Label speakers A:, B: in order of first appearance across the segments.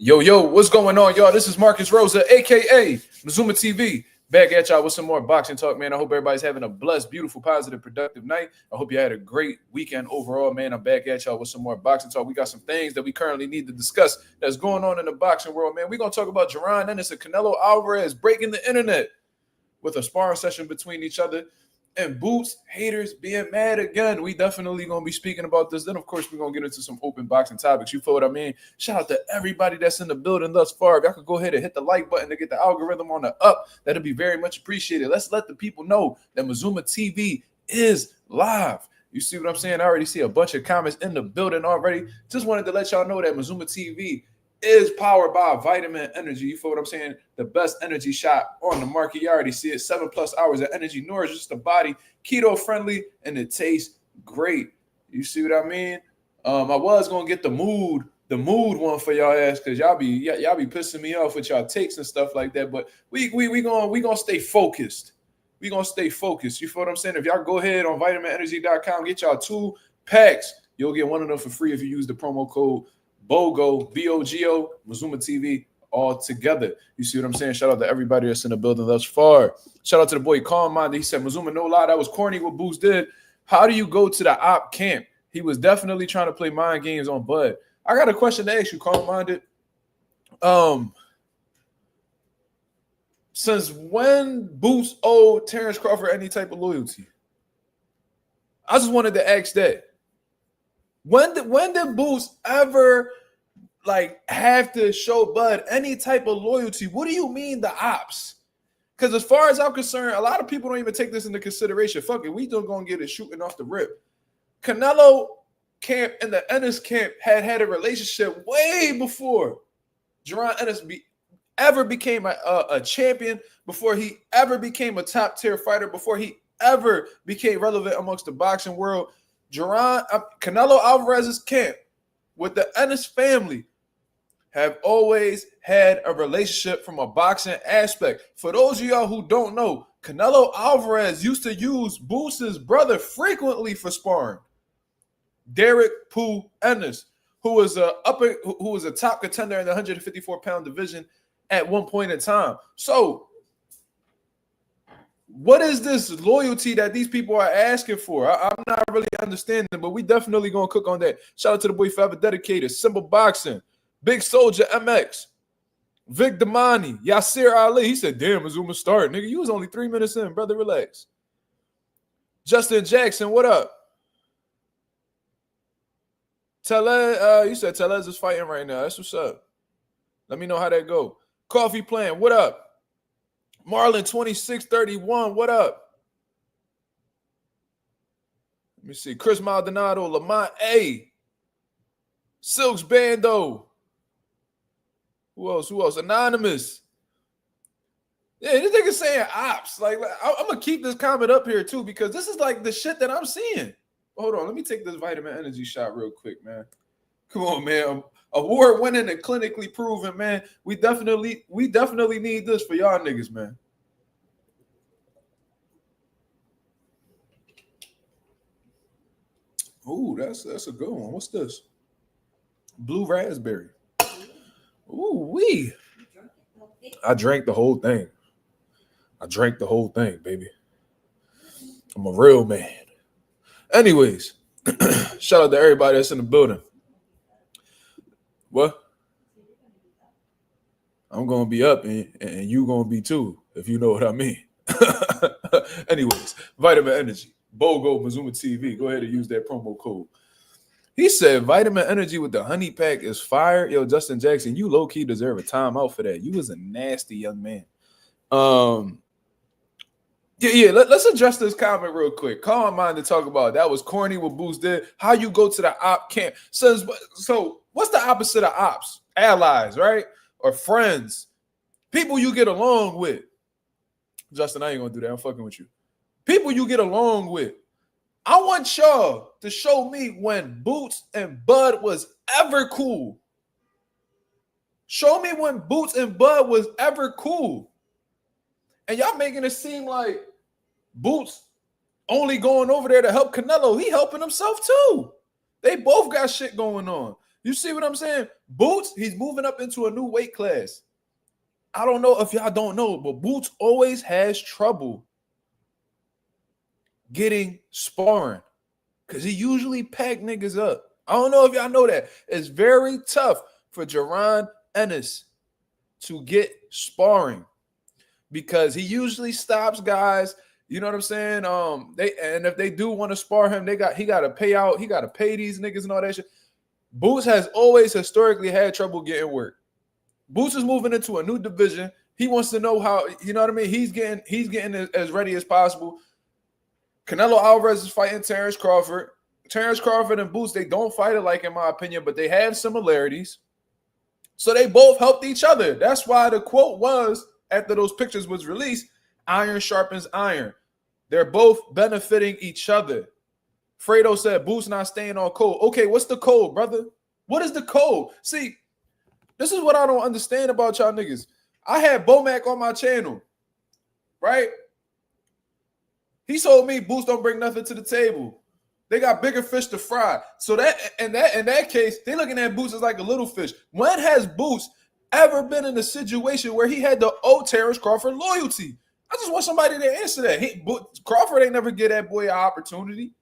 A: Yo, what's going on, y'all? This is Marcus Rosa, aka Mazuma TV, back at y'all with some more boxing talk, man. I hope everybody's having a blessed, beautiful, positive, productive night. I hope you had a great weekend overall, man. I'm back at y'all with some more boxing talk. We got some things that we currently need to discuss that's going on in the boxing world, man. We're gonna talk about Jaron, Ennis, and Canelo Alvarez breaking the internet with a sparring session between each other. And Boots haters being mad again. We definitely gonna be speaking about this. Then, of course, we're gonna get into some open boxing topics. You feel what I mean? Shout out to everybody that's in the building thus far. If y'all could go ahead and hit the like button to get the algorithm on the up, that'd be very much appreciated. Let's let the people know that Mazuma TV is live. You see what I'm saying? I already see a bunch of comments in the building already. Just wanted to let y'all know that Mazuma TV is powered by Vitamin Energy. You feel what I'm saying? The best energy shot on the market. You already see it. 7+ hours of energy nourishes the body, keto friendly, and it tastes great. You see what I mean? I was gonna get the mood one for y'all ass, because y'all be pissing me off with y'all takes and stuff like that. But we gonna stay focused. We gonna stay focused. You feel what I'm saying? If y'all go ahead on vitaminenergy.com, get y'all 2 packs. You'll get one of them for free if you use the promo code BOGO, BOGO, Mazuma TV, all together. You see what I'm saying? Shout out to everybody that's in the building thus far. Shout out to the boy Calm Minded. He said, Mazuma, no lie, that was corny what Boots did. How do you go to the op camp? He was definitely trying to play mind games on Bud. I got a question to ask you, Calm Minded. Since when Boots owed Terrence Crawford any type of loyalty? I just wanted to ask that. When did Boots ever have to show Bud any type of loyalty? What do you mean the ops? Because as far as I'm concerned, a lot of people don't even take this into consideration. Fuck it, we just gonna get it shooting off the rip. Canelo camp and the Ennis camp had a relationship way before Jaron Ennis ever became a champion, before he ever became a top tier fighter, before he ever became relevant amongst the boxing world. Canelo Alvarez's camp with the Ennis family have always had a relationship from a boxing aspect. For those of y'all who don't know, Canelo Alvarez used to use Boots' brother frequently for sparring. Derek Pooh Ennis, who was a top contender in the 154-pound division at one point in time. So what is this loyalty that these people are asking for? I'm not really understanding, but we definitely gonna cook on that. Shout out to the boy Forever Dedicated, Simple Boxing, Big Soldier MX, Vic Damani, Yasir Ali. He said, damn, Mazuma start. Nigga, you was only 3 minutes in, brother. Relax. Justin Jackson, what up? You said Telez is fighting right now. That's what's up. Let me know how that go. Coffee Plan, what up? Marlon 2631, what up? Let me see. Chris Maldonado, Lamont A. Silks Bando. Who else? Anonymous. Yeah, this nigga saying ops. I'm gonna keep this comment up here too, because this is like the shit that I'm seeing. Hold on, let me take this vitamin energy shot real quick, man. Come on, man. Award-winning and clinically proven, man. We definitely need this for y'all niggas, man. Ooh, that's a good one. What's this? Blue raspberry. Ooh, wee. I drank the whole thing. Baby. I'm a real man. Anyways, shout out to everybody that's in the building. What? I'm gonna be up and you gonna be too, if you know what I mean. Anyways, Vitamin Energy, BOGO, Mazuma TV. Go ahead and use that promo code. He said Vitamin Energy with the honey pack is fire. Yo, Justin Jackson, you low-key deserve a timeout for that. You was a nasty young man. Let's address this comment real quick. Calm mind to talk about that was corny what Boots did. How you go to the op camp. So what's the opposite of ops? Allies, right? Or friends. People you get along with. Justin, I ain't gonna do that. I'm fucking with you. People you get along with. I want y'all to show me when Boots and Bud was ever cool. Show me when Boots and Bud was ever cool. And y'all making it seem like Boots only going over there to help Canelo. He helping himself too. They both got shit going on. You see what I'm saying? Boots, he's moving up into a new weight class. I don't know if y'all don't know, but Boots always has trouble getting sparring because he usually pack niggas up. I don't know if y'all know that. It's very tough for Jaron Ennis to get sparring because he usually stops guys. You know what I'm saying? And if they do want to spar him, he got to pay out. He got to pay these niggas and all that shit. Boots has always historically had trouble getting work. Boots is moving into a new division. He wants to know how, you know what I mean? He's getting as ready as possible. Canelo Alvarez is fighting Terrence Crawford. Terrence Crawford and Boots, they don't fight alike in my opinion, but they have similarities. So they both helped each other. That's why the quote was, after those pictures was released, iron sharpens iron. They're both benefiting each other. Fredo said, Boots not staying on code. Okay, what's the code, brother? What is the code? See, this is what I don't understand about y'all niggas. I had Bomac on my channel, right? He told me Boots don't bring nothing to the table. They got bigger fish to fry. So that in that case, they looking at Boots as like a little fish. When has Boots ever been in a situation where he had to owe Terrence Crawford loyalty? I just want somebody to answer that. Crawford ain't never give that boy an opportunity.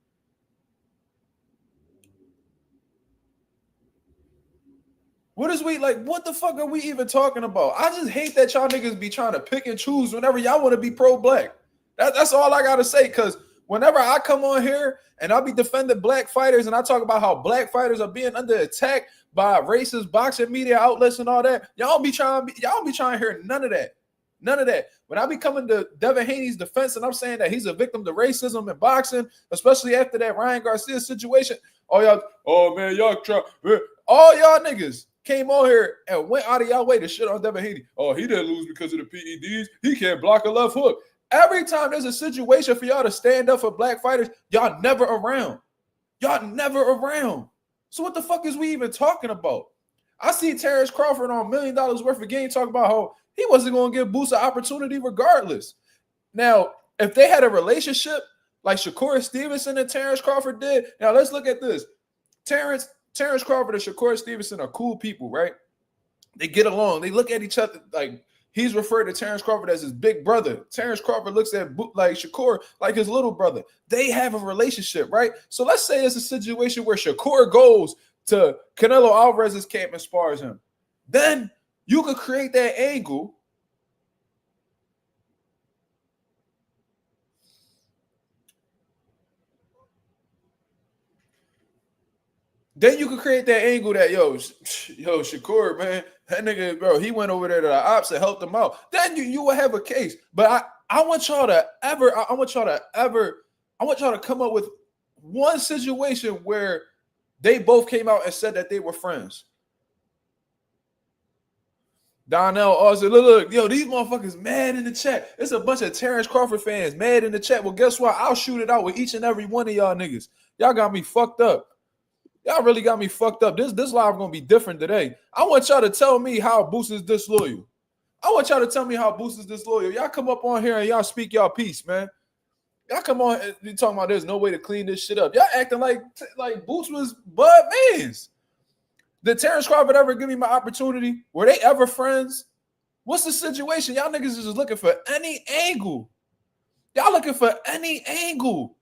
A: What the fuck are we even talking about? I just hate that y'all niggas be trying to pick and choose whenever y'all want to be pro-black. That's all I got to say, because whenever I come on here and I'll be defending black fighters and I talk about how black fighters are being under attack by racist boxing media outlets and all that, y'all be trying to hear none of that. None of that. When I be coming to Devin Haney's defense and I'm saying that he's a victim to racism in boxing, especially after that Ryan Garcia situation, all y'all niggas came on here and went out of y'all way to shit on Devin Haney. Oh, he didn't lose because of the PEDs. He can't block a left hook. Every time there's a situation for y'all to stand up for black fighters, y'all never around. Y'all never around. So what the fuck is we even talking about? I see Terrence Crawford on $1 million worth of game talking about how he wasn't going to give Boots an opportunity regardless. Now, if they had a relationship like Shakur Stevenson and Terrence Crawford did, now let's look at this. Terrence Crawford and Shakur Stevenson are cool people, right? They get along. They look at each other like he's referred to Terrence Crawford as his big brother. Terrence Crawford looks at like Shakur like his little brother. They have a relationship, right? So let's say it's a situation where Shakur goes to Canelo Alvarez's camp and spars him. Then you could create that angle. Then you could create that angle that, yo, Shakur, man, that nigga, bro, he went over there to the ops and helped him out. Then you will have a case. But I want y'all to come up with one situation where they both came out and said that they were friends. Donnell also, look, yo, these motherfuckers mad in the chat. It's a bunch of Terrence Crawford fans mad in the chat. Well, guess what? I'll shoot it out with each and every one of y'all niggas. Y'all got me fucked up. Y'all really got me fucked up. This live gonna be different today. I want y'all to tell me how Boots is disloyal. Y'all come up on here and y'all speak y'all piece, man. Y'all come on and you talking about there's no way to clean this shit up. Y'all acting like Boots was Bud Mans. Did Terrence Crawford ever give me my opportunity? Were they ever friends? What's the situation? Y'all niggas is just looking for any angle. Y'all looking for any angle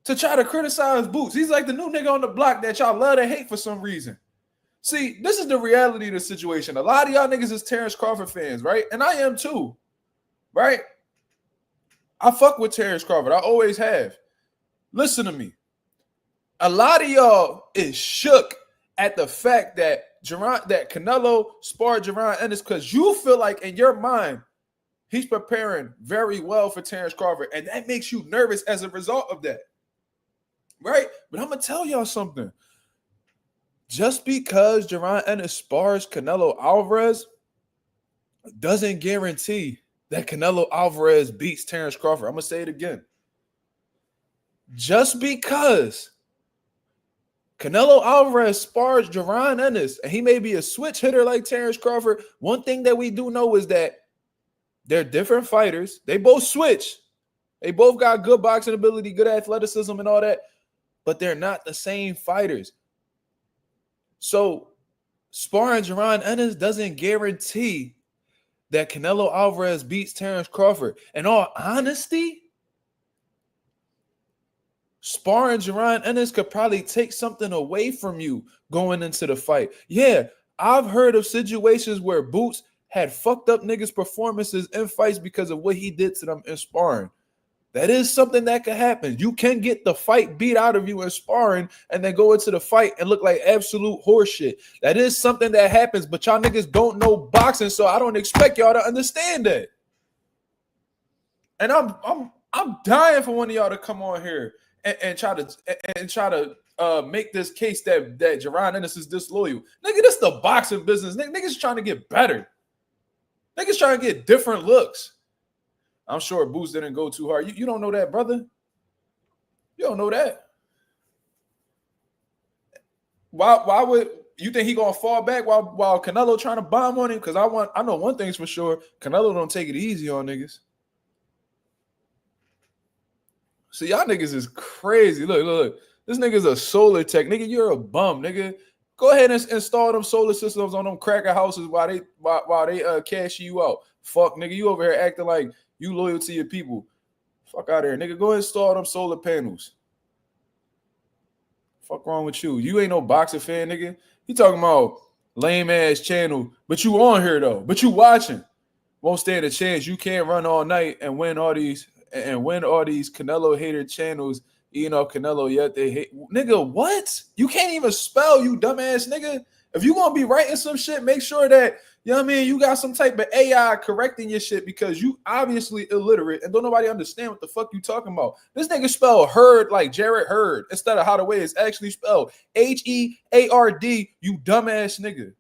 A: to try to criticize Boots. He's like the new nigga on the block that y'all love to hate for some reason. See, this is the reality of the situation. A lot of y'all niggas is Terrence Crawford fans, right? And I am too, right? I fuck with Terrence Crawford. I always have. Listen to me. A lot of y'all is shook at the fact that Canelo sparred Jaron Ennis because you feel like in your mind he's preparing very well for Terrence Crawford, and that makes you nervous as a result of that. Right? But I'm going to tell y'all something. Just because Jaron Ennis spars Canelo Alvarez doesn't guarantee that Canelo Alvarez beats Terrence Crawford. I'm going to say it again. Just because Canelo Alvarez spars Jaron Ennis, and he may be a switch hitter like Terrence Crawford, one thing that we do know is that they're different fighters. They both switch. They both got good boxing ability, good athleticism, and all that. but they're not the same fighters. So sparring Jaron Ennis doesn't guarantee that Canelo Alvarez beats Terrence Crawford. In all honesty, sparring Jaron Ennis could probably take something away from you going into the fight. Yeah, I've heard of situations where Boots had fucked up niggas' performances in fights because of what he did to them in sparring. That is something that could happen. You can get the fight beat out of you in sparring and then go into the fight and look like absolute horseshit. That is something that happens, but y'all niggas don't know boxing, so I don't expect y'all to understand that. And I'm dying for one of y'all to come on here and try to make this case that Jaron Ennis is disloyal. Nigga, this is the boxing business. Niggas trying to get better. Niggas trying to get different looks. I'm sure Boots didn't go too hard. You don't know that, brother. You don't know that. Why would you think he gonna fall back while Canelo trying to bomb on him? Because I know one thing's for sure. Canelo don't take it easy on niggas. So y'all niggas is crazy. Look. This nigga's a solar tech. Nigga, you're a bum, nigga. Go ahead and install them solar systems on them cracker houses while they cash you out. Fuck, nigga. You over here acting like you loyal to your people. Fuck out of here, nigga. Go install them solar panels. Fuck wrong with you? You ain't no boxer fan, nigga. You talking about lame ass channel, but you on here though. But you watching. Won't stand a chance. You can't run all night and win all these Canelo hater channels. You know Canelo, yet they hate nigga. What? You can't even spell, you dumbass nigga. If you gonna be writing some shit, make sure that you know what I mean. You got some type of AI correcting your shit because you obviously illiterate and don't nobody understand what the fuck you talking about. This nigga spelled herd like Jared Hurd instead of how the way it's actually spelled Heard. You dumbass nigga.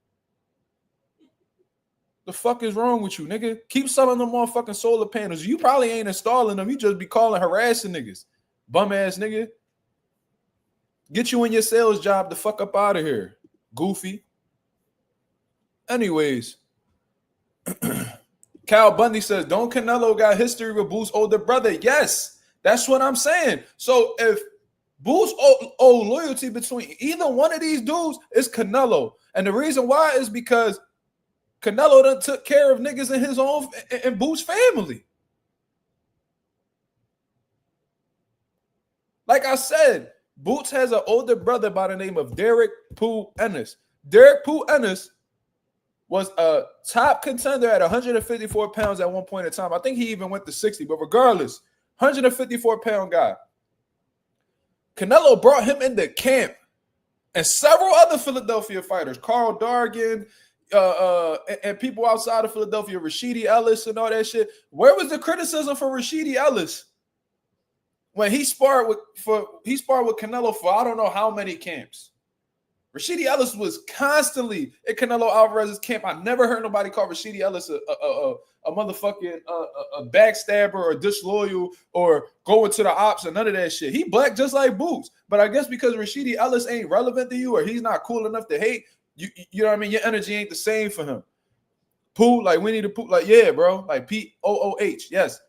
A: The fuck is wrong with you, nigga? Keep selling them motherfucking solar panels. You probably ain't installing them. You just be harassing niggas. Bum ass nigga. Get you in your sales job the fuck up out of here. Goofy. Anyways. Cal Bundy says, don't Canelo got history with Boots' older brother? Yes. That's what I'm saying. So if Boots owe loyalty between either one of these dudes, it's Canelo. And the reason why is because Canelo done took care of niggas in his own and Boots' family. Like I said, Boots has an older brother by the name of Derek Pooh Ennis. Derek Pooh Ennis was a top contender at 154 pounds at one point in time. I think he even went to 60, but regardless, 154-pound guy. Canelo brought him into camp and several other Philadelphia fighters, Carl Dargan, and people outside of Philadelphia, Rashidi Ellis and all that shit. Where was the criticism for Rashidi Ellis when he sparred with Canelo for I don't know how many camps? Rashidi Ellis was constantly at Canelo Alvarez's camp. I never heard nobody call Rashidi Ellis a motherfucking a backstabber or disloyal or going to the ops or none of that shit. He black just like Boots. But I guess because Rashidi Ellis ain't relevant to you or he's not cool enough to hate, you know what I mean? Your energy ain't the same for him. Pooh, like we need to Pooh, like yeah, bro. Like P-O-O-H. Yes.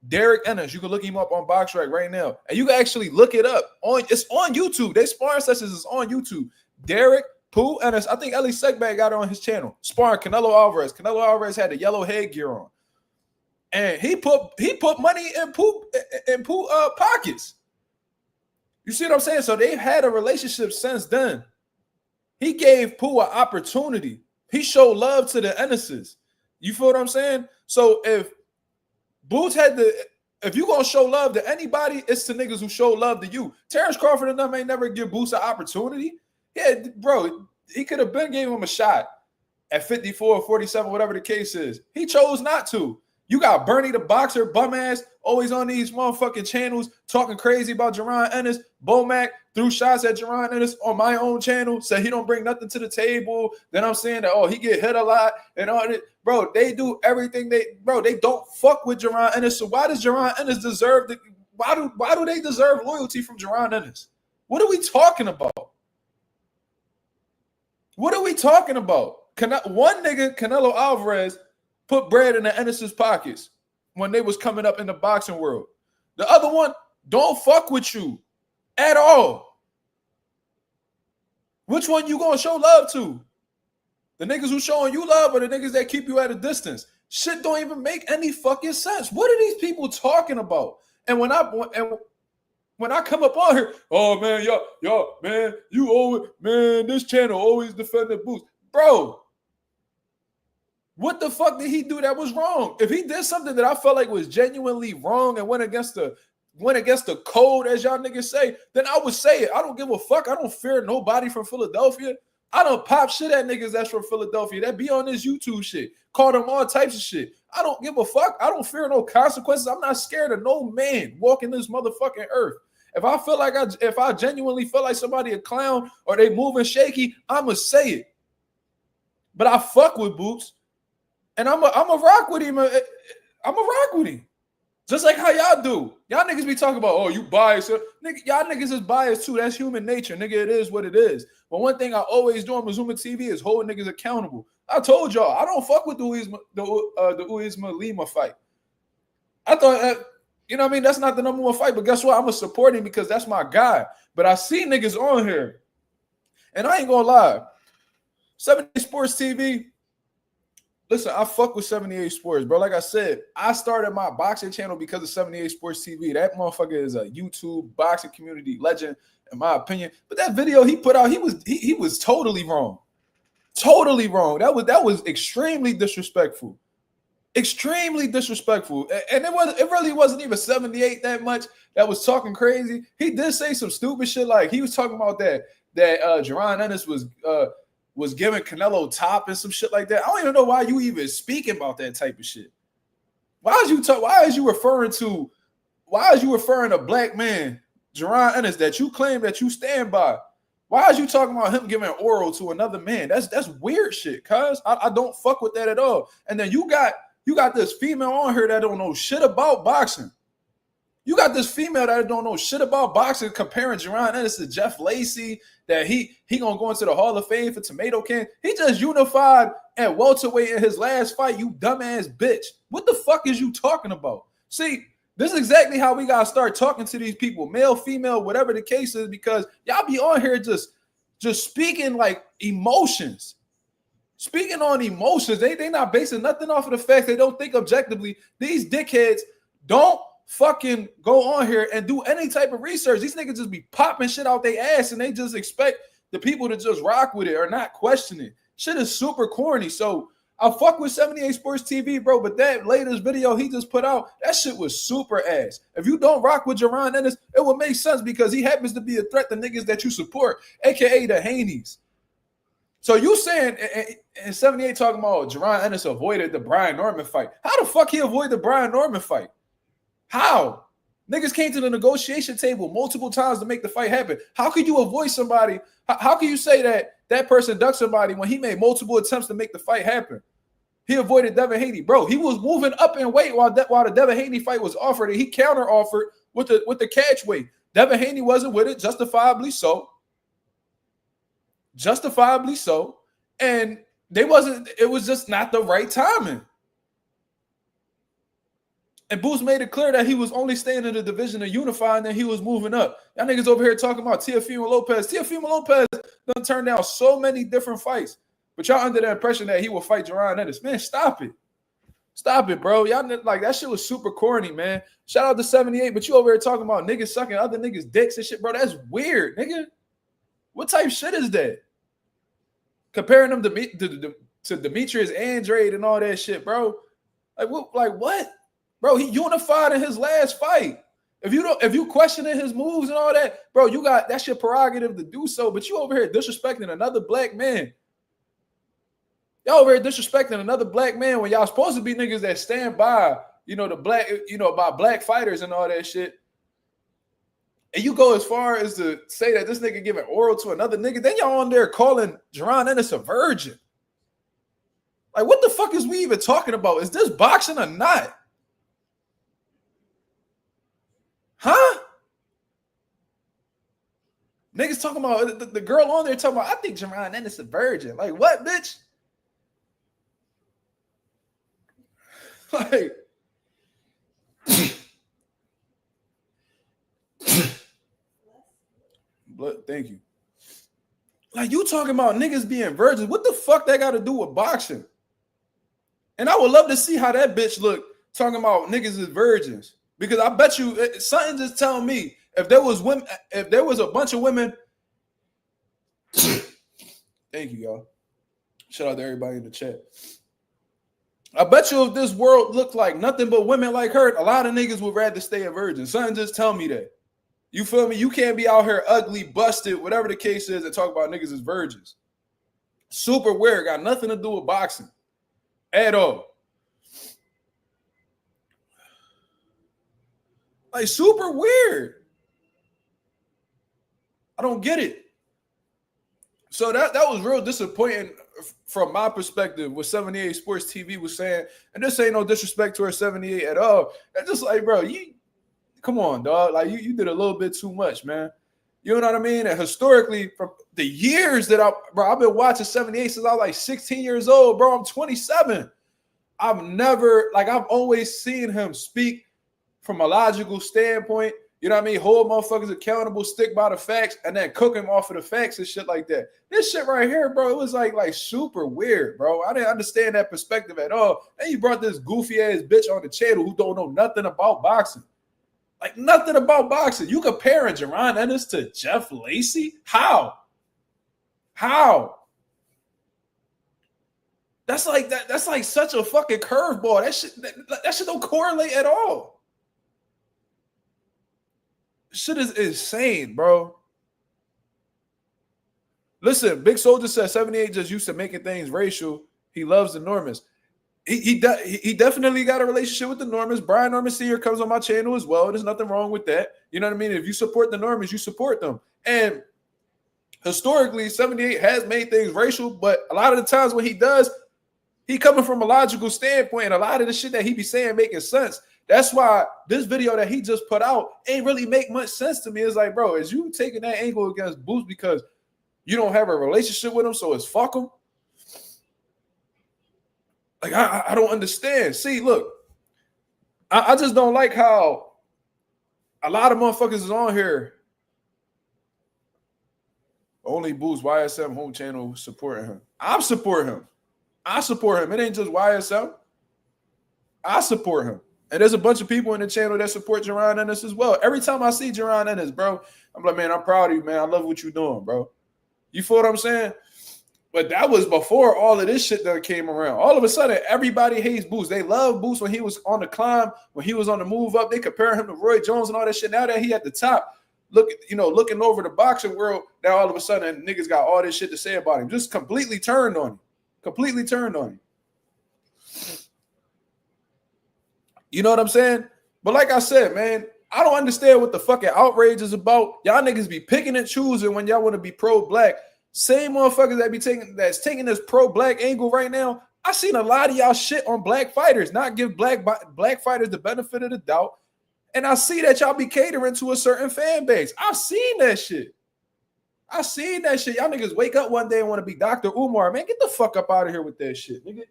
A: Derek Ennis. You can look him up on BoxRec right now. And you can actually look it up. It's on YouTube. They sparring sessions is on YouTube. Derek Pooh Ennis. I think Ellie Segback got it on his channel. Sparring Canelo Alvarez. Canelo Alvarez had the yellow headgear on. And he put money in Pooh pockets. You see what I'm saying? So they've had a relationship since then. He gave Pooh an opportunity. He showed love to the Ennises. You feel what I'm saying? So if Boots if you gonna show love to anybody, it's to niggas who show love to you. Terrence Crawford and them ain't never give Boots an opportunity. Yeah, bro, he could have been giving him a shot at 54 or 47, whatever the case is. He chose not to. You got Bernie the boxer, bum ass, always on these motherfucking channels talking crazy about Jaron Ennis. Bomac threw shots at Jaron Ennis on my own channel, said he don't bring nothing to the table. Then I'm saying that, oh, he get hit a lot and all that. Bro, they do everything they don't fuck with Jaron Ennis. So why does Jaron Ennis deserve why do they deserve loyalty from Jaron Ennis? What are we talking about? What are we talking about? One nigga, Canelo Alvarez, put bread in the Ennis's pockets when they was coming up in the boxing world. The other one don't fuck with you at all. Which one you gonna show love to? The niggas who showing you love or the niggas that keep you at a distance? Shit don't even make any fucking sense. What are these people talking about? And when I come up on here, oh man, y'all, man, you always, man, this channel always defended Boots. Bro, what the fuck did he do that was wrong? If he did something that I felt like was genuinely wrong and went against the code, as y'all niggas say, then I would say it. I don't give a fuck. I don't fear nobody from Philadelphia. I don't pop shit at niggas that's from Philadelphia that be on this YouTube shit. Call them all types of shit. I don't give a fuck. I don't fear no consequences. I'm not scared of no man walking this motherfucking earth. If I feel like if I genuinely feel like somebody a clown or they moving shaky, I'ma say it. But I fuck with Boots, and I'm a rock with him. I'm a rock with him. Just like how y'all do. Y'all niggas be talking about, oh, you biased. Nigga, y'all niggas is biased too. That's human nature. Nigga, it is what it is. But one thing I always do on Mazuma TV is hold niggas accountable. I told y'all, I don't fuck with the Uzma Lima fight. I thought, you know what I mean? That's not the number one fight. But guess what? I'm going to support him because that's my guy. But I see niggas on here. And I ain't going to lie. 78 Sports TV. Listen, I fuck with 78 Sports, bro. Like I said, I started my boxing channel because of 78 Sports TV. That motherfucker is a YouTube boxing community legend, in my opinion. But that video he put out, he was totally wrong. Totally wrong. That was extremely disrespectful. Extremely disrespectful. And it really wasn't even 78 that much that was talking crazy. He did say some stupid shit, like he was talking about that Jaron Ennis was giving Canelo top and some shit like that. I don't even know why you even speaking about that type of shit. Why is you referring to a black man, Jaron Ennis, that you claim that you stand by? Why is you talking about him giving oral to another man? That's weird shit, cuz I don't fuck with that at all. And then you got this female on here that don't know shit about boxing. You got this female that don't know shit about boxing comparing Jaron Ennis to Jeff Lacey, that he gonna go into the Hall of Fame for tomato can. He just unified at welterweight in his last fight, you dumbass bitch. What the fuck is you talking about? See, this is exactly how we gotta start talking to these people, male, female, whatever the case is, because y'all be on here just speaking like emotions. Speaking on emotions, they not basing nothing off of the facts. They don't think objectively. These dickheads don't fucking go on here and do any type of research. These niggas just be popping shit out their ass and they just expect the people to just rock with it or not question it. Shit is super corny. So I fuck with 78 Sports TV, bro, but that latest video he just put out, that shit was super ass. If you don't rock with Jaron Ennis, it would make sense because he happens to be a threat to niggas that you support, aka the Haneys. So you saying in 78 talking about Jaron Ennis avoided the Brian Norman fight. How the fuck he avoid the Brian Norman fight? How? Niggas came to the negotiation table multiple times to make the fight happen. How could you avoid somebody? How can you say that person ducked somebody when he made multiple attempts to make the fight happen? He avoided Devin Haney. Bro, he was moving up in weight while the Devin Haney fight was offered, and he counter-offered with the catch weight. Devin Haney wasn't with it, justifiably so. Justifiably so. And it was just not the right timing. And Boots made it clear that he was only staying in the division of Unify and then he was moving up. Y'all niggas over here talking about Teofimo Lopez. Teofimo Lopez done turned down so many different fights. But y'all under the impression that he will fight Jaron Ennis. Man, stop it. Stop it, bro. Y'all like that shit was super corny, man. Shout out to 78, but you over here talking about niggas sucking other niggas' dicks and shit, bro. That's weird, nigga. What type of shit is that? Comparing them to Demetrius Andrade and all that shit, bro. Like what? Bro, he unified in his last fight. If you questioning his moves and all that, bro, that's your prerogative to do so. But you over here disrespecting another black man. Y'all over here disrespecting another black man when y'all supposed to be niggas that stand by, by black fighters and all that shit. And you go as far as to say that this nigga giving oral to another nigga, then y'all on there calling Jaron Ennis a virgin. Like, what the fuck is we even talking about? Is this boxing or not? Huh? Niggas talking about the girl on there talking about, I think Jaron Ennis is a virgin. Like, what, bitch? Like, thank you. Like, you talking about niggas being virgins. What the fuck that got to do with boxing? And I would love to see how that bitch look talking about niggas is virgins. Because I bet you something just telling me if there was women, if there was a bunch of women. Thank you, y'all. Shout out to everybody in the chat. I bet you if this world looked like nothing but women like her, a lot of niggas would rather stay a virgin. Something just tell me that. You feel me? You can't be out here ugly, busted, whatever the case is, and talk about niggas as virgins. Super weird. Got nothing to do with boxing at all. Like, super weird. I don't get it. So that was real disappointing from my perspective what 78 Sports TV was saying. And this ain't no disrespect to her 78 at all. It's just like, bro, you come on, dog. Like, you did a little bit too much, man. You know what I mean? And historically, from the years that I've been watching 78 since I was like 16 years old, bro. I'm 27. I've always seen him speak from a logical standpoint. You know what I mean? Hold motherfuckers accountable, stick by the facts, and then cook them off of the facts and shit like that. This shit right here, bro, it was like super weird, bro. I didn't understand that perspective at all. Then you brought this goofy ass bitch on the channel who don't know nothing about boxing. Like, nothing about boxing. You comparing Jaron Ennis to Jeff Lacey? How? That's like that. That's like such a fucking curveball. That shit don't correlate at all. Shit is insane, bro. Listen, Big Soldier said 78 just used to making things racial. He loves the Normans. He definitely got a relationship with the Normans. Brian Norman Sr. comes on my channel as well. There's nothing wrong with that. You know what I mean? If you support the Normans, you support them. And historically, 78 has made things racial, but a lot of the times when he does, he coming from a logical standpoint, and a lot of the shit that he be saying making sense. That's why this video that he just put out ain't really make much sense to me. It's like, bro, is you taking that angle against Boots because you don't have a relationship with him, so it's fuck him? Like, I don't understand. See, look, I just don't like how a lot of motherfuckers is on here. Only Boots YSM home channel supporting him. I support him. It ain't just YSM. I support him. And there's a bunch of people in the channel that support Jaron Ennis as well. Every time I see Jaron Ennis, bro, I'm like, man, I'm proud of you, man. I love what you're doing, bro. You feel what I'm saying? But that was before all of this shit that came around. All of a sudden, everybody hates Boots. They love Boots when he was on the climb, when he was on the move up. They compare him to Roy Jones and all that shit. Now that he at the top, looking over the boxing world, now all of a sudden niggas got all this shit to say about him. Just completely turned on him. You know what I'm saying? But like I said, man, I don't understand what the fucking outrage is about. Y'all niggas be picking and choosing when y'all want to be pro-black. Same motherfuckers that's taking this pro-black angle right now. I seen a lot of y'all shit on black fighters, not give black fighters the benefit of the doubt. And I see that y'all be catering to a certain fan base. I've seen that shit. Y'all niggas wake up one day and want to be Dr. Umar. Man, get the fuck up out of here with that shit, nigga.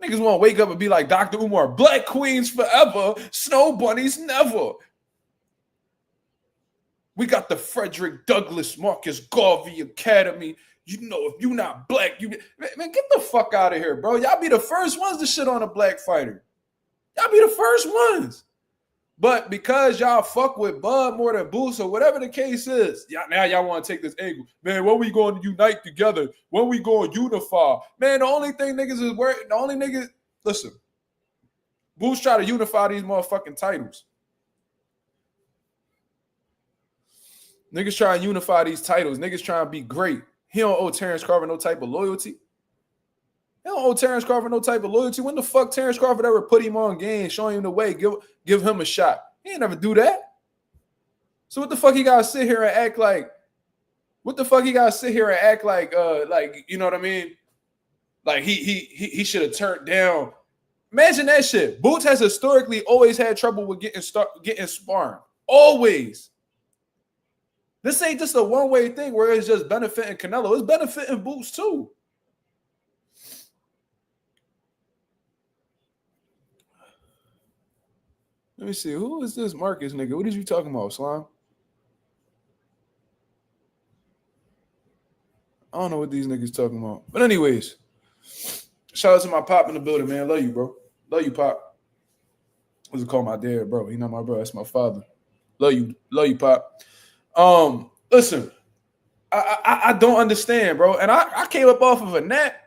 A: Niggas want to wake up and be like Dr. Umar. Black queens forever, snow bunnies never. We got the Frederick Douglass Marcus Garvey Academy. You know, if you not black, man, get the fuck out of here, bro. Y'all be the first ones to shit on a black fighter. Y'all be the first ones. But because y'all fuck with Bud more than Boots or whatever the case is, now y'all want to take this angle. Man, when we going to unite together? When we going to unify? Man, the only thing niggas is worried, listen, Boots try to unify these motherfucking titles. Niggas try and unify these titles. Niggas trying to be great. He don't owe Terrence Carver no type of loyalty. When the fuck Terrence Crawford ever put him on game, showing him the way, give him a shot? He ain't never do that. So what the fuck he gotta sit here and act like? Like, you know what I mean? Like he should have turned down. Imagine that shit. Boots has historically always had trouble with getting sparring. Always. This ain't just a one-way thing where it's just benefiting Canelo. It's benefiting Boots too. Let me see. Who is this Marcus nigga? What is you talking about, Slime? I don't know what these niggas talking about. But anyways, shout out to my pop in the building, man. Love you, bro. Love you, pop. I was call my dad, bro. He not my bro. That's my father. Love you, pop. Listen, I don't understand, bro. And I came up off of a nap.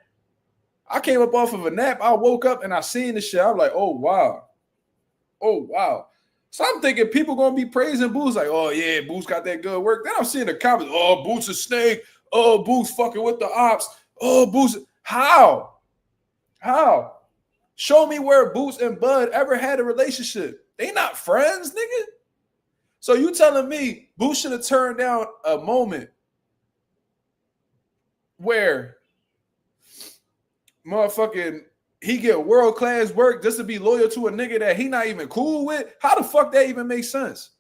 A: I woke up and I seen the shit. I'm like, oh wow. So I'm thinking people gonna be praising Boots like, oh yeah, Boots got that good work. Then I'm seeing the comments, oh Boots a snake, oh Boots fucking with the ops, oh Boots. How? Show me where Boots and Bud ever had a relationship. They not friends, nigga. So you telling me Boots should have turned down a moment where motherfucking he get world-class work just to be loyal to a nigga that he not even cool with? How the fuck that even makes sense?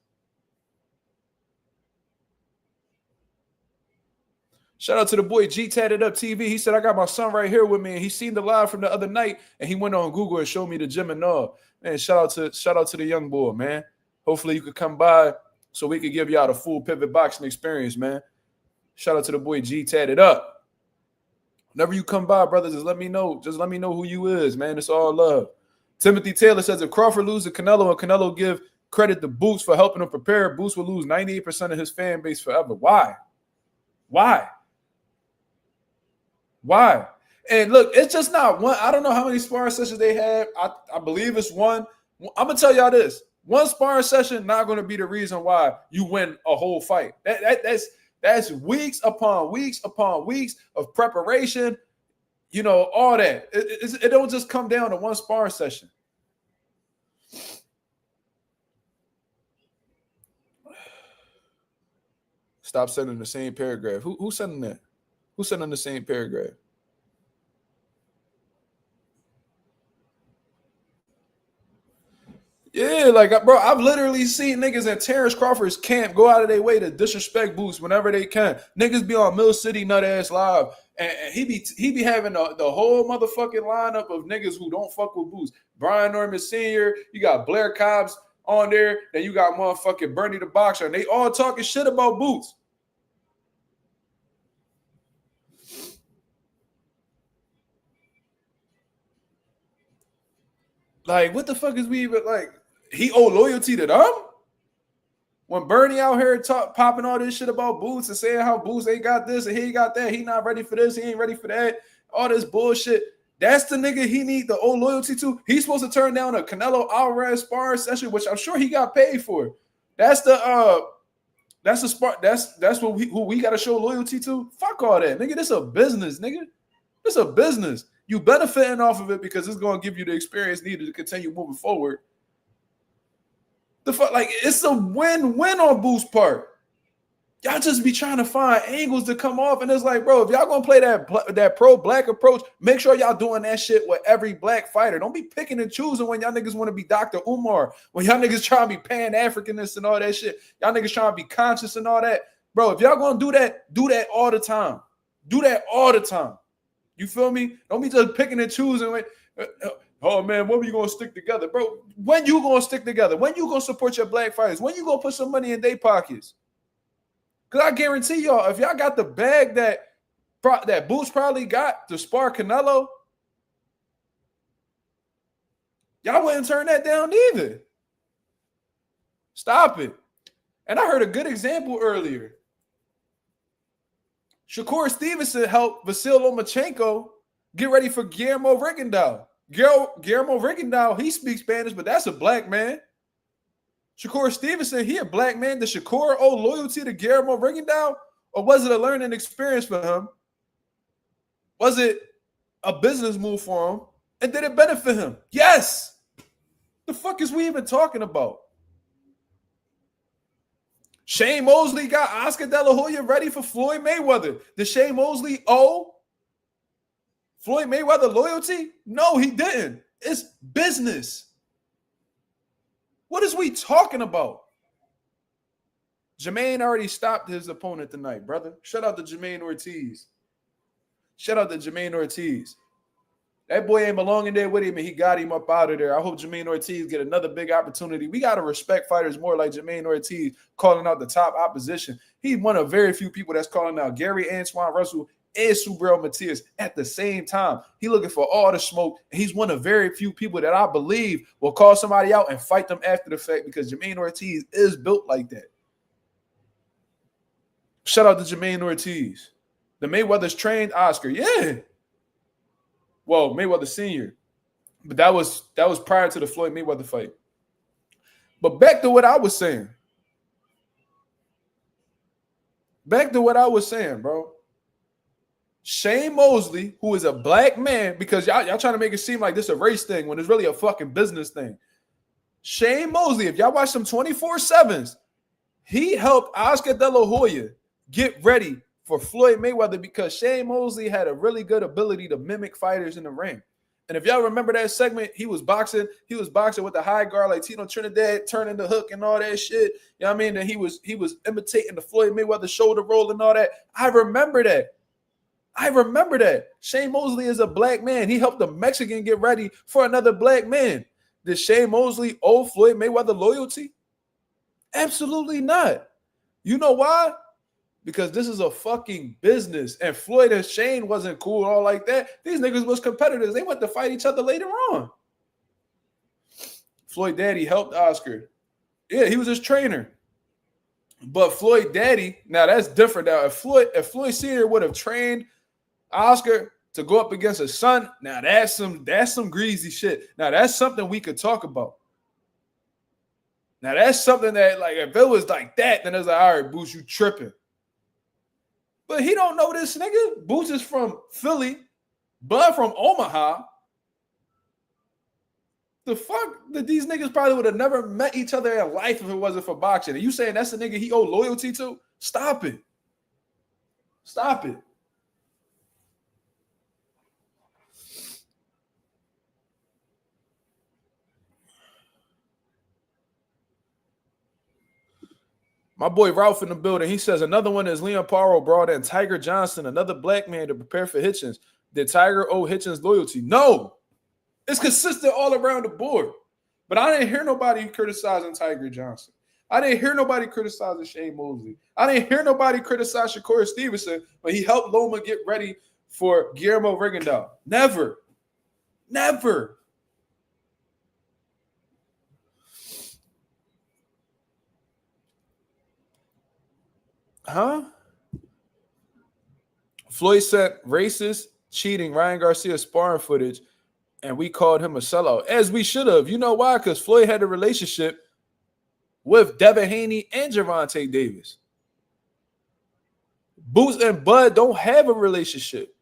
A: Shout out to the boy G Tatted Up TV. He said, I got my son right here with me, and he seen the live from the other night, and he went on Google and showed me the gym and all. Man, shout out to the young boy, man. Hopefully you could come by so we could give y'all the full pivot boxing experience, man. Shout out to the boy G Tatted Up. Whenever you come by, brothers, just let me know. Just let me know who you is, man. It's all love. Timothy Taylor says, if Crawford loses to Canelo and Canelo give credit to Boots for helping him prepare, Boots will lose 98% of his fan base forever. Why? And look, it's just not one. I don't know how many sparring sessions they have. I believe it's one. I'm going to tell y'all this. One sparring session not going to be the reason why you win a whole fight. That's weeks upon weeks of preparation, you know, all that. It don't just come down to one sparring session. Stop sending the same paragraph. Who's sending that? Who's sending the same paragraph? Yeah, like, bro, I've literally seen niggas in Terrence Crawford's camp go out of their way to disrespect Boots whenever they can. Niggas be on Mill City Nut Ass Live, and he be having the whole motherfucking lineup of niggas who don't fuck with Boots. Brian Norman Sr., you got Blair Cobbs on there, then you got motherfucking Bernie the Boxer, and they all talking shit about Boots. Like, what the fuck is we even like? He owe loyalty to them? When Bernie out here popping all this shit about Boots and saying how Boots ain't got this and he ain't got that, he not ready for this, he ain't ready for that, all this bullshit. That's the nigga he need the old loyalty to. He's supposed to turn down a Canelo Alvarez sparring session, which I'm sure he got paid for. That's what who we gotta show loyalty to. Fuck all that, nigga. This a business, nigga. This a business. You benefiting off of it because it's gonna give you the experience needed to continue moving forward. The fuck, like, it's a win-win on Boost part. Y'all just be trying to find angles to come off, and it's like, bro, if y'all gonna play that pro-black approach, make sure y'all doing that shit with every black fighter. Don't be picking and choosing when y'all niggas want to be Dr. Umar, when y'all niggas trying to be Pan-Africanist and all that shit. Y'all niggas trying to be conscious and all that. Bro, if y'all gonna do that all the time. Do that all the time. You feel me? Don't be just picking and choosing. Oh, man, when are you going to stick together? Bro, when you going to stick together? When you going to support your black fighters? When you going to put some money in their pockets? Because I guarantee y'all, if y'all got the bag that Boots probably got to spar Canelo, y'all wouldn't turn that down either. Stop it. And I heard a good example earlier. Shakur Stevenson helped Vasil Lomachenko get ready for Guillermo Rigondeaux. Guillermo Rigondeaux, he speaks Spanish, but that's a black man. Shakur Stevenson, he a black man. Did Shakur owe loyalty to Guillermo Rigondeaux? Or was it a learning experience for him? Was it a business move for him? And did it benefit him? Yes. The fuck is we even talking about? Shane Mosley got Oscar De La Hoya ready for Floyd Mayweather. Did Shane Mosley owe Floyd Mayweather loyalty? No, he didn't. It's business. What is we talking about? Jermaine already stopped his opponent tonight, brother. Shout out to Jermaine Ortiz. That boy ain't belonging there with him, and he got him up out of there. I hope Jermaine Ortiz get another big opportunity. We got to respect fighters more like Jermaine Ortiz calling out the top opposition. He's one of very few people that's calling out Gary Antoine Russell and Subriel Matias at the same time. He looking for all the smoke. And he's one of very few people that I believe will call somebody out and fight them after the fact because Jermaine Ortiz is built like that. Shout out to Jermaine Ortiz. The Mayweather's trained Oscar. Yeah. Well, Mayweather Sr. But that was prior to the Floyd Mayweather fight. But back to what I was saying. Bro. Shane Mosley, who is a black man, because y'all trying to make it seem like this a race thing when it's really a fucking business thing. Shane Mosley, if y'all watch some 24/7s, he helped Oscar De La Hoya get ready for Floyd Mayweather because Shane Mosley had a really good ability to mimic fighters in the ring. And if y'all remember that segment, he was boxing with the high guard like Tino Trinidad, turning the hook and all that shit. You know what I mean? And he was imitating the Floyd Mayweather shoulder roll and all that. I remember that. Shane Mosley is a black man. He helped a Mexican get ready for another black man. Did Shane Mosley owe Floyd Mayweather loyalty? Absolutely not. You know why? Because this is a fucking business. And Floyd and Shane wasn't cool all like that. These niggas was competitors. They went to fight each other later on. Floyd Daddy helped Oscar. Yeah, he was his trainer. But Floyd Daddy, now that's different. Now, if Floyd Sr. would have trained Oscar to go up against his son, now that's some greasy shit. Now that's something we could talk about. Now that's something that, like, if it was like that, then it's like, all right, Boots, you tripping. But he don't know this nigga. Boots is from Philly, Bud from Omaha. The fuck that these niggas probably would have never met each other in life if it wasn't for boxing. And you saying that's the nigga he owe loyalty to? Stop it. My boy Ralph in the building. He says another one is Leon Paro brought in Tiger Johnson, another black man to prepare for Hitchens. Did Tiger owe Hitchens loyalty? No. It's consistent all around the board. But I didn't hear nobody criticizing Tiger Johnson. I didn't hear nobody criticizing Shane Mosley. I didn't hear nobody criticize Shakur Stevenson when he helped Loma get ready for Guillermo Rigondeaux. Never. Huh? Floyd sent racist, cheating Ryan Garcia sparring footage, and we called him a sellout, as we should have. You know why? Because Floyd had a relationship with Devin Haney and Gervonta Davis. Boots and Bud don't have a relationship.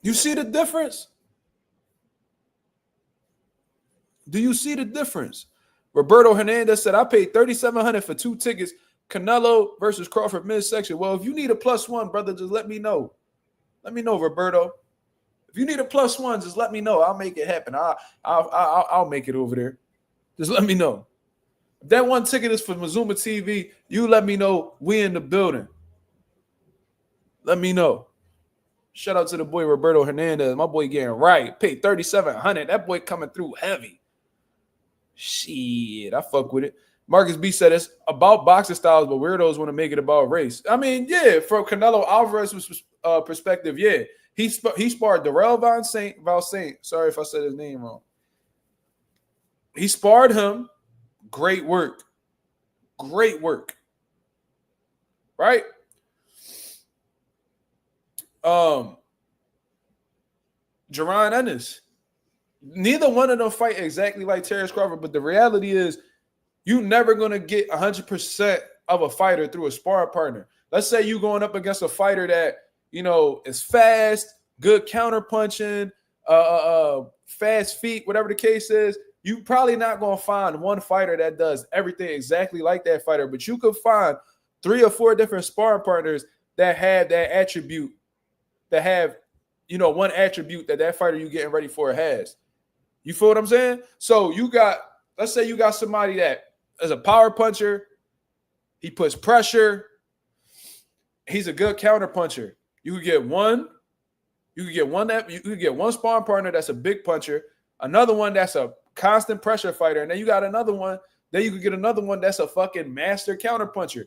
A: You see the difference? Do you see the difference? Roberto Hernandez said, I paid $3,700 for 2 tickets, Canelo versus Crawford midsection. Well, if you need a +1, brother, just let me know. Let me know, Roberto. If you need a +1, just let me know. I'll make it happen. I'll make it over there. Just let me know. If that 1 ticket is for Mazuma TV, you let me know. We in the building. Let me know. Shout out to the boy Roberto Hernandez. My boy getting right. Paid $3,700. That boy coming through heavy. Shit, I fuck with it. Marcus B said it's about boxing styles, but weirdos want to make it about race. I mean, yeah, from Canelo Alvarez's perspective, yeah. He sparred Darrell Valsaint. Sorry if I said his name wrong. He sparred him. Great work. Right? Jaron Ennis. Neither one of them fight exactly like Terrence Crawford, but the reality is you're never going to get 100% of a fighter through a sparring partner. Let's say you're going up against a fighter that, you know, is fast, good counter punching, fast feet, whatever the case is. You probably not going to find one fighter that does everything exactly like that fighter, but you could find 3 or 4 different sparring partners that have that attribute, that have, you know, one attribute that fighter you getting ready for has. You feel what I'm saying? So you got, let's say you got somebody that is a power puncher. He puts pressure. He's a good counter puncher. You could get one. You could get one sparring partner that's a big puncher. Another one that's a constant pressure fighter. And then you got another one. Then you could get another one that's a fucking master counter puncher.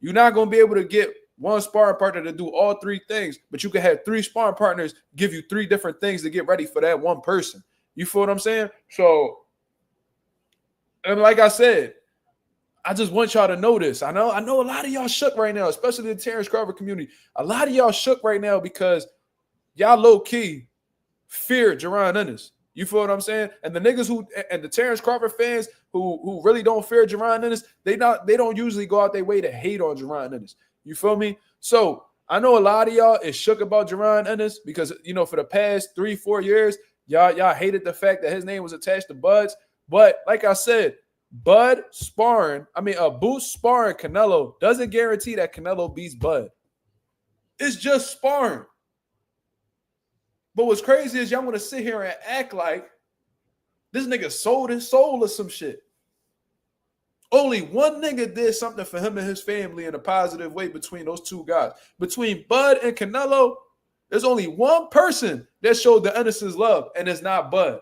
A: You're not going to be able to get one sparring partner to do all three things, but you can have three sparring partners give you three different things to get ready for that one person. You feel what I'm saying? So, and like I said, I just want y'all to know this. I know a lot of y'all shook right now, especially the Terrence Crawford community. A lot of y'all shook right now because y'all low-key fear Jaron Ennis. You feel what I'm saying? And the niggas and the Terrence Crawford fans who really don't fear Jaron Ennis, they don't usually go out their way to hate on Jaron Ennis. You feel me? So I know a lot of y'all is shook about Jaron Ennis because, for the past 3-4 years, y'all hated the fact that his name was attached to Bud's. But like I said, Boost sparring Canelo doesn't guarantee that Canelo beats Bud. It's just sparring. But what's crazy is y'all want to sit here and act like this nigga sold his soul or some shit. Only one nigga did something for him and his family in a positive way between those two guys. Between Bud and Canelo, there's only one person that showed the Ennis's love, and it's not Bud.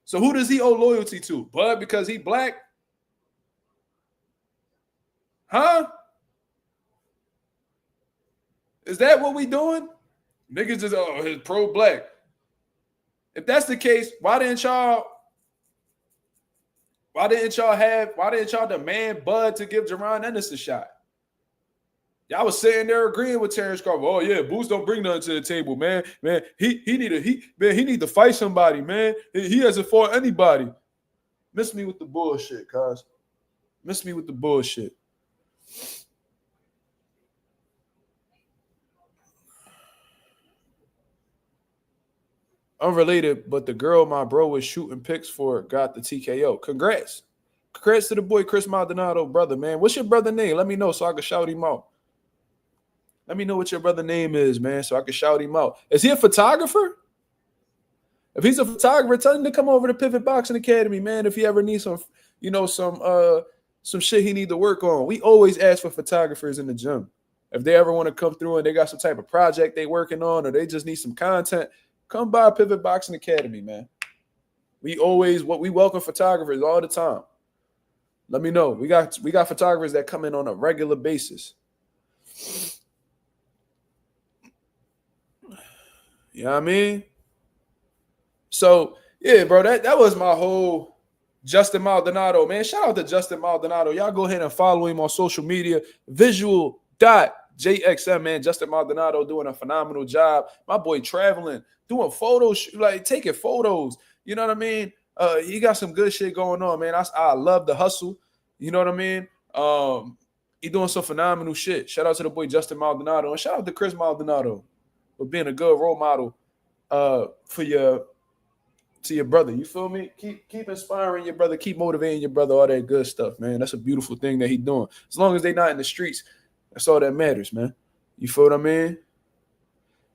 A: So who does he owe loyalty to? Bud because he black? Huh? Is that what we doing? Niggas just, he's pro-black. If that's the case, why didn't y'all demand Bud to give Jaron Ennis a shot? Y'all was sitting there agreeing with Terrence Crawford. Oh yeah, Boost don't bring nothing to the table, man. Man, he need to fight somebody, man. He hasn't fought anybody. Miss me with the bullshit, cuz. Miss me with the bullshit. Unrelated, but the girl my bro was shooting pics for got the TKO. Congrats. Congrats to the boy Chris Maldonado, brother, man. What's your brother name? Let me know so I can shout him out. Let me know what your brother name is, man, so I can shout him out. Is he a photographer? If he's a photographer, tell him to come over to Pivot Boxing Academy, man. If he ever needs some shit he need to work on. We always ask for photographers in the gym. If they ever want to come through and they got some type of project they working on or they just need some content, come by Pivot Boxing Academy, man. We welcome photographers all the time. Let me know. We got photographers that come in on a regular basis. You know what I mean? So, yeah, bro, that was my whole Justin Maldonado, man. Shout out to Justin Maldonado. Y'all go ahead and follow him on social media. Visual.jxm, man. Justin Maldonado doing a phenomenal job. My boy traveling, doing photos, like taking photos. You know what I mean? He got some good shit going on, man. I love the hustle. You know what I mean? He doing some phenomenal shit. Shout out to the boy Justin Maldonado. And shout out to Chris Maldonado for being a good role model to your brother. You feel me? Keep inspiring your brother. Keep motivating your brother. All that good stuff, man. That's a beautiful thing that he doing. As long as they not in the streets, that's all that matters, man. You feel what I mean?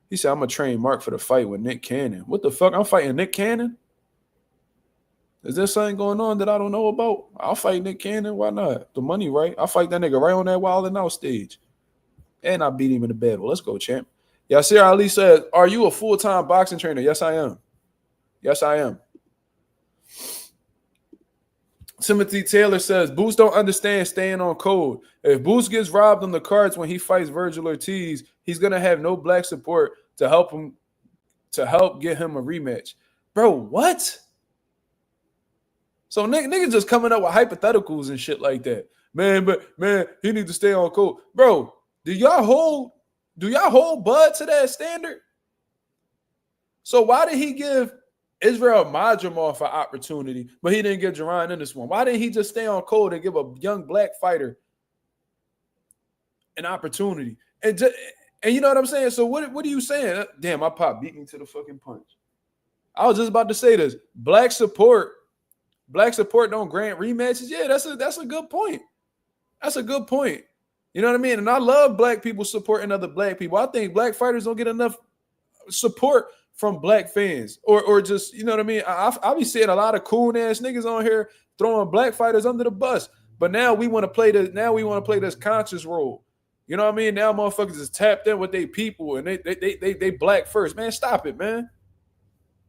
A: He said, I'm going to train Mark for the fight with Nick Cannon. What the fuck? I'm fighting Nick Cannon? Is there something going on that I don't know about? I'll fight Nick Cannon. Why not? The money, right? I'll fight that nigga right on that Wild and Out stage. And I beat him in the battle. Let's go, champ. Yasir Ali says, are you a full-time boxing trainer? Yes, I am. Yes, I am. Timothy Taylor says, Boost don't understand staying on code. If Boost gets robbed on the cards when he fights Virgil Ortiz, he's going to have no black support to help get him a rematch. Bro, what? So niggas just coming up with hypotheticals and shit like that. Man, he needs to stay on code. Bro, do y'all hold Bud to that standard? So why did he give Israel Madrimov an opportunity, but he didn't give Jaron in this one? Why didn't he just stay on code and give a young black fighter an opportunity? And you know what I'm saying? So what are you saying? Damn, my pop beat me to the fucking punch. I was just about to say this. Black support don't grant rematches. Yeah, that's a good point. That's a good point. You know what I mean? And I love black people supporting other black people. I think black fighters don't get enough support from black fans or just, you know what I mean? I be seeing a lot of cool ass niggas on here throwing black fighters under the bus. But now we want to play this conscious role. You know what I mean? Now motherfuckers is tapped in with their people and they black first. Man, stop it, man.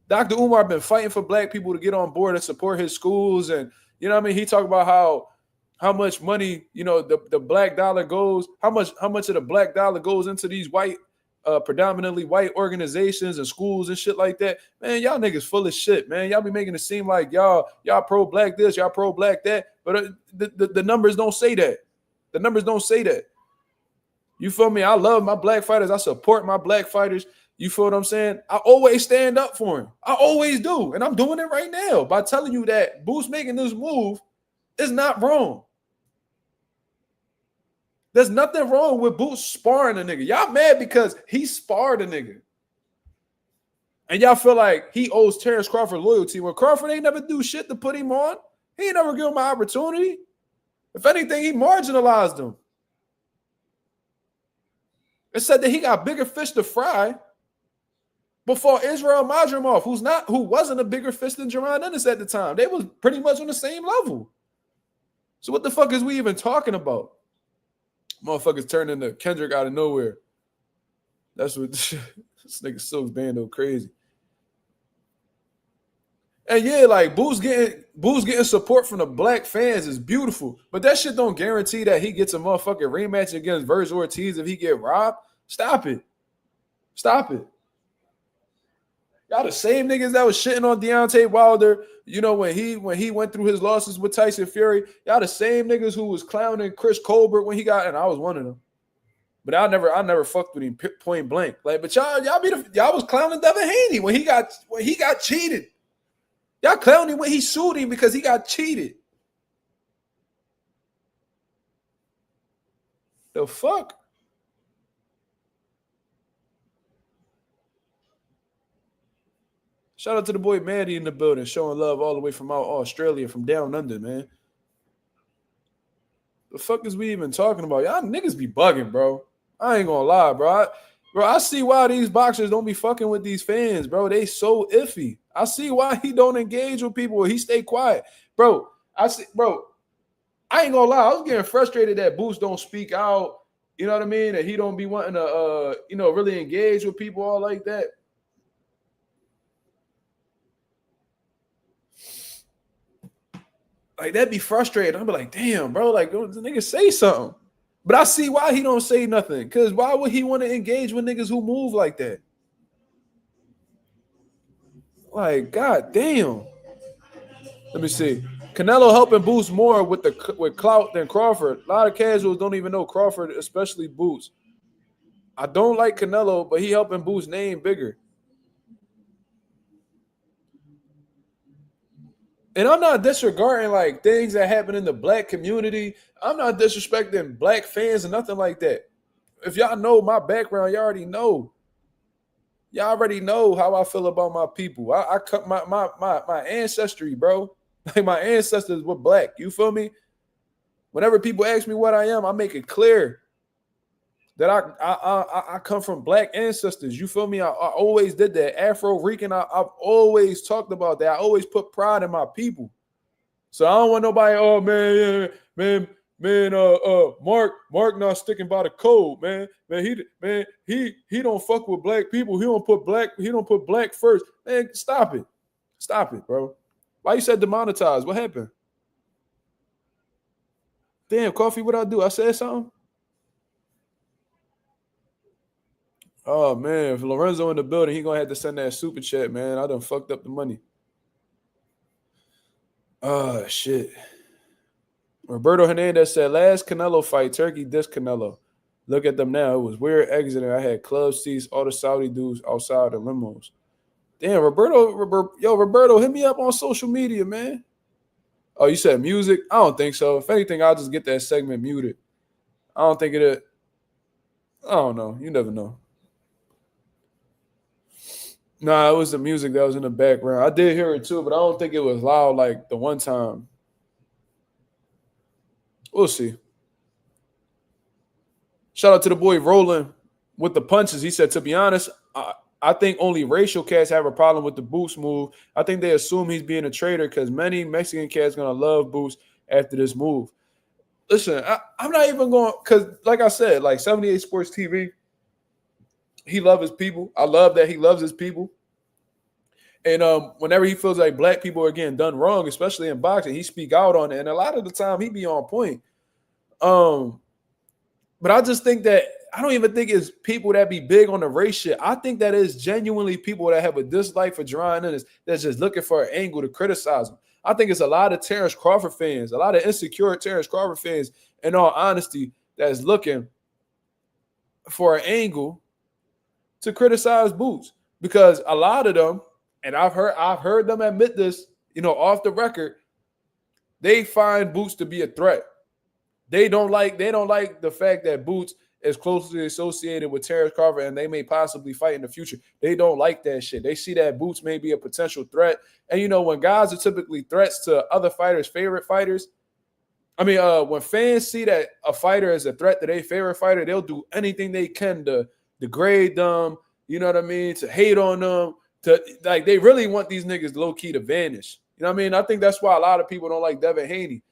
A: Dr. Umar been fighting for black people to get on board and support his schools. And you know what I mean? He talked about how much money, you know, the black dollar goes, how much of the black dollar goes into these white, predominantly white organizations and schools and shit like that. Man, y'all niggas full of shit, man. Y'all be making it seem like y'all pro black this, y'all pro black that, but the numbers don't say that. The numbers don't say that. You feel me? I love my black fighters. I support my black fighters. You feel what I'm saying? I always stand up for him. I always do. And I'm doing it right now by telling you that Boost making this move is not wrong. There's nothing wrong with Boost sparring a nigga. Y'all mad because he sparred a nigga. And y'all feel like he owes Terrence Crawford loyalty when Crawford ain't never do shit to put him on. He ain't never give him an opportunity. If anything, he marginalized him. It said that he got bigger fish to fry before Israel Mazuma, who wasn't a bigger fish than Jaron Ennis at the time. They was pretty much on the same level. So what the fuck is we even talking about? Motherfuckers turned into Kendrick out of nowhere. That's what this nigga Silk's bando crazy. And yeah, like Boost getting support from the black fans is beautiful, but that shit don't guarantee that he gets a motherfucking rematch against Verge Ortiz if he get robbed. Stop it. Stop it. Y'all the same niggas that was shitting on Deontay Wilder, you know, when he went through his losses with Tyson Fury. Y'all the same niggas who was clowning Chris Colbert when he got, and I was one of them. But I never fucked with him point blank. Like, but y'all was clowning Devin Haney when he got cheated. Y'all clowning when he sued him because he got cheated. The fuck? Shout out to the boy Mandy in the building, showing love all the way from out Australia, from down under, man. The fuck is we even talking about? Y'all niggas be bugging, bro. I ain't gonna lie, bro. I see why these boxers don't be fucking with these fans, bro. They so iffy. I see why he don't engage with people. He stay quiet. Bro, I ain't gonna lie. I was getting frustrated that Boost don't speak out. You know what I mean? That he don't be wanting to, really engage with people all like that. Like, that'd be frustrating. I'd be like, damn, bro, like, the nigga say something. But I see why he don't say nothing. Because why would he want to engage with niggas who move like that? Like, god damn. Let me see. Canelo helping Boost more with clout than Crawford. A lot of casuals don't even know Crawford, especially Boost. I don't like Canelo, but he helping Boost name bigger. And I'm not disregarding like things that happen in the black community. I'm not disrespecting black fans or nothing like that. If y'all know my background, y'all already know. Y'all already know how I feel about my people. I cut my ancestry, bro. Like, my ancestors were black. You feel me? Whenever people ask me what I am, I make it clear that I come from black ancestors. You feel me? I always did that. Afro-Rican, I've always talked about that. I always put pride in my people. So I don't want nobody, oh man, Mark not sticking by the code, man. He don't fuck with black people. He don't put black first. Man, stop it. Stop it, bro. Why you said demonetized? What happened? Damn, Coffee, what I do? I said something? Oh, man, if Lorenzo in the building, he going to have to send that super chat, man. I done fucked up the money. Oh, shit. Roberto Hernandez said, last Canelo fight, Turkey dissed Canelo. Look at them now. It was weird exiting. I had club seats, all the Saudi dudes outside the limos. Damn, Roberto, hit me up on social media, man. Oh, you said music? I don't think so. If anything, I'll just get that segment muted. I don't think it. I don't know. You never know. Nah, it was the music that was in the background. I did hear it too, but I don't think it was loud like the one time. We'll see. Shout out to the boy Roland with the punches. He said, to be honest, I think only racial cats have a problem with the Boost move. I think they assume he's being a traitor because many Mexican cats going to love Boost after this move. Listen, I'm not even going – because like I said, like 78 Sports TV, he loves his people. I love that he loves his people. And whenever he feels like black people are getting done wrong, especially in boxing, he speak out on it. And a lot of the time he be on point. But I just think that I don't even think it's people that be big on the race shit. I think that is genuinely people that have a dislike for Jaron Ennis that's just looking for an angle to criticize him. I think it's a lot of Terrence Crawford fans, a lot of insecure Terrence Crawford fans, in all honesty, that's looking for an angle to criticize Boots. Because a lot of them, and I've heard them admit this, off the record, they find Boots to be a threat. They don't like the fact that Boots is closely associated with Terrence Crawford and they may possibly fight in the future. They don't like that shit. They see that Boots may be a potential threat. And when guys are typically threats to other fighters' favorite fighters, when fans see that a fighter is a threat to their favorite fighter, they'll do anything they can to degrade them, to hate on them, they really want these niggas low-key to vanish. I think that's why a lot of people don't like Devin Haney.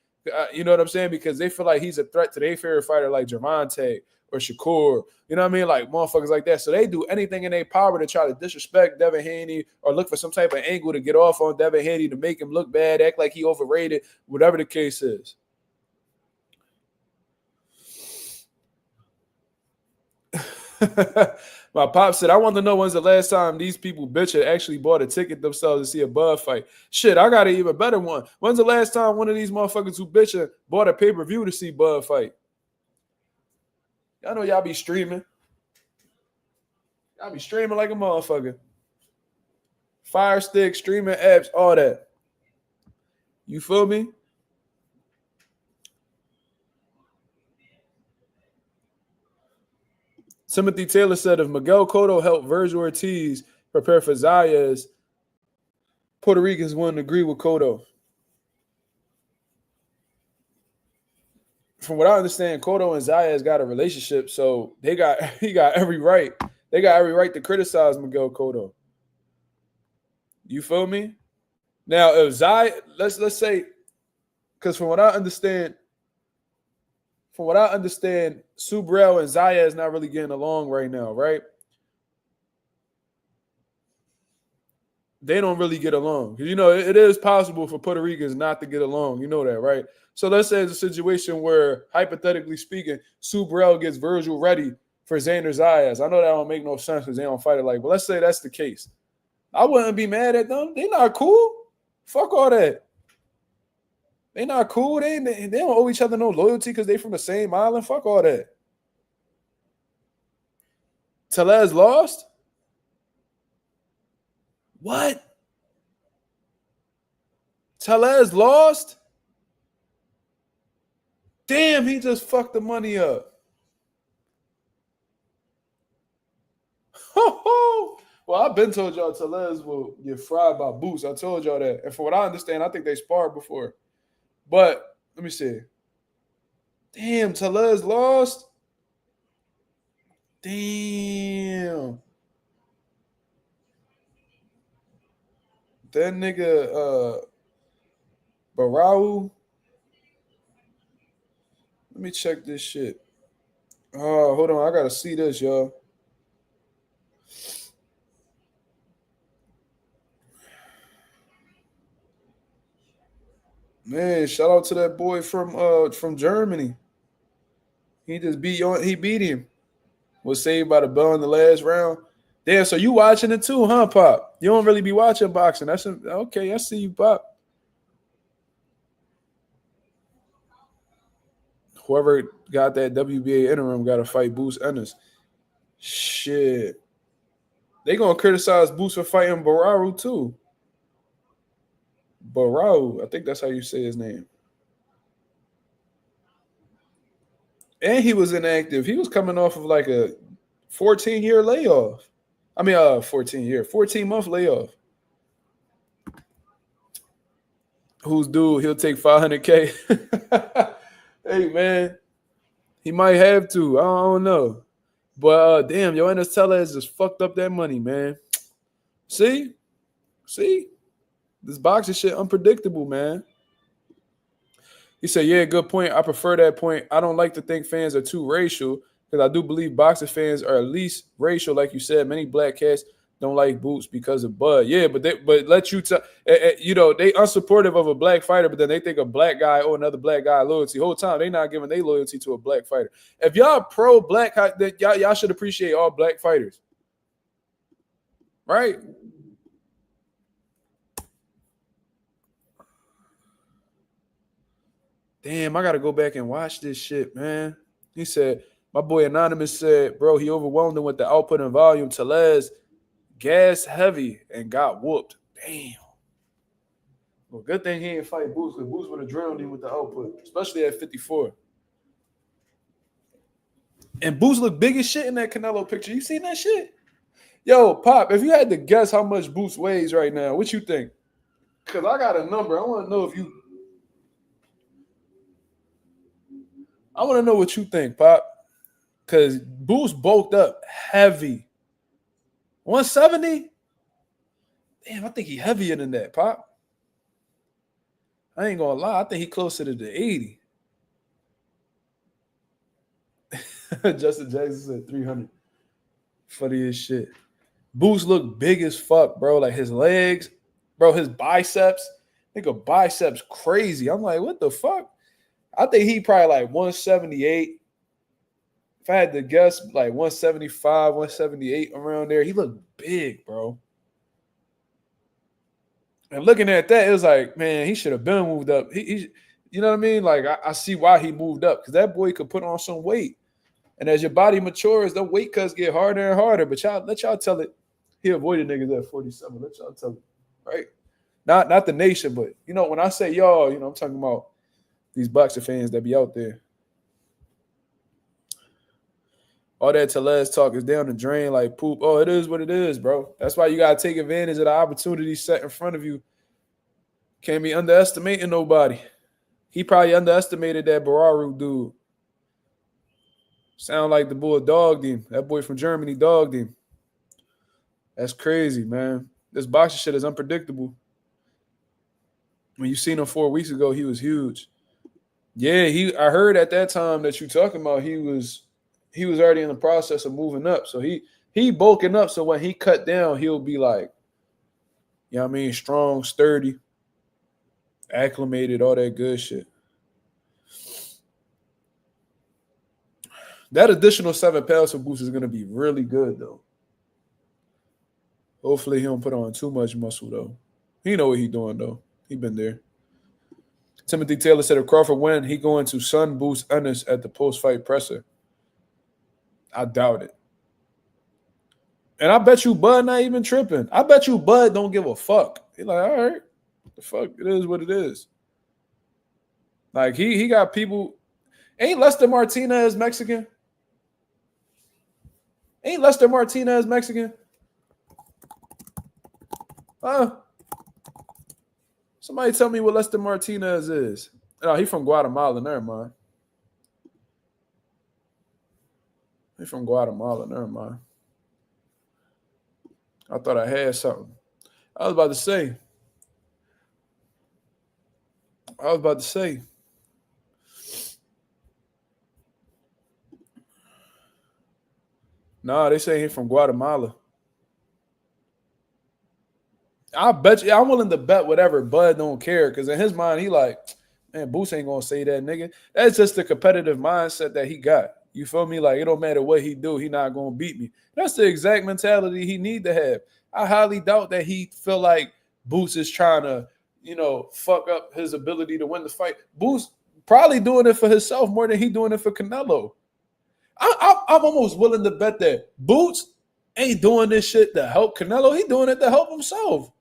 A: You know what I'm saying? Because they feel like he's a threat to their favorite fighter like Gervonta or Shakur. Like motherfuckers like that. So they do anything in their power to try to disrespect Devin Haney or look for some type of angle to get off on Devin Haney to make him look bad, act like he overrated, whatever the case is. My pop said, I want to know when's the last time these people bitch actually bought a ticket themselves to see a Bud fight. Shit, I got an even better one. When's the last time one of these motherfuckers who bitch bought a pay-per-view to see Bud fight? Y'all know y'all be streaming. Y'all be streaming like a motherfucker. Fire Stick, streaming apps, all that. You feel me? Timothy Taylor said if Miguel Cotto helped Virgil Ortiz prepare for Zayas, Puerto Ricans wouldn't agree with Cotto. From what I understand, Cotto and Zayas got a relationship, so he got every right. They got every right to criticize Miguel Cotto. You feel me? Now, if Zayas, let's say, because from what I understand, Subrel and Zaya is not really getting along right now, right? They don't really get along. It is possible for Puerto Ricans not to get along. You know that, right? So let's say it's a situation where, hypothetically speaking, Subrel gets Virgil ready for Xander Zayas. I know that don't make no sense because they don't fight it like, but let's say that's the case. I wouldn't be mad at them. They not cool. Fuck all that. They not cool. They don't owe each other no loyalty because they from the same island. Fuck all that. Tellez lost? What? Tellez lost? Damn, he just fucked the money up. Well, I've been told y'all Tellez will get fried by Boots. I told y'all that. And from what I understand, I think they sparred before. But let me see. Damn, Tellez lost. Damn. That nigga Barau. Let me check this shit. Oh, hold on. I gotta see this, y'all. Man, shout out to that boy from Germany. He beat him. Was saved by the bell in the last round. Damn, so you watching it too, huh, Pop? You don't really be watching boxing. Okay, I see you, Pop. Whoever got that WBA interim got to fight Boots Ennis. Shit. They gonna criticize Boots for fighting Barau too. Barau, I think that's how you say his name. And he was inactive. He was coming off of like a 14-year layoff. 14-month layoff. Who's dude? He'll take $500K. Hey, man. He might have to. I don't know. But damn, yo, Ennis Tellez just fucked up that money, man. See? This boxing shit unpredictable, man. He said, yeah, good point. I prefer that point. I don't like to think fans are too racial because I do believe boxing fans are at least racial. Like you said, many black cats don't like Boots because of Bud. Yeah, but let you tell, you know, they unsupportive of a black fighter, but then they think a black guy or another black guy loyalty. Whole time they not giving their loyalty to a black fighter. If y'all pro black, then y'all should appreciate all black fighters, right? Damn, I gotta go back and watch this shit, man. He said, my boy Anonymous said, bro, he overwhelmed him with the output and volume. Tellez gas heavy and got whooped. Damn. Well, good thing he didn't fight Boots, because Boots would have drowned him with the output, especially at 54. And Boots looked big as shit in that Canelo picture. You seen that shit? Yo, Pop, if you had to guess how much Boots weighs right now, what you think? Because I got a number. I want to know what you think, Pop. Because Boots bulked up heavy. 170? Damn, I think he heavier than that, Pop. I ain't gonna lie. I think he closer to the 80. Justin Jackson said 300. Funny as shit. Boots look big as fuck, bro. Like his legs, bro, his biceps. Nigga, biceps crazy. I'm like, what the fuck? I think he probably like 178. If I had to guess, like 175, 178 around there. He looked big, bro. And looking at that, it was like, man, he should have been moved up. He you know what I mean? Like, I see why he moved up, because that boy could put on some weight. And as your body matures, the weight cuts get harder and harder. But let y'all tell it. He avoided niggas at 47. Let y'all tell it, right? Not the nation, but, you know, when I say y'all, you know, I'm talking about these boxer fans that be out there. All that Tellez talk is down the drain like poop. Oh, it is what it is, bro. That's why you got to take advantage of the opportunities set in front of you. Can't be underestimating nobody. He probably underestimated that Bararu dude. Sound like the boy dogged him. That boy from Germany dogged him. That's crazy, man. This boxing shit is unpredictable. When you seen him 4 weeks ago, he was huge. Yeah, I heard at that time that you talking about, he was already in the process of moving up. So he bulking up. So when he cut down, he'll be like, you know what I mean, strong, sturdy, acclimated, all that good shit. That additional 7 pounds for Boots is going to be really good, though. Hopefully he don't put on too much muscle, though. He know what he doing, though. He been there. Timothy Taylor said if Crawford win, he going to sun Boots Ennis at the post-fight presser. I doubt it. And I bet you Bud not even tripping. I bet you Bud don't give a fuck. He like, all right, the fuck, it is what it is. Like, he got people. Ain't Lester Martinez Mexican? Ain't Lester Martinez Mexican? Somebody tell me what Lester Martinez is. Oh, he from Guatemala. Never mind. He from Guatemala. Never mind. I thought I had something. I was about to say. Nah, they say he's from Guatemala. I bet you, I'm willing to bet whatever. Bud don't care, because in his mind, he like, man, Boots ain't gonna say that, nigga. That's just the competitive mindset that he got. You feel me? Like, it don't matter what he do, he not gonna beat me. That's the exact mentality he need to have. I highly doubt that he feel like Boots is trying to, you know, fuck up his ability to win the fight. Boots probably doing it for himself more than he doing it for Canelo. I'm almost willing to bet that Boots ain't doing this shit to help Canelo. He doing it to help himself.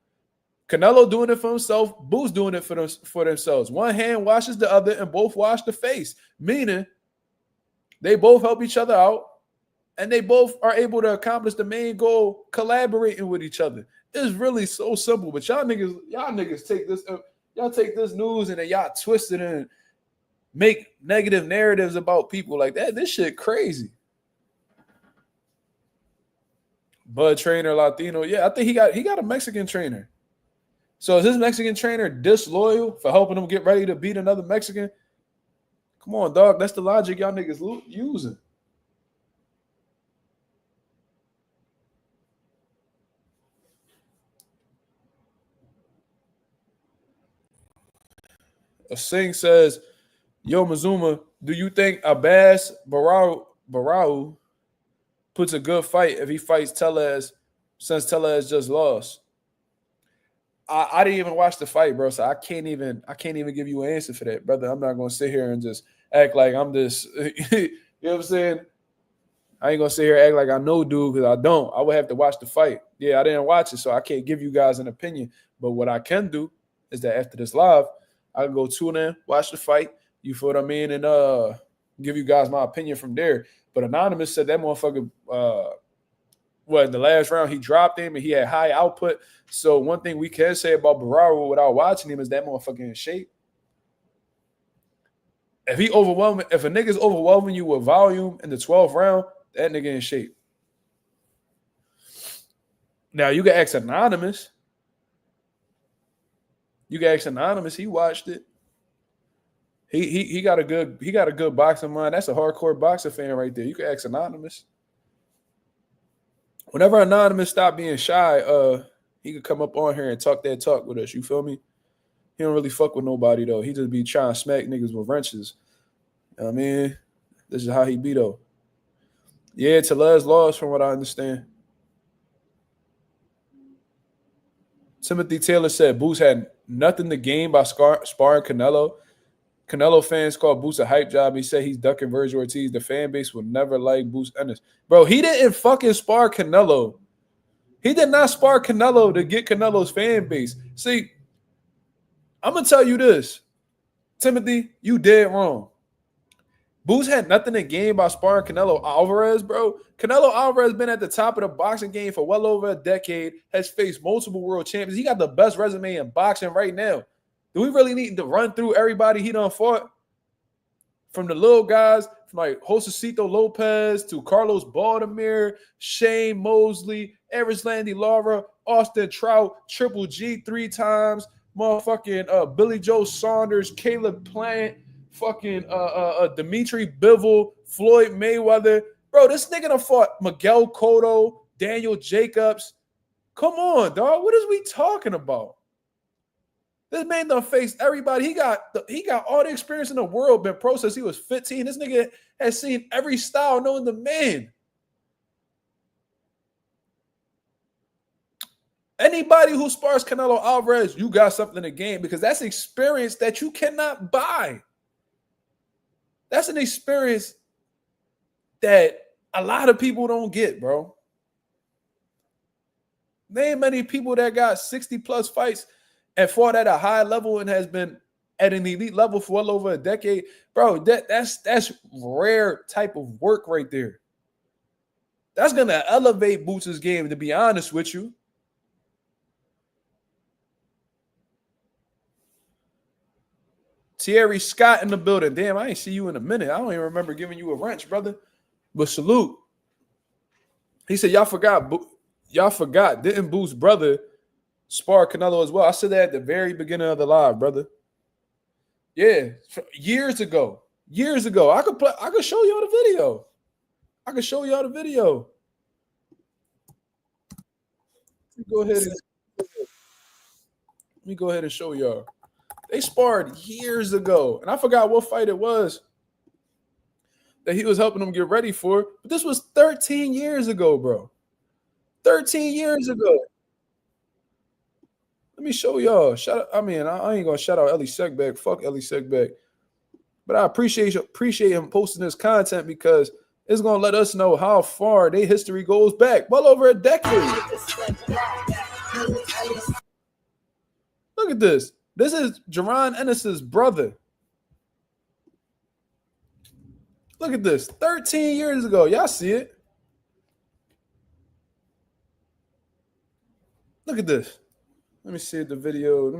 A: Canelo doing it for himself. Boots doing it for themselves. One hand washes the other, and both wash the face. Meaning, they both help each other out, and they both are able to accomplish the main goal, collaborating with each other. It's really so simple. But y'all niggas take this news and then y'all twist it and make negative narratives about people like that. This shit crazy. Bud trainer Latino. Yeah, I think he got a Mexican trainer. So is his Mexican trainer disloyal for helping him get ready to beat another Mexican? Come on, dog. That's the logic y'all niggas using. A Singh says, "Yo, Mazuma, do you think Abbas Barau puts a good fight if he fights Tellez since Tellez just lost?" I didn't even watch the fight, bro, so I can't even give you an answer for that, brother. I'm not gonna sit here and just act like I'm this. You know what I'm saying? I ain't gonna sit here and act like I know dude because I don't. I would have to watch the fight. Yeah, I didn't watch it, so I can't give you guys an opinion. But what I can do is that after this live, I can go tune in, watch the fight. You feel what I mean, and give you guys my opinion from there. But Anonymous said that motherfucker. In the last round he dropped him and he had high output. So one thing we can say about Bararo without watching him is that motherfucker in shape. If a nigga's overwhelming you with volume in the 12th round, that nigga in shape. Now you can ask Anonymous. He watched it. He got a good boxing mind. That's a hardcore boxer fan right there. You can ask Anonymous. Whenever Anonymous stop being shy, he could come up on here and talk that talk with us. You feel me? He don't really fuck with nobody though. He just be trying to smack niggas with wrenches. You know what I mean, this is how he be though. Yeah, Tellez lost from what I understand. Timothy Taylor said Boots had nothing to gain by sparring Canelo. Canelo fans call Boots a hype job. He said he's ducking Virgil Ortiz. The fan base will never like Boots Ennis. Bro, he didn't fucking spar Canelo. He did not spar Canelo to get Canelo's fan base. See, I'm going to tell you this. Timothy, you dead wrong. Boots had nothing to gain by sparring Canelo Alvarez, bro. Canelo Alvarez been at the top of the boxing game for well over a decade, has faced multiple world champions. He got the best resume in boxing right now. Do we really need to run through everybody he done fought? From the little guys, from like Josecito Lopez to Carlos Baldomir, Shane Mosley, Erislandy Lara, Austin Trout, Triple G 3 times, motherfucking Billy Joe Saunders, Caleb Plant, fucking Dimitri Bivol, Floyd Mayweather. Bro, this nigga done fought Miguel Cotto, Daniel Jacobs. Come on, dog. What is we talking about? This man done faced everybody. He got all the experience in the world, been pro since he was 15. This nigga has seen every style known to man. Anybody who spars Canelo Alvarez, you got something to gain because that's experience that you cannot buy. That's an experience that a lot of people don't get, bro. There ain't many people that got 60 plus fights and fought at a high level and has been at an elite level for well over a decade. Bro, that's rare type of work right there. That's going to elevate Boots' game, to be honest with you. Thierry Scott in the building. Damn, I ain't see you in a minute. I don't even remember giving you a wrench, brother. But salute. He said, y'all forgot. Didn't Boots' brother spar Canelo as well? I said that at the very beginning of the live, brother. Yeah, years ago. I could show y'all the video. Let me go ahead and show y'all. They sparred years ago, and I forgot what fight it was that he was helping them get ready for. But this was 13 years ago, bro. 13 years ago. Let me show y'all. I ain't gonna shout out Ellie Segbeck. Fuck Ellie Segbeck. But I appreciate him posting this content because it's gonna let us know how far their history goes back. Well over a decade. Look at this. This is Jaron Ennis's brother. Look at this. 13 years ago. Y'all see it? Look at this. Let me see if the video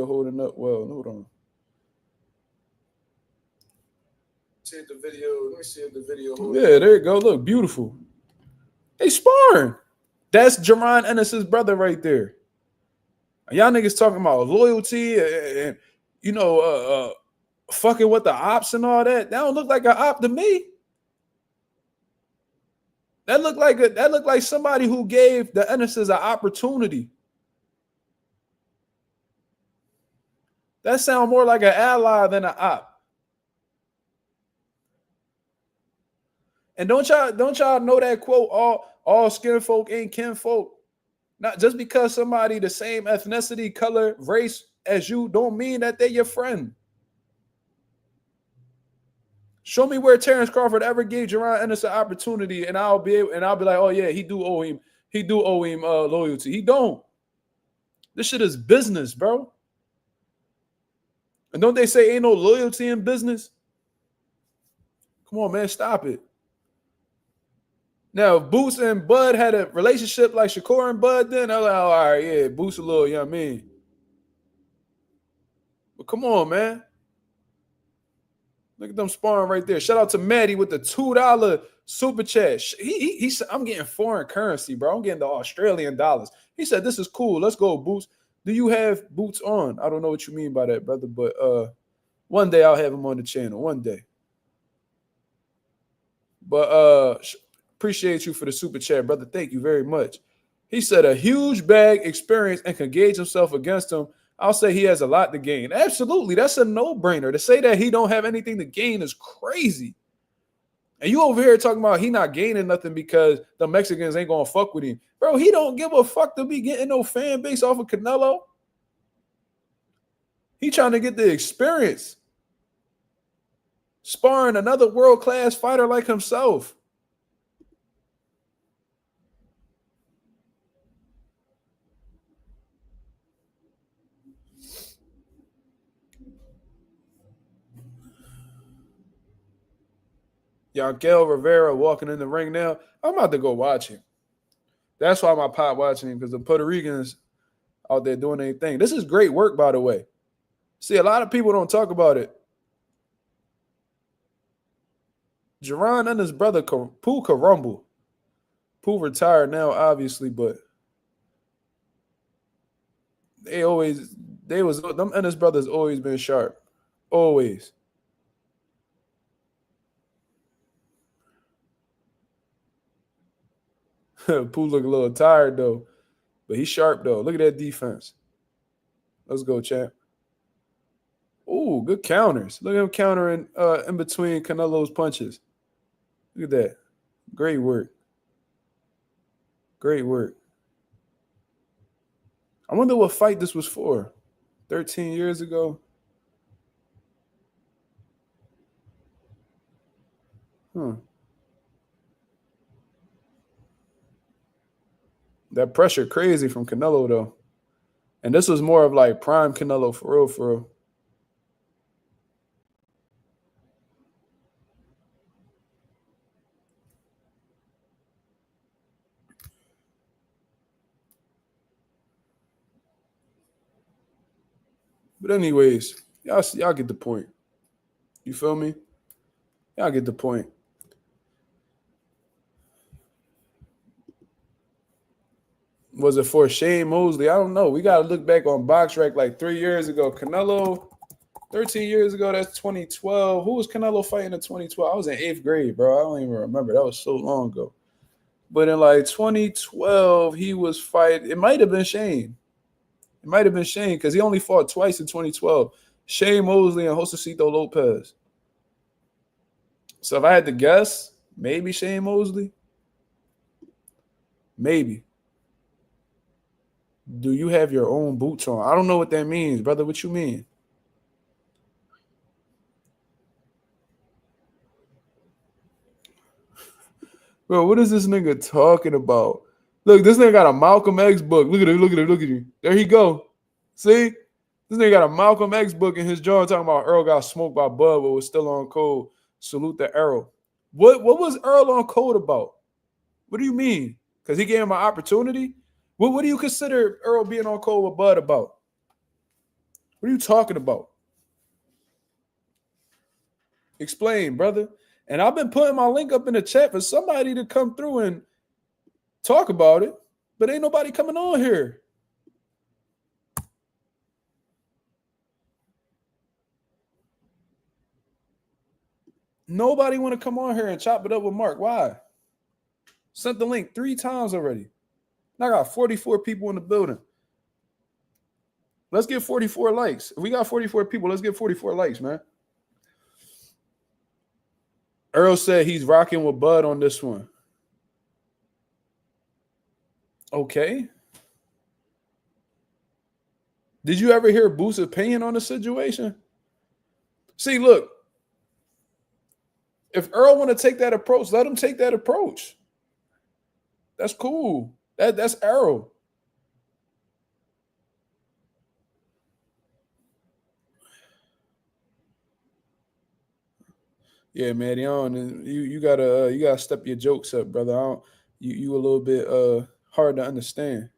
A: holding up well. Hold on. Let me see if the video holding up. Yeah, there you go. Look, beautiful. They sparring. That's Jaron Ennis's brother right there. Y'all niggas talking about loyalty and fucking with the ops and all that. That don't look like an op to me. That looked like somebody who gave the Ennises an opportunity. That sounds more like an ally than an op. And don't y'all know that quote, all skin folk ain't kin folk? Not just because somebody the same ethnicity, color, race as you don't mean that they're your friend. Show me where Terrence Crawford ever gave Jaron Ennis an opportunity, and I'll be like, oh yeah, he do owe him loyalty. He don't. This shit is business, bro. And don't they say ain't no loyalty in business? Come on, man, stop it. Now, if Boots and Bud had a relationship like Shakur and Bud, then I'm like, oh, all right, yeah, Boots a little, you know what I mean? But come on, man. Look at them sparring right there. Shout out to Maddie with the $2 super chat. He said, I'm getting foreign currency, bro. I'm getting the Australian dollars. He said, this is cool. Let's go, Boots. Do you have Boots on? I don't know what you mean by that, brother, but one day I'll have him on the channel. One day. But appreciate you for the super chat, brother. Thank you very much. He said a huge bag experience and can gauge himself against him. I'll say he has a lot to gain. Absolutely. That's a no-brainer. To say that he don't have anything to gain is crazy. And you over here talking about he not gaining nothing because the Mexicans ain't going to fuck with him. Bro, he don't give a fuck to be getting no fan base off of Canelo. He trying to get the experience. Sparring another world-class fighter like himself. Yankel Rivera walking in the ring now. I'm about to go watch him. That's why my pop watching him, because the Puerto Ricans out there doing their thing. This is great work, by the way. See, a lot of people don't talk about it. Jaron and his brother, Pooh Carumble. Pooh retired now, obviously, but them and his brothers always been sharp. Always. Pooh look a little tired, though. But he's sharp, though. Look at that defense. Let's go, champ. Ooh, good counters. Look at him countering in between Canelo's punches. Look at that. Great work. Great work. I wonder what fight this was for. 13 years ago. That pressure crazy from Canelo, though. And this was more of like prime Canelo, for real, for real. But anyways, y'all get the point. You feel me? Y'all get the point. Was it for Shane Mosley? I don't know. We got to look back on BoxRec like 3 years ago. Canelo, 13 years ago, that's 2012. Who was Canelo fighting in 2012? I was in 8th grade, bro. I don't even remember. That was so long ago. But in like 2012, he was fighting. It might have been Shane. It might have been Shane because he only fought twice in 2012. Shane Mosley and Josecito Lopez. So if I had to guess, maybe Shane Mosley. Maybe. Do you have your own boots on? I don't know what that means, brother. What you mean? Bro, what is this nigga talking about? Look, this nigga got a Malcolm X book. Look at it, look at it, look at it. There he go. See? This nigga got a Malcolm X book in his jaw talking about Earl got smoked by Bud but was still on code. Salute the Earl. What was Earl on code about? What do you mean? Because he gave him an opportunity? What do you consider Earl being on code with Bud about? What are you talking about? Explain, brother. And I've been putting my link up in the chat for somebody to come through and talk about it, but ain't nobody coming on here. Nobody want to come on here and chop it up with Mark. Why? Sent the link 3 times already. Now I got 44 people in the building. Let's get 44 likes. If we got 44 people, let's get 44 likes, man. Earl said he's rocking with Bud on this one. Okay. Did you ever hear Boo's opinion on the situation? See, look, if Earl want to take that approach, let him take that approach. That's cool. That's Earl. Yeah, man, you gotta step your jokes up, brother. You a little bit hard to understand.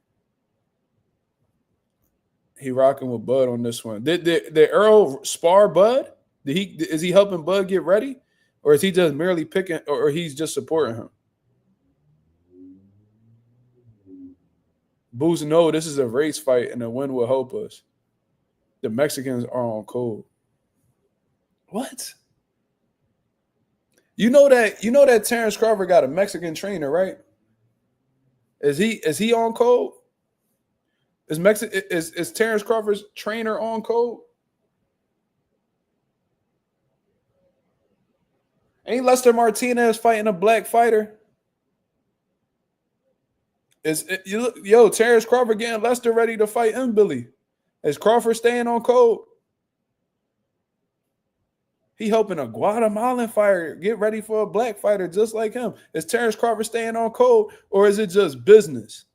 A: He rocking with Bud on this one. Did Earl spar Bud? Is he helping Bud get ready, or is he just merely picking, or he's just supporting him? Booze, no, this is a race fight, and the win will help us. The Mexicans are on cold. What? You know that Terrence Crawford got a Mexican trainer, right? Is he on code? Is Terrence Crawford's trainer on code? Ain't Lester Martinez fighting a black fighter? Terrence Crawford getting Lester ready to fight him, Billy? Is Crawford staying on code? He helping a Guatemalan fighter get ready for a black fighter just like him. Is Terrence Crawford staying on code, or is it just business?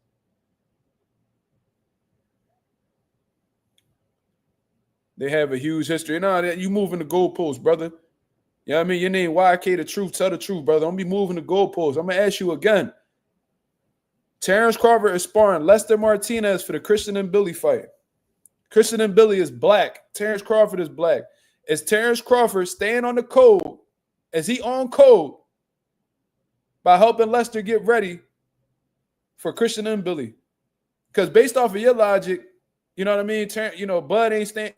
A: They have a huge history. No, you moving the goalposts, brother. You know what I mean? Your name YK the truth. Tell the truth, brother. Don't be moving the goalposts. I'm going to ask you again. Terrence Crawford is sparring Lester Martinez for the Christian and Billy fight. Christian and Billy is black. Terrence Crawford is black. Is Terrence Crawford staying on the code? Is he on code by helping Lester get ready for Christian and Billy? Because based off of your logic, you know what I mean? Bud ain't staying,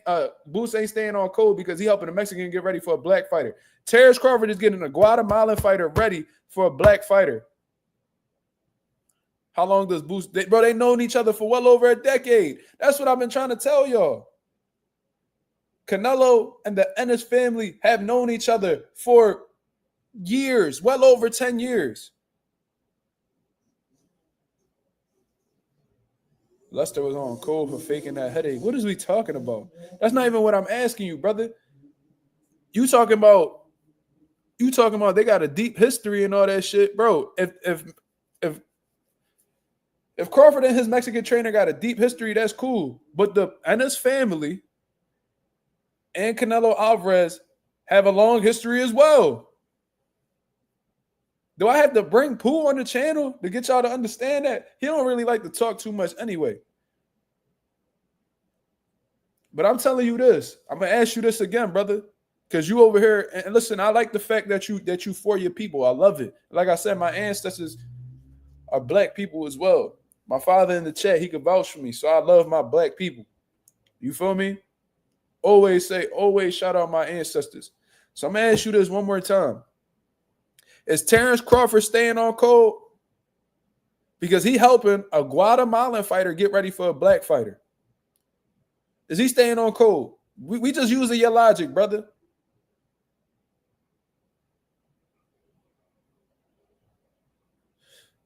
A: Boots ain't staying on code because he helping a Mexican get ready for a black fighter. Terrence Crawford is getting a Guatemalan fighter ready for a black fighter. How long does Boots? They known each other for well over a decade. That's what I've been trying to tell y'all. Canelo and the Ennis family have known each other for years, well over 10 years. Lester was on cold for faking that headache. What is we talking about? That's not even what I'm asking you, brother. You talking about they got a deep history and all that shit, bro. If Crawford and his Mexican trainer got a deep history, that's cool. But the Ennis family and Canelo Alvarez have a long history as well. Do I have to bring Pooh on the channel to get y'all to understand that? He don't really like to talk too much anyway. But I'm telling you this. I'm going to ask you this again, brother. Because you over here, and listen, I like the fact that you for your people. I love it. Like I said, my ancestors are black people as well. My father in the chat, he could vouch for me. So I love my black people. You feel me? Always shout out my ancestors. So I'm going to ask you this one more time. Is Terrence Crawford staying on code? Because he helping a Guatemalan fighter get ready for a black fighter. Is he staying on code? We just using your logic, brother.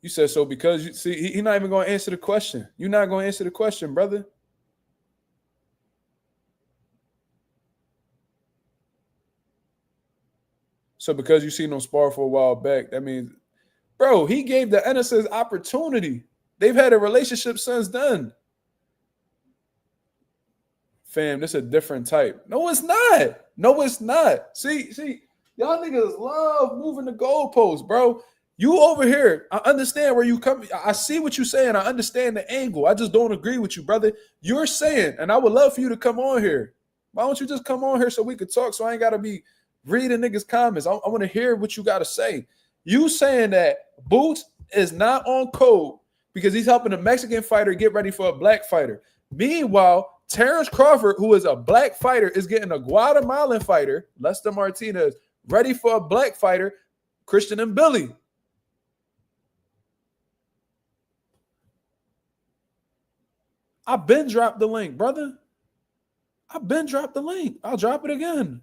A: You said so because you see he's not even going to answer the question. You're not going to answer the question, brother. So because you seen him spar for a while back, that means, bro, he gave the Ennis's opportunity. They've had a relationship since then. Fam, this is a different type. No, it's not. No, it's not. See, y'all niggas love moving the goalposts, bro. You over here, I understand where you come. I see what you're saying. I understand the angle. I just don't agree with you, brother. You're saying, and I would love for you to come on here. Why don't you just come on here so we could talk so I ain't got to be reading niggas' comments. I want to hear what you got to say. You saying that Boots is not on code because he's helping a Mexican fighter get ready for a black fighter. Meanwhile, Terrence Crawford, who is a black fighter, is getting a Guatemalan fighter, Lester Martinez, ready for a black fighter, Christian and Billy. I've been dropped the link, brother. I've been dropped the link. I'll drop it again.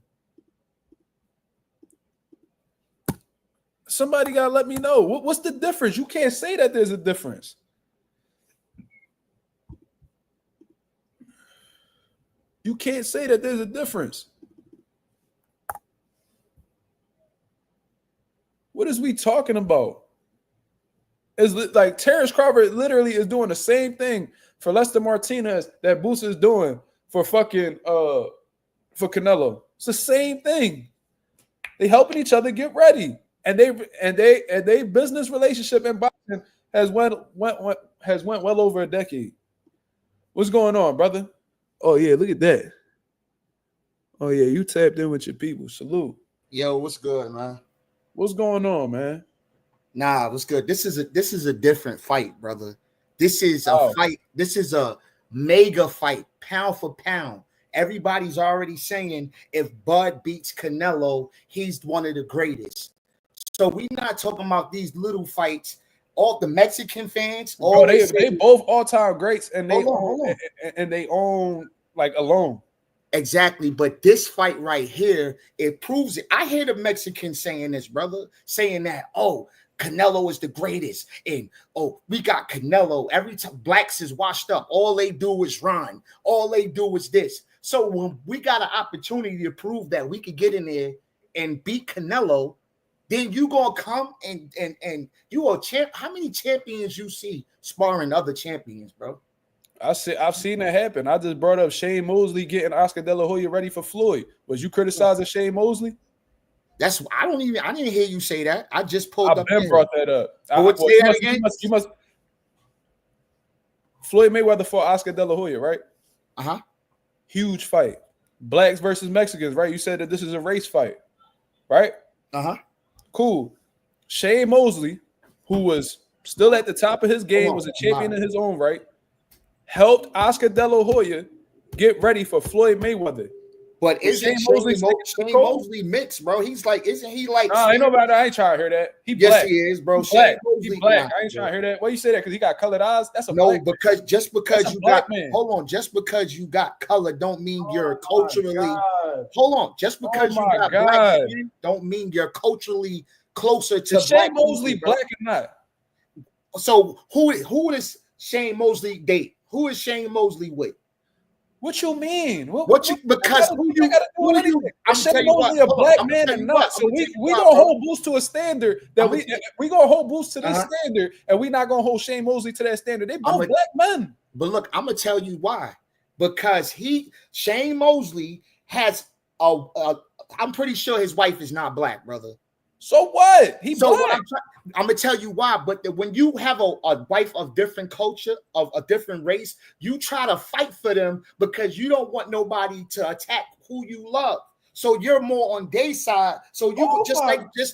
A: Somebody gotta let me know. What's the difference? You can't say that there's a difference. You can't say that there's a difference. What is we talking about? It's like Terrence Crawford literally is doing the same thing for Lester Martinez that Boots is doing for fucking for Canelo. It's the same thing. They helping each other get ready, and they business relationship in boxing has went well over a decade. What's going on, brother? Oh yeah, look at that. Oh yeah, you tapped in with your people. Salute.
B: Yo, what's good, man?
A: What's going on, man?
B: Nah, what's good? This is a different fight, brother. This is a fight. This is a mega fight, pound for pound. Everybody's already saying if Bud beats Canelo, he's one of the greatest. So we're not talking about these little fights. All the Mexican fans,
A: they both all-time greats, and they own like alone.
B: Exactly, but this fight right here, it proves it. I hear the Mexicans saying this, brother, saying that, oh, Canelo is the greatest, and oh, we got Canelo. Every time blacks is washed up, all they do is run, all they do is this. So when we got an opportunity to prove that we could get in there and beat Canelo, then you gonna come and you are champ. How many champions you see sparring other champions, bro?
A: I've seen that happen. I just brought up Shane Mosley getting Oscar De La Hoya ready for Floyd. Was you criticizing Shane Mosley?
B: I didn't hear you say that. I just pulled up.
A: I brought that up. You must. Floyd Mayweather fought Oscar De La Hoya, right?
B: Uh-huh.
A: Huge fight. Blacks versus Mexicans, right? You said that this is a race fight, right?
B: Uh-huh.
A: Cool. Shane Mosley, who was still at the top of his game, was a champion in his own right, helped Oscar De La Hoya get ready for Floyd Mayweather.
B: But isn't Shane Mosley mixed, bro? Isn't he like?
A: Nah, I ain't nobody. I ain't trying to hear that.
B: Yes, black. He is, bro.
A: He black. He black. I ain't trying to hear that. Why you say that? Because he got colored eyes. That's a
B: no.
A: Black
B: because
A: man.
B: Just because
A: That's
B: you
A: got
B: man. Hold on. Just because you got color don't mean you're culturally. Hold on. Just because you got black skin don't mean you're culturally closer to
A: is Shane Mosley black or not?
B: So who is Shane Mosley date? Who is Shane Mosley with?
A: What you mean?
B: I'm
A: Shane Mosley a black man or not? So we gonna hold Boost to a standard that we gonna hold Boost to this standard, and we not gonna hold Shane Mosley to that standard. They both black men.
B: But look, I'm gonna tell you why. Because Shane Mosley has I'm pretty sure his wife is not black, brother.
A: So what? Black.
B: I'm gonna tell you why. But when you have a wife of different culture, of a different race, you try to fight for them because you don't want nobody to attack who you love. So you're more on their side. So you just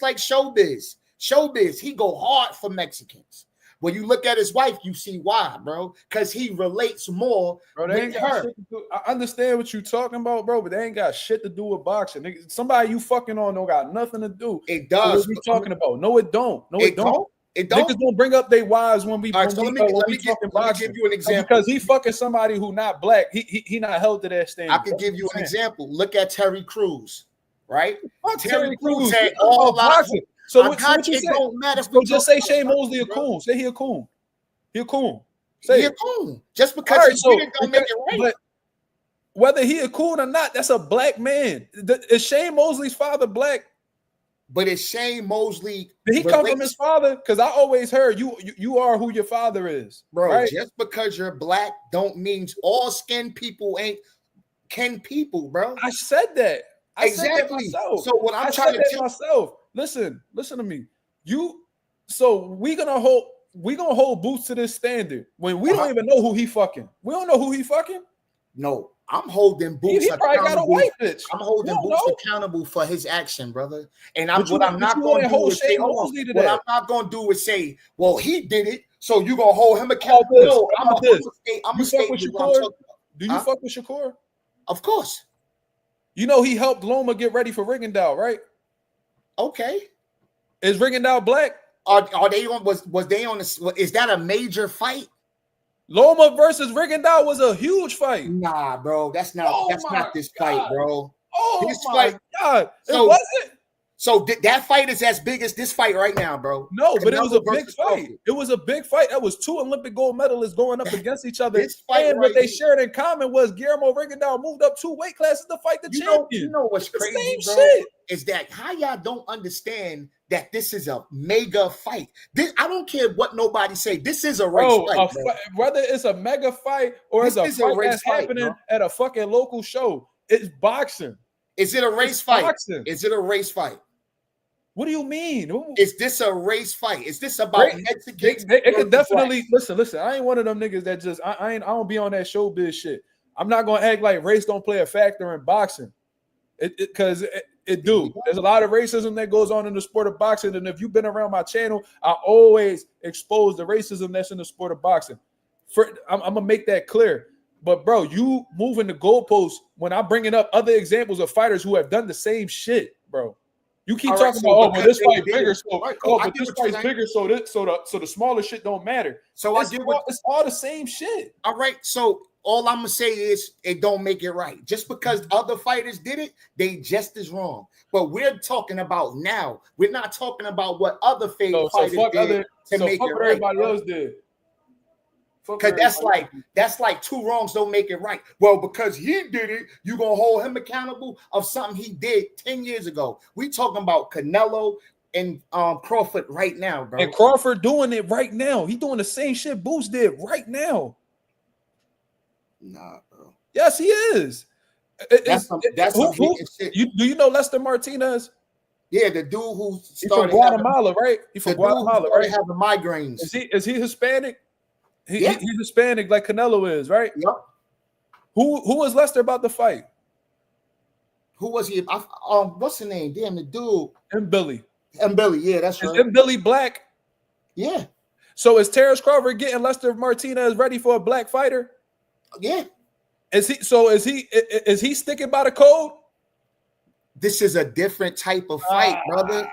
B: like Showbiz. Showbiz, he go hard for Mexicans. When you look at his wife, you see why, bro. Because he relates more with her.
A: I understand what you're talking about, bro, but they ain't got shit to do with boxing. Somebody you fucking on don't got nothing to do.
B: It does.
A: What we talking about? No, it don't. No, it don't.
B: It don't.
A: Niggas don't bring up their wives when we
B: talking boxing.
A: Let me give you an example. Because he fucking somebody who not black. He not held to that standard.
B: I can give you an example. Look at Terry Crews, right?
A: Terry Crews had all boxing. So what you say?
B: Don't matter.
A: So just say Shane Mosley a coon. Say he a coon. He a coon. Say
B: he a coon. Just because he don't make it right.
A: But whether he a coon or not, that's a black man. Is Shane Mosley's father black?
B: But is Shane Mosley?
A: Did he come from his father? Because I always heard you are who your father is,
B: bro.
A: Right?
B: Just because you're black don't mean all skin people ain't kin people, bro.
A: I said that.
B: Exactly. So what I'm trying to tell
A: myself. Listen to me. So we gonna hold Boots to this standard when we don't even know who he fucking. We don't know who he fucking.
B: No, I'm holding Boots.
A: He probably got a white bitch.
B: I'm holding Boots accountable for his action, brother. And what I'm not going to do is say, well, he did it, so you gonna hold him accountable. No, I'm gonna
A: fuck with Shakur. Do you fuck with Shakur?
B: Of course.
A: You know he helped Loma get ready for Rigondeaux, right?
B: Okay.
A: Is Rigondeaux black?
B: Are they on? Was they on? Is that a major fight?
A: Loma versus Rigondeaux was a huge fight.
B: Nah, bro, that's not this fight, bro.
A: Oh
B: This
A: my
B: fight,
A: God.
B: so,
A: It wasn't?
B: So that fight is as big as this fight right now, bro.
A: No, but it was a
B: Canelo
A: big
B: versus
A: fight.
B: Crawford.
A: It was a big fight. That was 2 Olympic gold medalists going up against each other.
B: This fight
A: and what
B: right
A: they
B: here-
A: shared in common was Guillermo Rigondeaux moved up 2 weight classes to fight the champion.
B: You know what's
A: The
B: crazy,
A: same
B: bro?
A: shit.
B: Is that how y'all don't understand that this is a mega fight? This, I don't care what nobody say. This is a race fight, bro.
A: Whether it's a mega fight or
B: This
A: it's
B: is
A: a
B: a
A: fight
B: race
A: that's
B: fight,
A: happening
B: bro.
A: at a fucking local show, it's boxing.
B: Is it a race fight?
A: Boxing.
B: Is it a race fight?
A: What do you mean?
B: Is this a race fight? Is this about Mexicans?
A: It could definitely listen. I ain't one of them niggas that just I don't be on that showbiz shit. I'm not gonna act like race don't play a factor in boxing. Because it do. There's a lot of racism that goes on in the sport of boxing, and if you've been around my channel, I always expose the racism that's in the sport of boxing. I'm gonna make that clear. But bro, you moving the goalposts when I'm bringing up other examples of fighters who have done the same shit, bro. You keep talking about, well, this fight bigger, but this fight's bigger, so the smaller shit don't matter. So it's all the same shit.
B: All right, so all I'm gonna say is it don't make it right. Just because other fighters did it, they just as wrong. But we're talking about now. We're not talking about what other fighters did to make it right.
A: Everybody else did.
B: Because that's like 2 wrongs don't make it right. Well, because he did it, you're gonna hold him accountable of something he did 10 years ago. We talking about Canelo and Crawford right now, bro.
A: And Crawford doing it right now. He doing the same shit Boots did right now.
B: Nah, bro.
A: Yes, he is.
B: That's some shit.
A: Do you know Lester Martinez?
B: Yeah, the dude who
A: started. He's from Guatemala, right? He's from Guatemala, right?
B: Having migraines.
A: Is he Hispanic? He's Hispanic like Canelo is, right?
B: Yep.
A: Who was Lester about to fight?
B: Who was he? What's the name? Damn, the dude.
A: M. Billy.
B: Yeah, that's right.
A: Is M. Billy black?
B: Yeah.
A: So is Terrence Crawford getting Lester Martinez ready for a black fighter?
B: Yeah.
A: Is he sticking by the code?
B: This is a different type of fight, brother.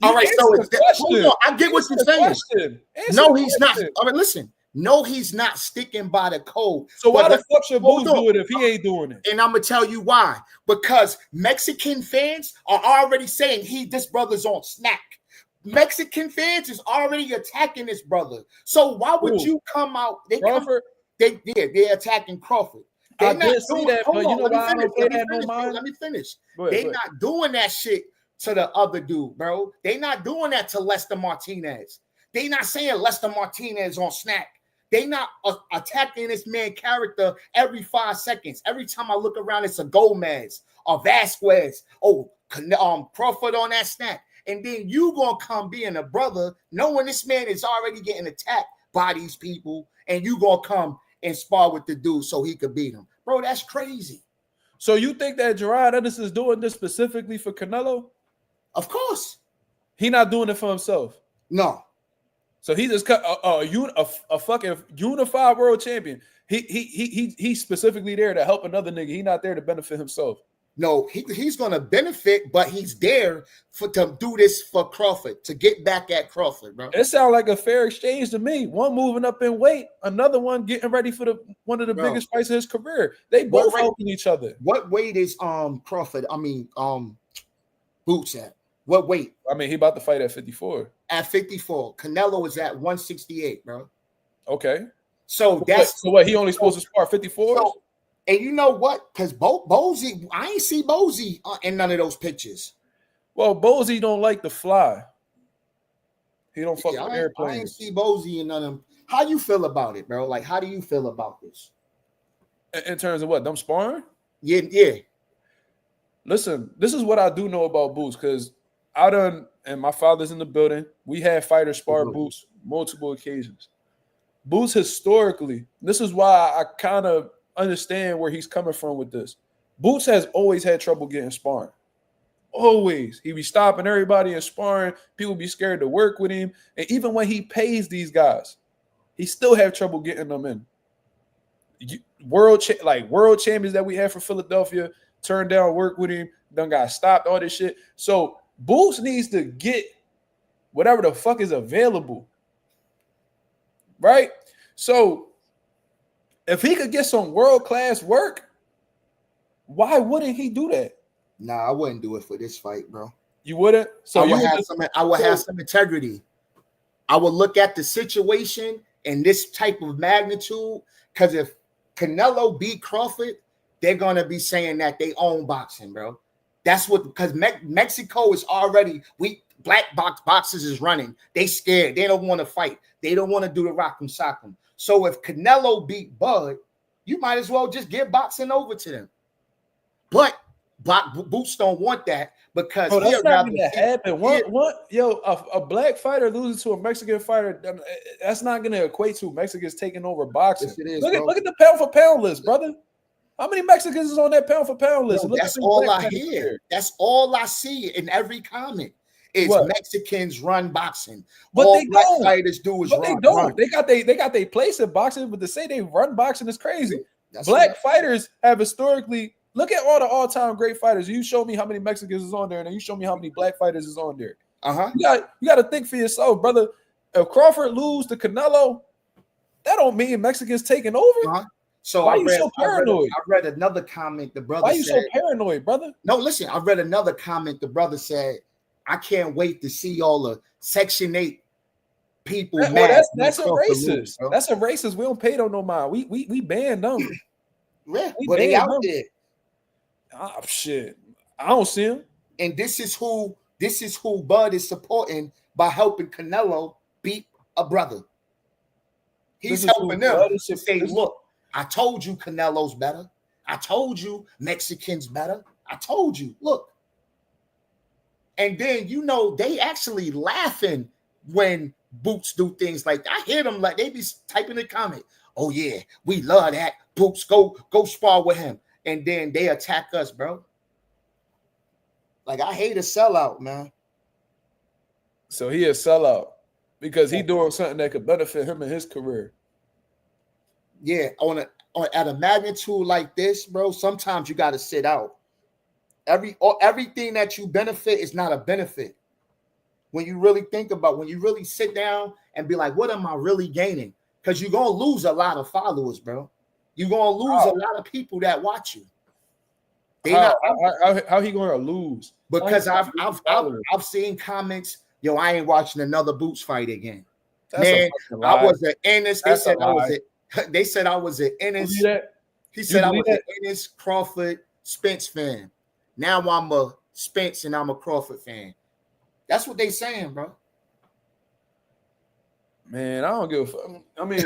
B: All right, so hold on. I get what you're saying. No, he's not. All right, listen. No, he's not sticking by the code.
A: So why the fuck should Boots do it if he ain't doing it?
B: And I'm gonna tell you why. Because Mexican fans are already saying this brother's on snack. Mexican fans is already attacking this brother. So why would you come out? They're attacking Crawford.
A: I did see that, but you know why I don't play that no mind?
B: Let me finish. They're not doing that shit to the other dude, bro. They not doing that to Lester Martinez. They not saying Lester Martinez on snack. They not attacking this man character every 5 seconds. Every time I look around, it's a Gomez, a Vasquez, Crawford on that snack. And then you gonna come being a brother, knowing this man is already getting attacked by these people, and you gonna come and spar with the dude so he could beat him. Bro, that's crazy.
A: So you think that Jaron Ennis is doing this specifically for Canelo?
B: Of course.
A: He not doing it for himself.
B: No.
A: So he just cut a fucking unified world champion. He's specifically there to help another nigga. He not there to benefit himself.
B: No, he's gonna benefit, but he's there to do this for Crawford, to get back at Crawford, bro.
A: It sounds like a fair exchange to me. One moving up in weight, another one getting ready for one of the biggest fights of his career. They both helping each other.
B: What weight is Crawford? Boots at? What weight?
A: I mean, he about to fight at 54.
B: At 54. Canelo is at 168, bro.
A: Okay.
B: So
A: what? He only supposed to spar 54?
B: So, and you know what? Because Bozy, I ain't see Bozy in none of those pictures.
A: Well, Bozy don't like to fly. He don't fuck with airplanes.
B: I ain't see Bozy in none of them. How you feel about it, bro? Like, how do you feel about this?
A: In terms of what? Them sparring?
B: Yeah.
A: Listen, this is what I do know about Boots, because and my father's in the building. We had fighters spar Boots multiple occasions. Boots historically, this is why I kind of understand where he's coming from with this. Boots has always had trouble getting sparring. Always. He be stopping everybody and sparring. People be scared to work with him. And even when he pays these guys, he still have trouble getting them in. World champions that we had for Philadelphia turned down work with him, done got stopped, all this shit. So Boots needs to get whatever the fuck is available. Right? So If he could get some world-class work, why wouldn't he do that?
B: Nah, I wouldn't do it for this fight, bro.
A: You wouldn't? So
B: I
A: you
B: would
A: would
B: have
A: just,
B: some. I would have some integrity. I would look at the situation and this type of magnitude. Because if Canelo beat Crawford, they're gonna be saying that they own boxing, bro. That's what, because Mexico is already black boxers is running. They scared. They don't want to fight. They don't want to do the rock'em sock'em. So if Canelo beat Bud, you might as well just give boxing over to them. But Boots don't want that because
A: that's not going to happen. A black fighter losing to a Mexican fighter, that's not going to equate to Mexicans taking over boxing.
B: Yes, it is,
A: look at the pound for pound list, brother. How many Mexicans is on that pound for pound list?
B: Bro, that's all I hear. That's all I see in every comment. Is Mexicans run boxing.
A: But
B: all
A: they
B: black
A: don't.
B: fighters do is
A: but
B: run.
A: They don't.
B: Run.
A: They got their place in boxing, but to say they run boxing is crazy.
B: That's
A: black fighters have historically. Look at all the all-time great fighters. You show me how many Mexicans is on there, and then you show me how many black fighters is on there. You got to think for yourself, brother. If Crawford lose to Canelo, that don't mean Mexicans taking over.
B: So
A: why are you so paranoid?
B: I read another comment. The brother.
A: Why are you so paranoid, brother?
B: No, listen. I read another comment. The brother said, "I can't wait to see all the Section 8 people."
A: That's a racist. That's a racist. We don't pay them no mind. We banned them.
B: Yeah, but they out there.
A: Shit, I don't see him.
B: And this is who Bud is supporting by helping Canelo beat a brother. He's helping them to say, "Look, I told you Canelo's better. I told you Mexicans better. I told you. Look." And then they actually laughing when Boots do things like that. I hear them like they be typing a comment. "Oh yeah, we love that. Boots, go spar with him." And then they attack us, bro. Like, I hate a sellout, man.
A: So he a sellout because he doing something that could benefit him in his career.
B: Yeah, at a magnitude like this, bro, sometimes you got to sit out. Everything that you benefit is not a benefit. When you really think about, when you really sit down and be like, what am I really gaining? Because you're going to lose a lot of followers, bro. You're going to lose a lot of people that watch you.
A: How he going to lose?
B: Because I've seen comments, "Yo, I ain't watching another Boots fight again." Man, I was at Ennis. They said I was at Ennis. He said I was an Ennis, Crawford, Spence fan. Now I'm a Spence and I'm a Crawford fan. That's what they saying, bro.
A: Man, I don't give a fuck. I mean,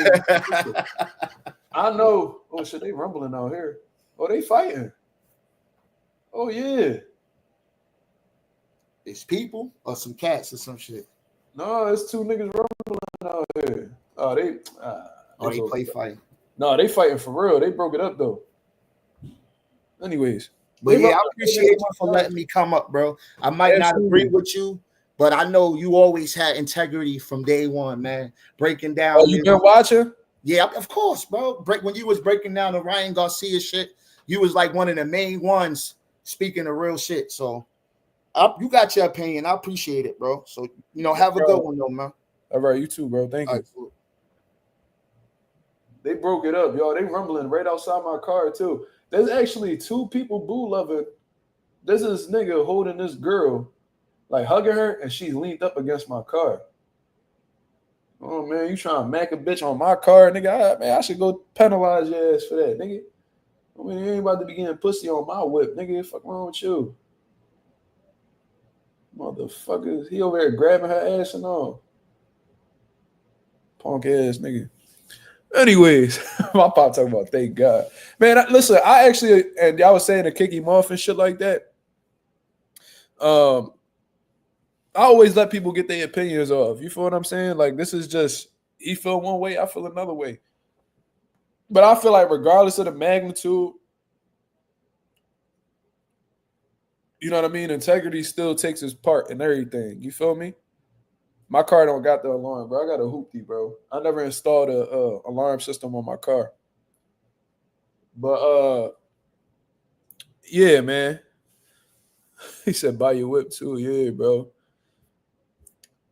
A: I know. Oh shit, they rumbling out here. Oh, they fighting. Oh yeah.
B: It's people or some cats or some shit.
A: No, it's two niggas rumbling out here. Oh, they
B: play fighting.
A: No, they fighting for real. They broke it up though. Anyways.
B: But yeah, I appreciate you for letting me come up, bro. I might not agree with you, but I know you always had integrity from day one, man. Breaking down.
A: Oh, you been watching?
B: Yeah, of course, bro. When you was breaking down the Ryan Garcia shit, you was like one of the main ones speaking the real shit. So you got your opinion. I appreciate it, bro. So, have a good one, though, man.
A: All right, you too, bro. Thank you. Cool. They broke it up, y'all. They rumbling right outside my car, too. There's actually two people boo loving. There's this nigga holding this girl, like hugging her, and she leaned up against my car. Oh, man, you trying to mack a bitch on my car, nigga? I should go penalize your ass for that, nigga. I mean, you ain't about to be getting pussy on my whip, nigga. Fuck wrong with you? Motherfuckers. He over there grabbing her ass and all. Punk ass nigga. Anyways, my pop talking about thank God. Man, listen, I actually, and y'all was saying to kick him off and shit like that. I always let people get their opinions off. You feel what I'm saying? Like, this is just, he feel one way, I feel another way. But I feel like regardless of the magnitude, you know what I mean? Integrity still takes its part in everything. You feel me? My car don't got the alarm, bro. I got a hoopty, bro. I never installed a alarm system on my car. But yeah, man. He said buy your whip too. Yeah, bro.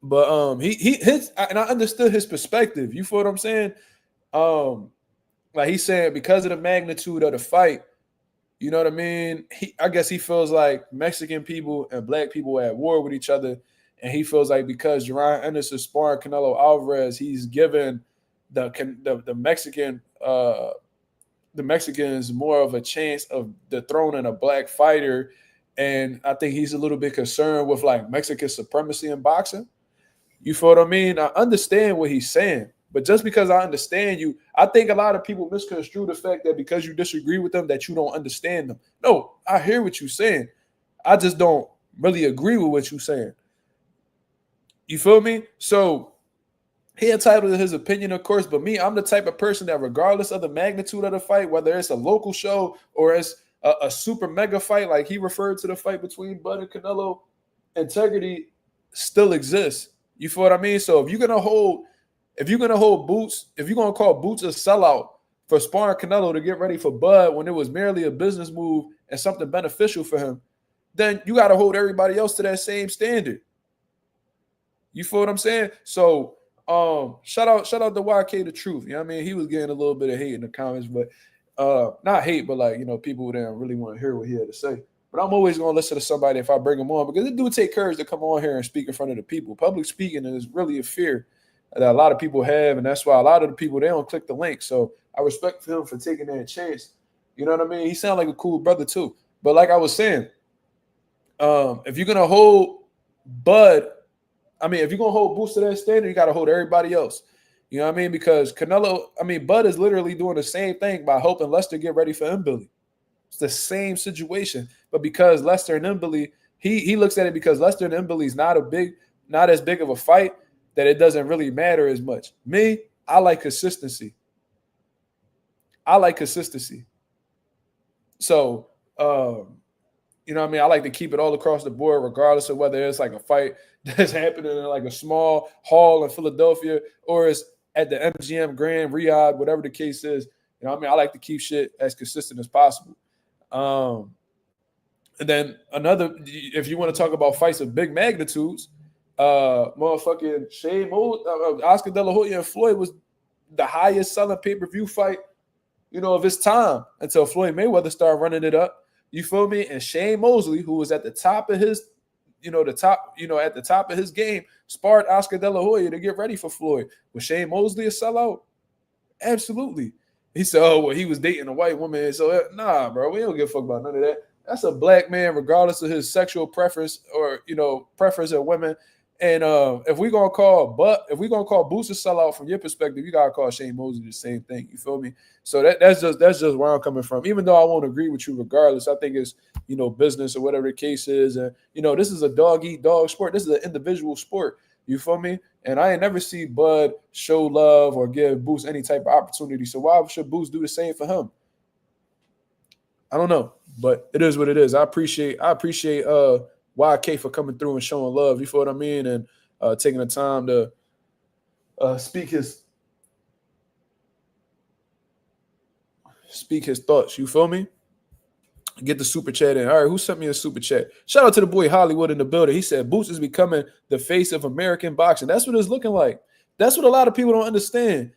A: But his and I understood his perspective. You feel what I'm saying? like he's saying because of the magnitude of the fight, you know what I mean? I guess he feels like Mexican people and black people are at war with each other. And he feels like because Jaron Ennis is sparring Canelo Alvarez, he's given the Mexican the Mexicans more of a chance of dethroning a black fighter. And I think he's a little bit concerned with like Mexican supremacy in boxing. You feel what I mean? I understand what he's saying, but just because I understand you, I think a lot of people misconstrue the fact that because you disagree with them, that you don't understand them. No, I hear what you're saying. I just don't really agree with what you're saying. You feel me? So he entitled to his opinion, of course, but me, I'm the type of person that regardless of the magnitude of the fight, whether it's a local show or it's a super mega fight, like he referred to the fight between Bud and Canelo, integrity still exists. You feel what I mean? So if you're gonna hold Boots, if you're gonna call Boots a sellout for sparring Canelo to get ready for Bud when it was merely a business move and something beneficial for him, then you got to hold everybody else to that same standard. You feel what I'm saying? So shout out to YK the Truth. You know what I mean? He was getting a little bit of hate in the comments, but not hate, but like, you know, people didn't really want to hear what he had to say. But I'm always going to listen to somebody if I bring them on, because it do take courage to come on here and speak in front of the people. Public speaking is really a fear that a lot of people have, and that's why a lot of the people, they don't click the link. So I respect him for taking that chance. You know what I mean? He sounds like a cool brother too. But like I was saying, if you're going to hold Bud, if you're going to hold Boots to that standard, you got to hold everybody else. You know what I mean? Because Bud is literally doing the same thing by helping Lester get ready for Billy. It's the same situation. But because Lester and Mbili, he looks at it because Lester and Mbili is not as big of a fight that it doesn't really matter as much. Me, I like consistency. So, you know what I mean? I like to keep it all across the board, regardless of whether it's like a fight that's happening in like a small hall in Philadelphia or it's at the MGM Grand, Riyadh, whatever the case is. You know what I mean? I like to keep shit as consistent as possible. And then if you want to talk about fights of big magnitudes, motherfucking Oscar De La Hoya and Floyd was the highest selling pay-per-view fight, you know, of its time until Floyd Mayweather started running it up. You feel me? And Shane Mosley, who was at the top of his, at the top of his game, sparred Oscar De La Hoya to get ready for Floyd. Was Shane Mosley a sellout? Absolutely. He said, oh, well, he was dating a white woman. So, nah, bro, we don't give a fuck about none of that. That's a black man, regardless of his sexual preference or, preference of women. And if we're gonna call Boots a sellout from your perspective, you gotta call Shane Mosley the same thing. You feel me? So that's just where I'm coming from. Even though I won't agree with you regardless, I think it's business or whatever the case is, and this is a dog eat dog sport. This is an individual sport. You feel me? And I ain't never see Bud show love or give Boots any type of opportunity. So why should Boots do the same for him? I don't know, but it is what it is. I appreciate YK for coming through and showing love. You feel what I mean? And taking the time to speak his thoughts. You feel me? Get the super chat in. All right, who sent me a super chat? Shout out to the boy Hollywood in the building. He said Boots is becoming the face of American boxing. That's what it's looking like. That's what a lot of people don't understand.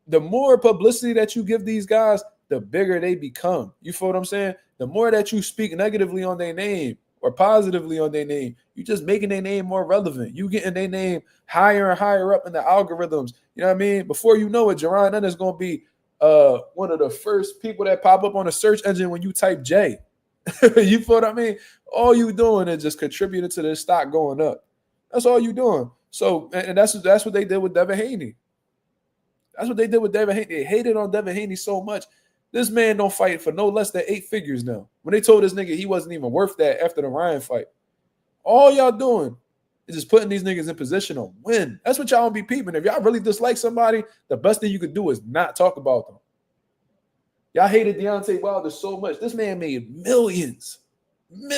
A: The more publicity that you give these guys, the bigger they become. You feel what I'm saying? The more that you speak negatively on their name or positively on their name, you're just making their name more relevant. You getting their name higher and higher up in the algorithms. You know what I mean? Before you know it, Jaron Ennis is going to be one of the first people that pop up on a search engine when you type J. You feel what I mean? All you doing is just contributing to the stock going up. That's all you doing. So, and that's what they did with Devin Haney. That's what they did with Devin Haney. They hated on Devin Haney so much. This man don't fight for no less than 8 figures now. When they told this nigga he wasn't even worth that after the Ryan fight. All y'all doing is just putting these niggas in position to win. That's what y'all don't be peeping. If y'all really dislike somebody, the best thing you could do is not talk about them. Y'all hated Deontay Wilder so much. This man made millions in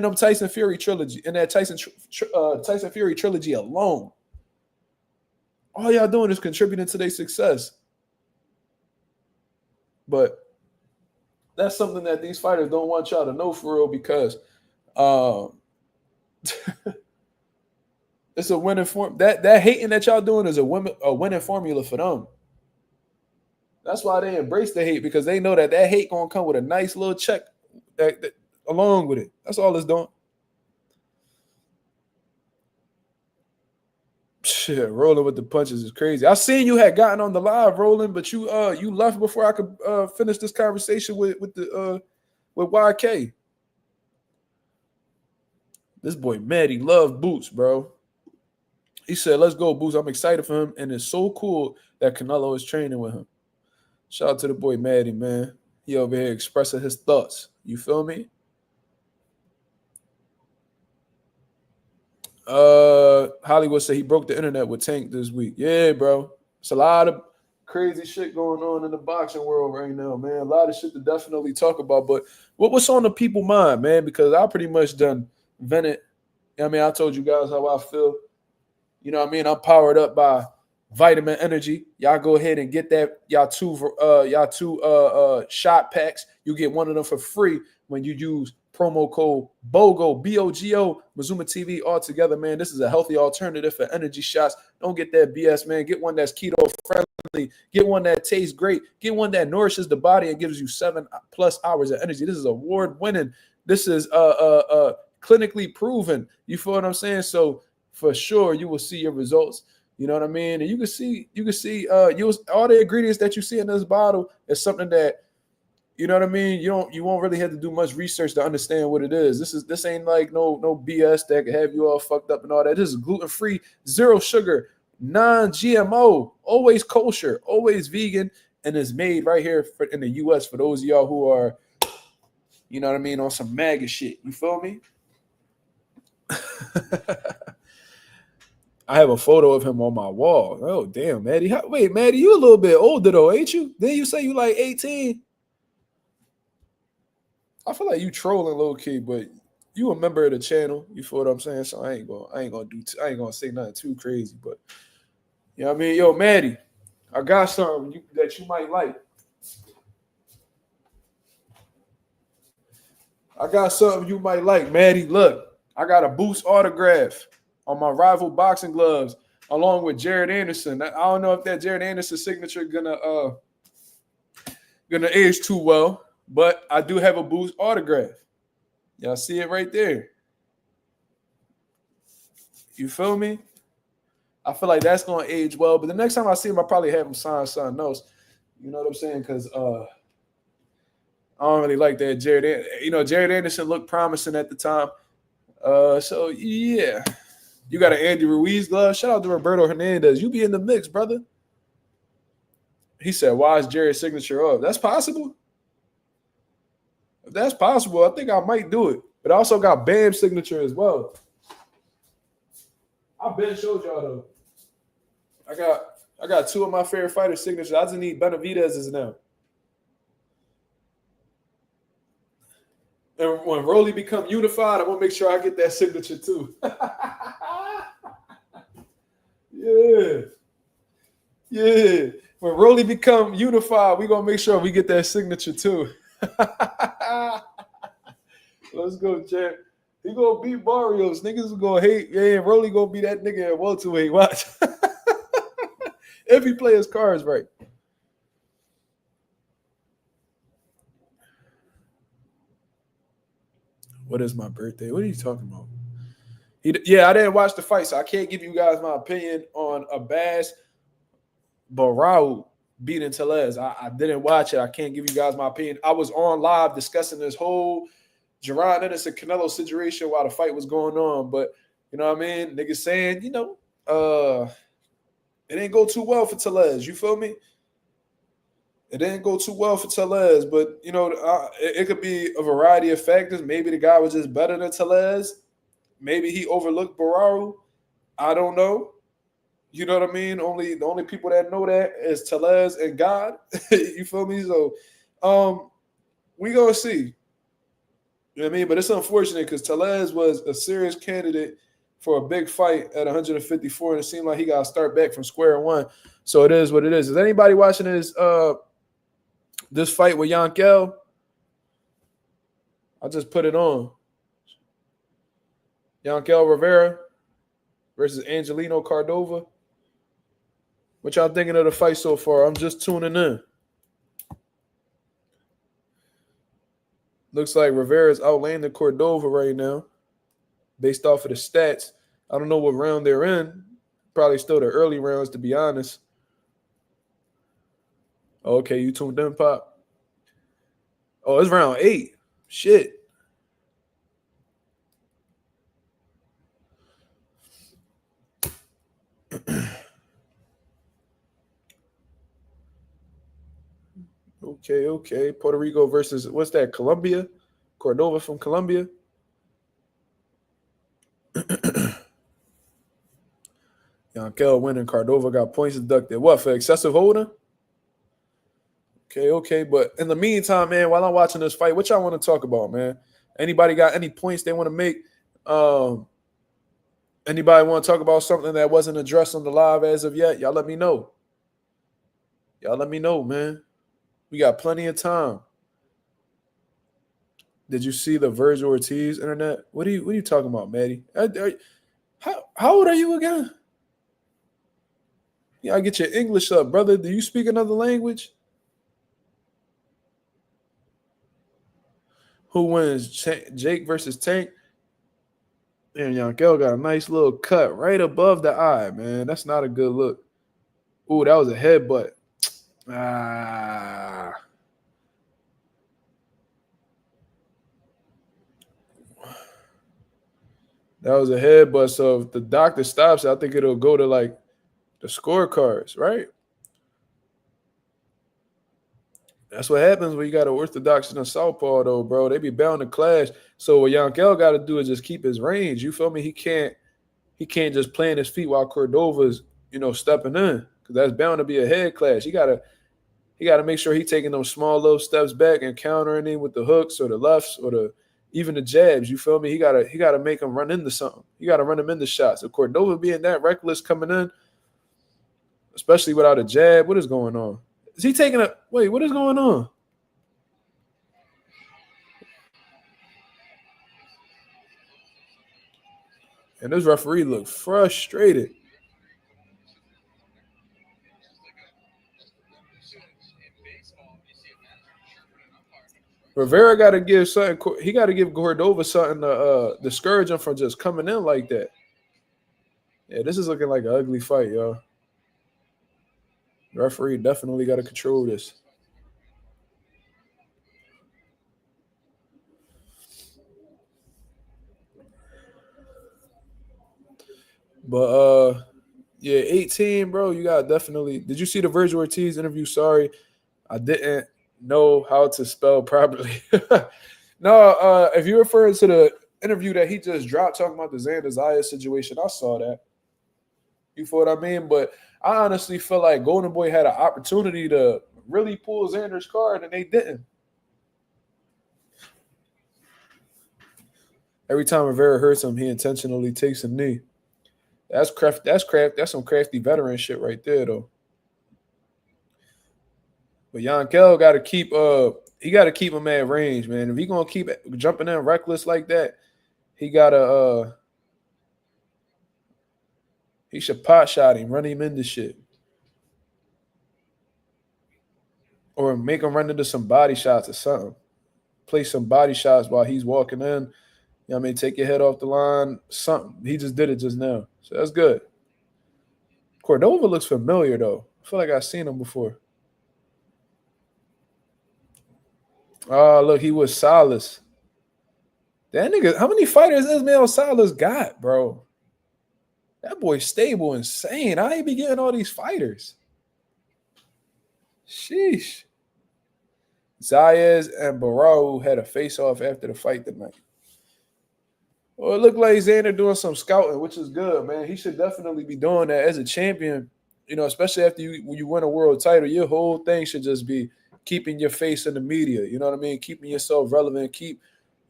A: them Tyson Fury trilogy, in that Tyson Fury trilogy alone. All y'all doing is contributing to their success. But that's something that these fighters don't want y'all to know for real, because it's a winning form. That hating that y'all doing is a winning formula for them. That's why they embrace the hate, because they know that hate gonna come with a nice little check that along with it. That's all it's doing. Shit, rolling with the punches is crazy. I seen you had gotten on the live rolling, but you left before I could finish this conversation with YK. This boy Maddie love Boots, bro. He said, "Let's go, Boots. I'm excited for him, and it's so cool that Canelo is training with him." Shout out to the boy Maddie, man. He over here expressing his thoughts. You feel me? Hollywood said he broke the internet with Tank this week. Yeah, bro. It's a lot of crazy shit going on in the boxing world right now, man. A lot of shit to definitely talk about. But what's on the people's mind, man? Because I pretty much done vented. I mean, I told you guys how I feel. You know what I mean? I'm powered up by vitamin energy. Y'all go ahead and get that. Y'all two shot packs. You get one of them for free when you use promo code BOGO, BOGO, Mazuma TV all together, man. This is a healthy alternative for energy shots. Don't get that BS, man. Get one that's keto friendly. Get one that tastes great. Get one that nourishes the body and gives you 7+ hours of energy. This is award winning. This is clinically proven. You feel what I'm saying? So for sure, you will see your results. You know what I mean? And you can see all the ingredients that you see in this bottle is something that, you know what I mean? You won't really have to do much research to understand what it is. This ain't like no BS that can have you all fucked up and all that. This is gluten-free, zero sugar, non-GMO, always kosher, always vegan, and it's made right here in the US for those of y'all who are, you know what I mean, on some MAGA shit. You feel me? I have a photo of him on my wall. Oh, damn, Maddie. Wait, Maddie, you a little bit older though, ain't you? Didn't you say you like 18? I feel like you trolling low key, but you a member of the channel. You feel what I'm saying? So I ain't gonna say nothing too crazy. But you know what I mean? Yo, Maddie, I got something that you might like. I got something you might like, Maddie. Look, I got a Boost autograph on my rival boxing gloves, along with Jared Anderson. I don't know if that Jared Anderson signature gonna age too well. But I do have a Boost autograph. Y'all see it right there. You feel me? I feel like that's going to age well. But the next time I see him, I'll probably have him sign something else. You know what I'm saying? Because I don't really like that Jared. You know, Jared Anderson looked promising at the time. So, yeah. You got an Andy Ruiz glove. Shout out to Roberto Hernandez. You be in the mix, brother. He said, why is Jared's signature up? That's possible. If that's possible, I think I might do it. But I also got Bam's signature as well. I've been showed y'all though. I got two of my favorite fighters' signatures. I just need Benavidez's now. And when Rolly become unified, I'm gonna make sure I get that signature too. Yeah. When Rolly become unified, we're gonna make sure we get that signature too. Let's go, champ. He gonna beat Barrios. Niggas is gonna hate. Yeah, and Rolly gonna be that nigga at welterweight. Watch. If he play his cards right. What is my birthday? What are you talking about? I didn't watch the fight, so I can't give you guys my opinion on Abbas Barao beating Tellez. I didn't watch it. I can't give you guys my opinion. I was on live discussing this whole Jaron Ennis and Canelo situation while the fight was going on. But you know what I mean? Niggas saying, you know, it didn't go too well for Tellez. You feel me? It didn't go too well for Tellez, but you know, it could be a variety of factors. Maybe the guy was just better than Tellez. Maybe he overlooked Barao. I don't know. You know what I mean? The only people that know that is Tellez and God. You feel me? So we gonna see. You know what I mean? But it's unfortunate because Tellez was a serious candidate for a big fight at 154, and it seemed like he got to start back from square one. So it is what it is. Is anybody watching this fight with Yankel? I just put it on. Yankel Rivera versus Angelino Cardova. What y'all thinking of the fight so far? I'm just tuning in. Looks like Rivera's outlanding Cordova right now, based off of the stats. I don't know what round they're in. Probably still the early rounds, to be honest. Okay, you tuned in, Pop. Oh, it's round 8. Shit. Okay. Puerto Rico versus, what's that, Colombia? Cordova from Colombia. Yankel winning. Cordova got points deducted. What, for excessive holding? Okay. But in the meantime, man, while I'm watching this fight, what y'all want to talk about, man? Anybody got any points they want to make? Anybody want to talk about something that wasn't addressed on the live as of yet? Y'all let me know. Man. We got plenty of time. Did you see the Virgil Ortiz internet? What are you talking about, Maddie? How old are you again? Yeah, I get your English up, brother. Do you speak another language? Who wins? Jake versus Tank? And Yankel got a nice little cut right above the eye, man. That's not a good look. Ooh, that was a headbutt. Ah. That was a headbutt. So if the doctor stops, I think it'll go to like the scorecards, right? That's what happens when you got an orthodox and a southpaw, though, bro. They be bound to clash. So what Yankel got to do is just keep his range. You feel me? He can't just plant his feet while Cordova's, stepping in, because that's bound to be a head clash. He gotta make sure he's taking those small little steps back and countering him with the hooks or the lefts or even the jabs. You feel me? He gotta make him run into something. You gotta run him into shots. If Cordova being that reckless coming in, especially without a jab, what is going on? Is he taking a – wait, what is going on? And this referee looked frustrated. Rivera got to give something – he got to give Cordova something to discourage him from just coming in like that. Yeah, this is looking like an ugly fight, y'all. The referee definitely got to control this. But yeah, 18, bro. You got definitely. Did you see the Virgil Ortiz interview? Sorry, I didn't know how to spell properly. No, if you're referring to the interview that he just dropped talking about the Xander Zayas situation, I saw that. You feel what I mean? But I honestly feel like Golden Boy had an opportunity to really pull Xander's card, and they didn't. Every time Rivera hurts him, he intentionally takes a knee. That's some crafty veteran shit right there, though. But Yankel got to keep him at range, man. If he gonna keep jumping in reckless like that, he should pot shot him, run him into shit, or make him run into some body shots or something. Play some body shots while he's walking in. You know what I mean? Take your head off the line. Something. He just did it just now, so that's good. Cordova looks familiar though. I feel like I've seen him before. Oh, look, he was Salas. That nigga, how many fighters Ismael Salas got, bro? That boy's stable, insane. How he be getting all these fighters? Sheesh. Zayas and Barao had a face-off after the fight tonight. Well, it looked like Xander doing some scouting, which is good, man. He should definitely be doing that as a champion, especially after when you win a world title. Your whole thing should just be keeping your face in the media, you know what I mean? Keeping yourself relevant, keep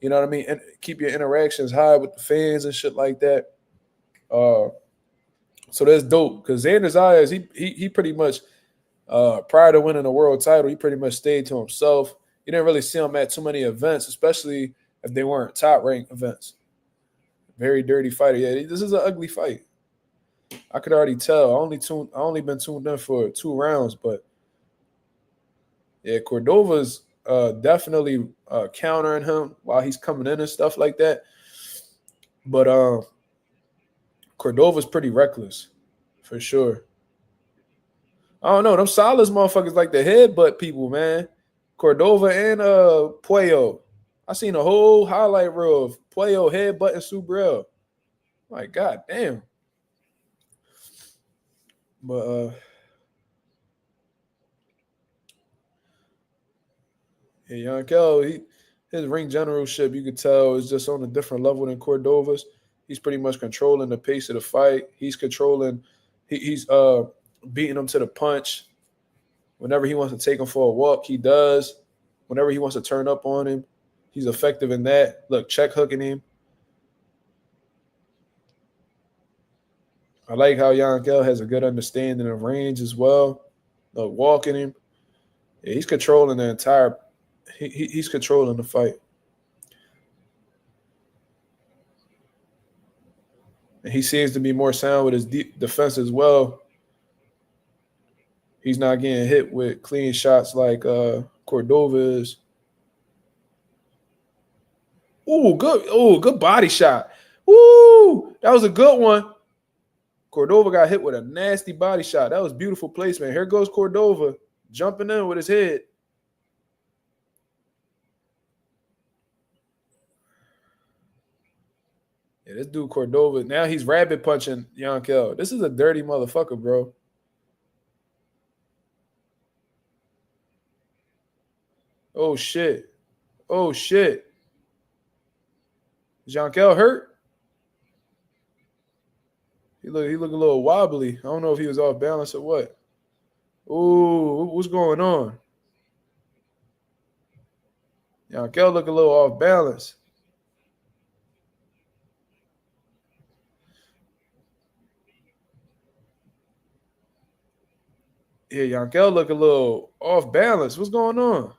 A: your interactions high with the fans and shit like that. So that's dope, because Xander Zayas, he pretty much prior to winning a world title, he pretty much stayed to himself. You didn't really see him at too many events, especially if they weren't top-ranked events. Very dirty fighter. Yeah, this is an ugly fight. I could already tell. I only been tuned in for 2 rounds, but yeah, Cordova's definitely countering him while he's coming in and stuff like that. But Cordova's pretty reckless, for sure. I don't know. Them Salas motherfuckers like the headbutt people, man. Cordova and Puello. I seen a whole highlight reel of Puello headbutting Subriel. My God damn. But yeah, Yankel, his ring generalship, you could tell, is just on a different level than Cordova's. He's pretty much controlling the pace of the fight. He's controlling, he's beating him to the punch. Whenever he wants to take him for a walk, he does. Whenever he wants to turn up on him, he's effective in that. Look, check hooking him. I like how Yankel has a good understanding of range as well. Walking him. Yeah, he's controlling the entire he's controlling the fight. And he seems to be more sound with his defense as well. He's not getting hit with clean shots like Cordova is. Good body shot. Ooh, that was a good one. Cordova got hit with a nasty body shot. That was beautiful placement. Here goes Cordova jumping in with his head. Yeah, this dude Cordova, now he's rabbit punching Yankel. This is a dirty motherfucker, bro. Oh, shit. Oh, shit. Is Yankel hurt? He look a little wobbly. I don't know if he was off balance or what. Ooh, what's going on? Yankel look a little off balance. Yeah, Yankel look a little off balance. What's going on?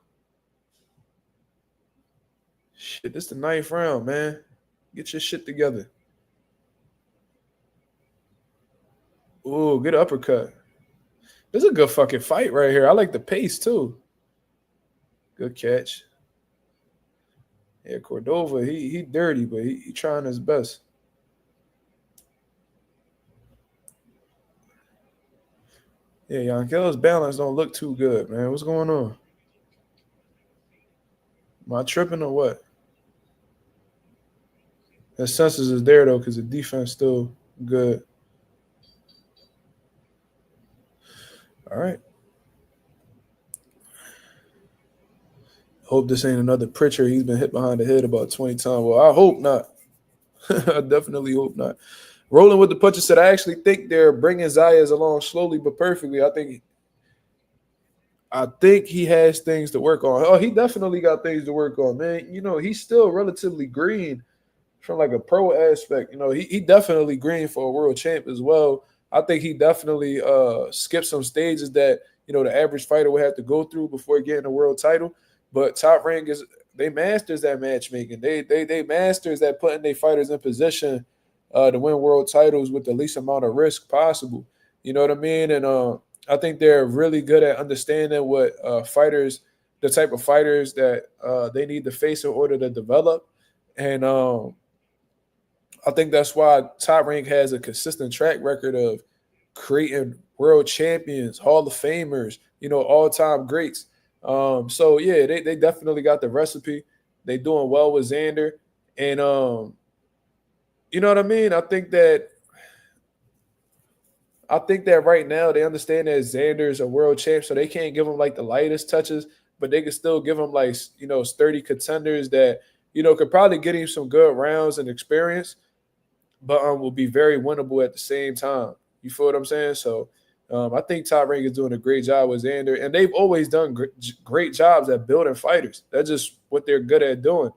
A: Shit, this the 9th round, man. Get your shit together. Ooh, good uppercut. This is a good fucking fight right here. I like the pace, too. Good catch. Yeah, Cordova, he dirty, but he trying his best. Yeah, Yankel's balance don't look too good, man. What's going on? Am I tripping or what? His senses is there, though, because the defense still good. All right. Hope this ain't another Pritchard. He's been hit behind the head about 20 times. Well, I hope not. I definitely hope not. Rolling with the punches said, I actually think they're bringing Zayas along slowly but perfectly. I think he has things to work on. Oh, he definitely got things to work on, man. You know, he's still relatively green from like a pro aspect. You know, he definitely green for a world champ as well. I think he definitely skipped some stages that, you know, the average fighter would have to go through before getting a world title. But Top Rank they masters that matchmaking. They masters that putting their fighters in position to win world titles with the least amount of risk possible. You know what I mean? And I think they're really good at understanding what fighters, the type of fighters that they need to face in order to develop. And I think that's why Top Rank has a consistent track record of creating world champions, Hall of Famers, you know, all-time greats. So yeah, they definitely got the recipe. They doing well with Xander. And you know what I mean? I think that right now they understand that Xander's a world champ, so they can't give him like the lightest touches, but they can still give him like, you know, sturdy contenders that, you know, could probably get him some good rounds and experience, but will be very winnable at the same time. You feel what I'm saying? So I think Top Rank is doing a great job with Xander, and they've always done great jobs at building fighters. That's just what they're good at doing.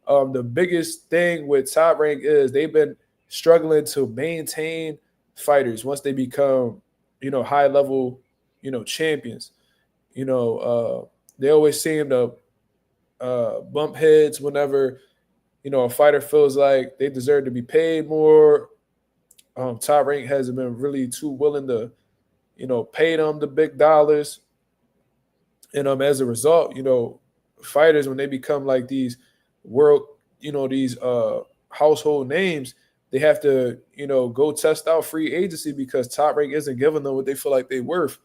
A: The biggest thing with Top Rank is they've been struggling to maintain fighters once they become, you know, high level, you know, champions. You know, they always seem to bump heads whenever, you know, a fighter feels like they deserve to be paid more. Top Rank hasn't been really too willing to, you know, pay them the big dollars. And as a result, you know, fighters, when they become like these world, these household names, they have to, go test out free agency because Top Rank isn't giving them what they feel like they're worth.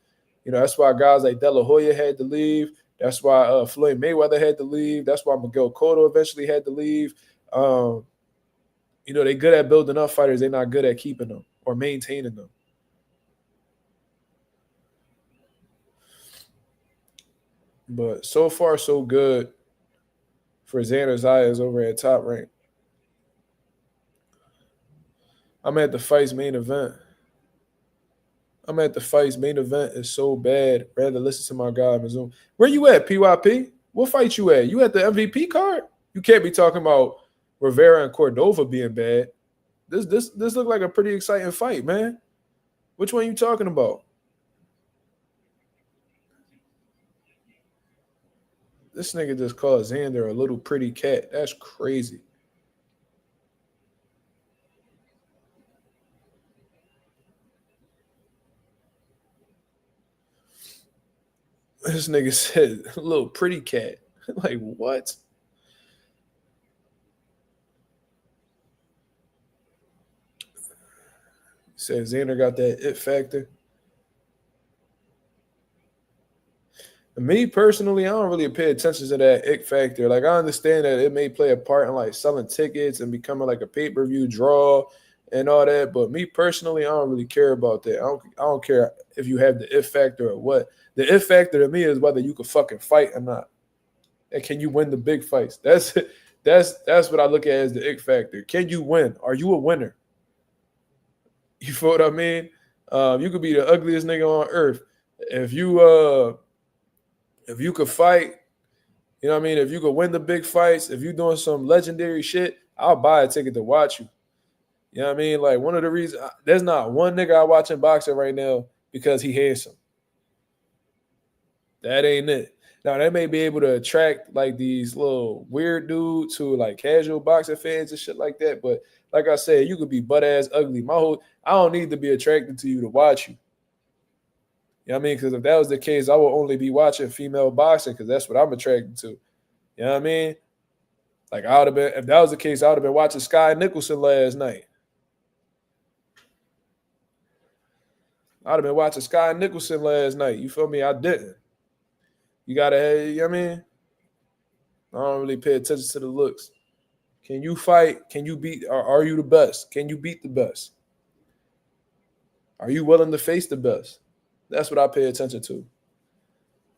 A: That's why guys like De La Hoya had to leave. That's why Floyd Mayweather had to leave. That's why Miguel Cotto eventually had to leave. They're good at building up fighters. They're not good at keeping them or maintaining them. But so far, so good for Xander Zayas over at Top Rank. I'm at the Fight's main event. It's so bad. Rather listen to my guy, Mazuma. Where you at, PYP? What fight you at? You at the MVP card? You can't be talking about Rivera and Cordova being bad. This looked like a pretty exciting fight, man. Which one you talking about? This nigga just called Xander a little pretty cat. That's crazy. This nigga said a little pretty cat. Like, what? He said Xander got that it factor. Me personally, I don't really pay attention to that it factor. Like, I understand that it may play a part in like selling tickets and becoming like a pay-per-view draw and all that, but me personally, I don't really care about that. I don't care if you have the it factor or what. The it factor to me is whether you can fucking fight or not, and can you win the big fights. That's what I look at as the it factor. Can you win? Are you a winner? You feel what I mean? You could be the ugliest nigga on earth. If you could fight, you know what I mean? If you could win the big fights, if you're doing some legendary shit, I'll buy a ticket to watch you. You know what I mean? Like, one of the reasons, there's not one nigga I watching boxing right now because he handsome. That ain't it. Now, they may be able to attract like these little weird dudes who like casual boxing fans and shit like that. But like I said, you could be butt ass ugly. I don't need to be attracted to you to watch you. You know what I mean? Because if that was the case, I would only be watching female boxing because that's what I'm attracted to. You know what I mean? Like, if that was the case, I would have been watching Sky Nicholson last night. I'd have been watching Sky Nicholson last night. You feel me? I didn't. You gotta have, you know what I mean? I don't really pay attention to the looks. Can you fight? Can you beat? Are you the best? Can you beat the best? Are you willing to face the best? That's what I pay attention to.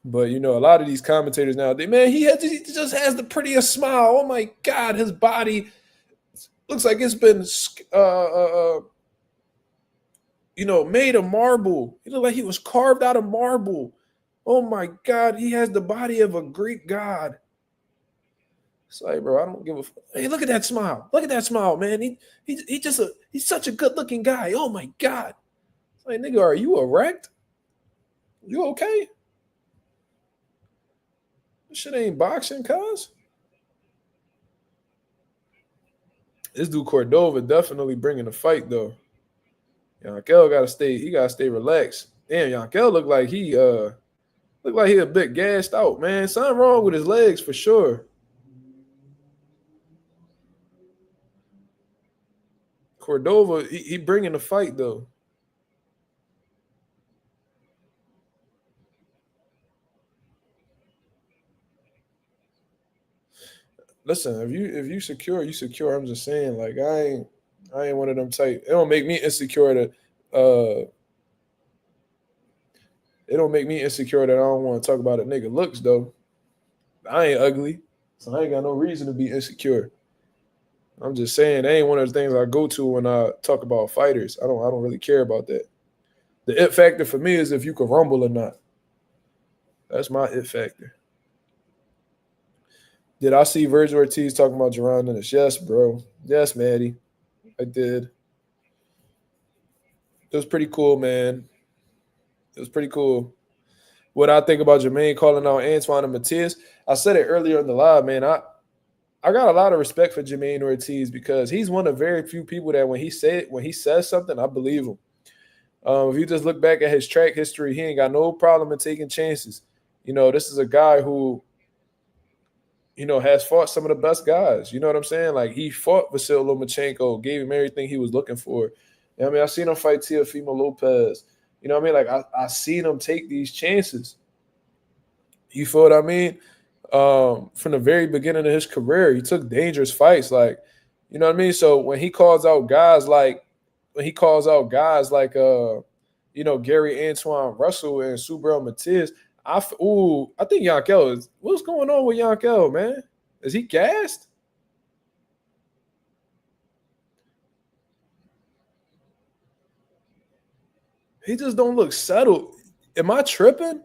A: But, a lot of these commentators nowadays, man, he just has the prettiest smile. Oh, my God, his body looks like it's been, made of marble. He looked like he was carved out of marble. Oh, my God, he has the body of a Greek god. It's like, bro, I don't give a fuck. Hey, look at that smile. Look at that smile, man. He's such a good-looking guy. Oh, my God. It's like, nigga, are you erect? You okay? This shit ain't boxing, cuz. This dude Cordova definitely bringing the fight, though. Yankel gotta stay relaxed. Damn, Yankel look like he a bit gassed out, man. Something wrong with his legs for sure. Cordova, he bringing the fight, though. Listen, if you secure, you secure. I'm just saying, like, I ain't one of them type. It don't make me insecure that I don't want to talk about a nigga looks, though. I ain't ugly, so I ain't got no reason to be insecure. I'm just saying, that ain't one of the things I go to when I talk about fighters. I don't really care about that. The it factor for me is if you can rumble or not. That's my it factor. Did I see Virgil Ortiz talking about Jaron Ennis? Yes, bro. Yes, Maddie. I did. It was pretty cool, man. It was pretty cool. What I think about Jermaine calling out Antoine and Matias, I said it earlier in the live, man. I got a lot of respect for Jermaine Ortiz because he's one of very few people that when he says something, I believe him. If you just look back at his track history, he ain't got no problem in taking chances. This is a guy who has fought some of the best guys. You know what I'm saying? Like he fought Vasil Lomachenko, gave him everything he was looking for. You know what I mean? I seen him fight Teofimo Lopez. You know what I mean? Like I seen him take these chances. You feel what I mean? From the very beginning of his career, he took dangerous fights. Like, you know what I mean? So when he calls out guys like Gary Antoine Russell and Subriel Matiz, I think Yankel is. What's going on with Yankel, man? Is he gassed? He just don't look settled. Am I tripping?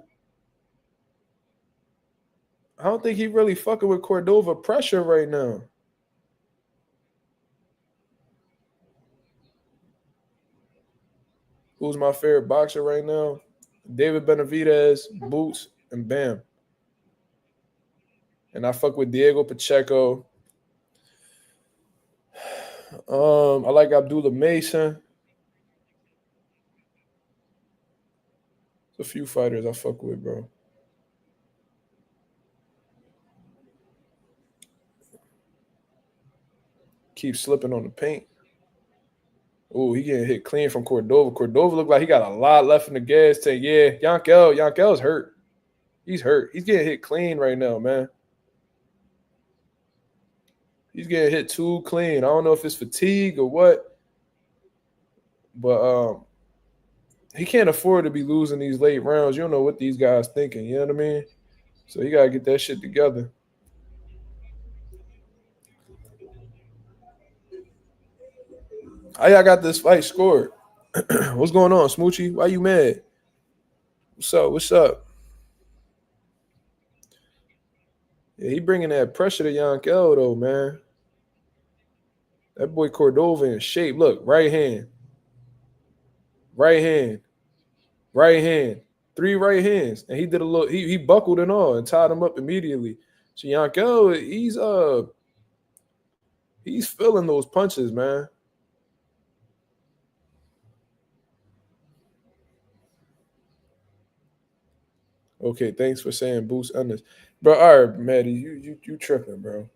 A: I don't think he really fucking with Cordova pressure right now. Who's my favorite boxer right now? David Benavidez, Boots, and Bam. And I fuck with Diego Pacheco. I like Abdullah Mason. There's a few fighters I fuck with, bro. Keep slipping on the paint. Oh, he getting hit clean from Cordova. Cordova looked like he got a lot left in the gas tank. Yeah, Yankel's hurt. He's hurt. He's getting hit clean right now, man. He's getting hit too clean. I don't know if it's fatigue or what, but he can't afford to be losing these late rounds. You don't know what these guys thinking. You know what I mean? So you gotta get that shit together. How y'all got this fight scored? What's going on, Smoochie? Why you mad? What's up? What's up? Yeah, he bringing that pressure to Yankel though, man. That boy Cordova in shape. Look, right hand, right hand, right hand, 3 right hands, and he did a little. He buckled and all and tied him up immediately. So Yankel, he's feeling those punches, man. Okay, thanks for saying boost Ennis. Bro, all right, Maddie, you tripping, bro.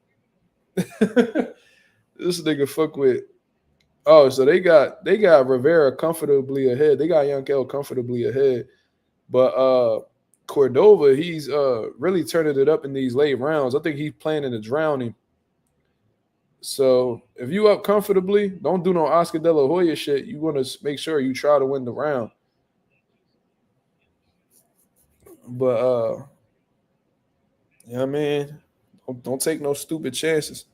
A: This nigga fuck with. Oh, so they got Rivera comfortably ahead. They got Yankel comfortably ahead. But Cordova, he's really turning it up in these late rounds. I think he's planning to drown him. So if you up comfortably, don't do no Oscar De La Hoya shit. You want to make sure you try to win the round. But you know what I mean? Don't take no stupid chances.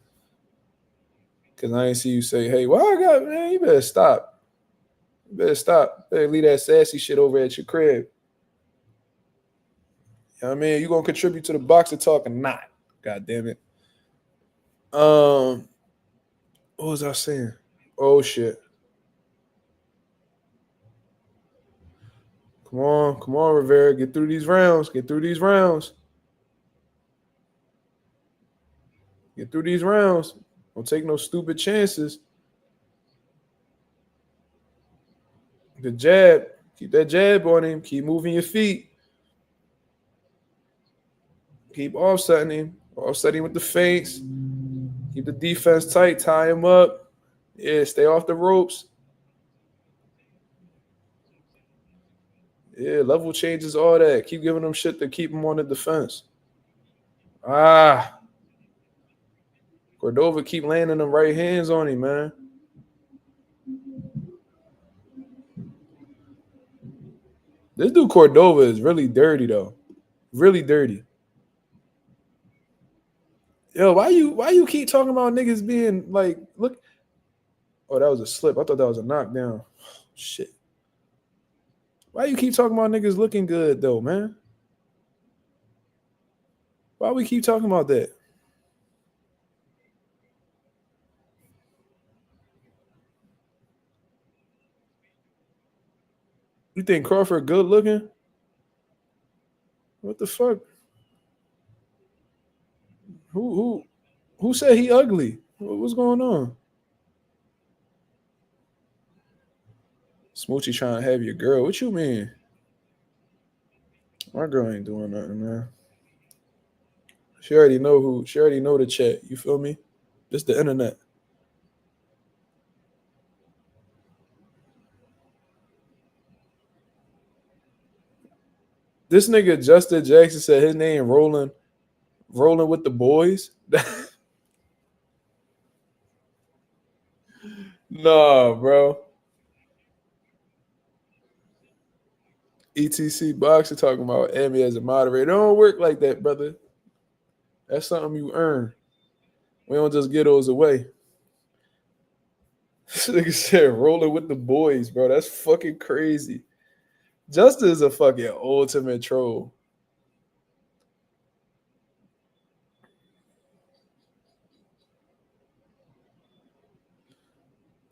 A: Cause I ain't see you say, hey, why I got, man, you better stop. You better stop. You better leave that sassy shit over at your crib. You know what I mean? You gonna contribute to the boxer talk or not? God damn it. What was I saying? Oh shit. Come on, Rivera. Get through these rounds. Get through these rounds. Get through these rounds. Don't take no stupid chances. The jab. Keep that jab on him. Keep moving your feet. Keep offsetting him. Offsetting with the feints. Keep the defense tight. Tie him up. Yeah, stay off the ropes. Yeah, level changes, all that. Keep giving them shit to keep him on the defense. Cordova keep landing them right hands on him, man. This dude Cordova is really dirty though. Really dirty. Yo, why you keep talking about niggas being like, look? Oh, that was a slip. I thought that was a knockdown. Shit. Why you keep talking about niggas looking good though, man? Why we keep talking about that? You think Crawford good looking? What the fuck? Who said he ugly? What's going on? Smoochie trying to have your girl. What you mean? My girl ain't doing nothing, man. She already know the chat. You feel me? Just the internet. This nigga Justin Jackson said his name rolling with the boys. Nah, bro. ETC Boxer talking about Emmy as a moderator. It don't work like that, brother. That's something you earn. We don't just get those away. This nigga said rolling with the boys, bro. That's fucking crazy. Justin is a fucking ultimate troll.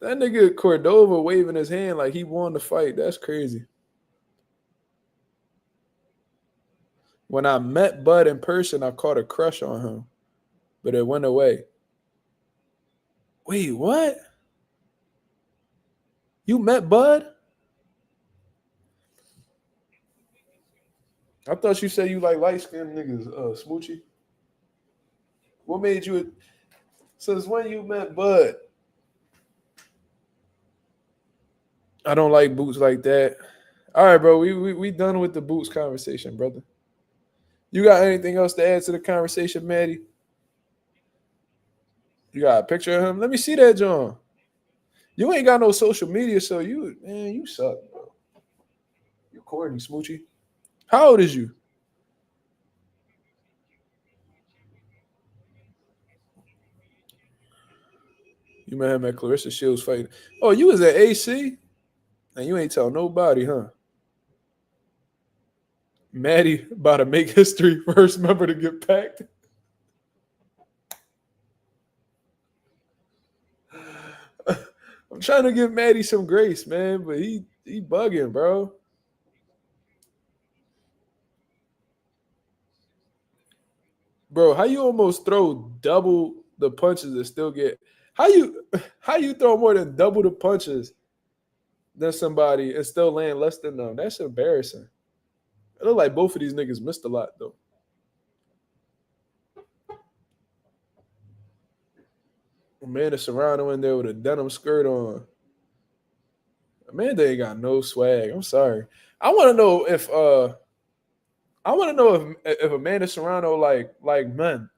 A: That nigga Cordova waving his hand like he won the fight. That's crazy. When I met Bud in person, I caught a crush on him, but it went away. Wait, what? You met Bud? I thought you said you like light-skinned niggas, Smoochie. What made you... Since when you met Bud? I don't like boots like that. All right, bro. We done with the boots conversation, brother. You got anything else to add to the conversation, Maddie? You got a picture of him? Let me see that, John. You ain't got no social media, so you suck, bro. You corny, Smoochie. How old is you? You met him at Clarissa Shields fighting. Oh, you was at AC? And you ain't tell nobody, huh? Maddie about to make history, first member to get packed. I'm trying to give Maddie some grace, man, but he bugging, bro. Bro, how you almost throw double the punches and still get how you throw more than double the punches than somebody and still land less than them? That's embarrassing. It look like both of these niggas missed a lot though. Amanda Serrano in there with a denim skirt on. Amanda ain't got no swag. I'm sorry. I want to know if Amanda Serrano like men.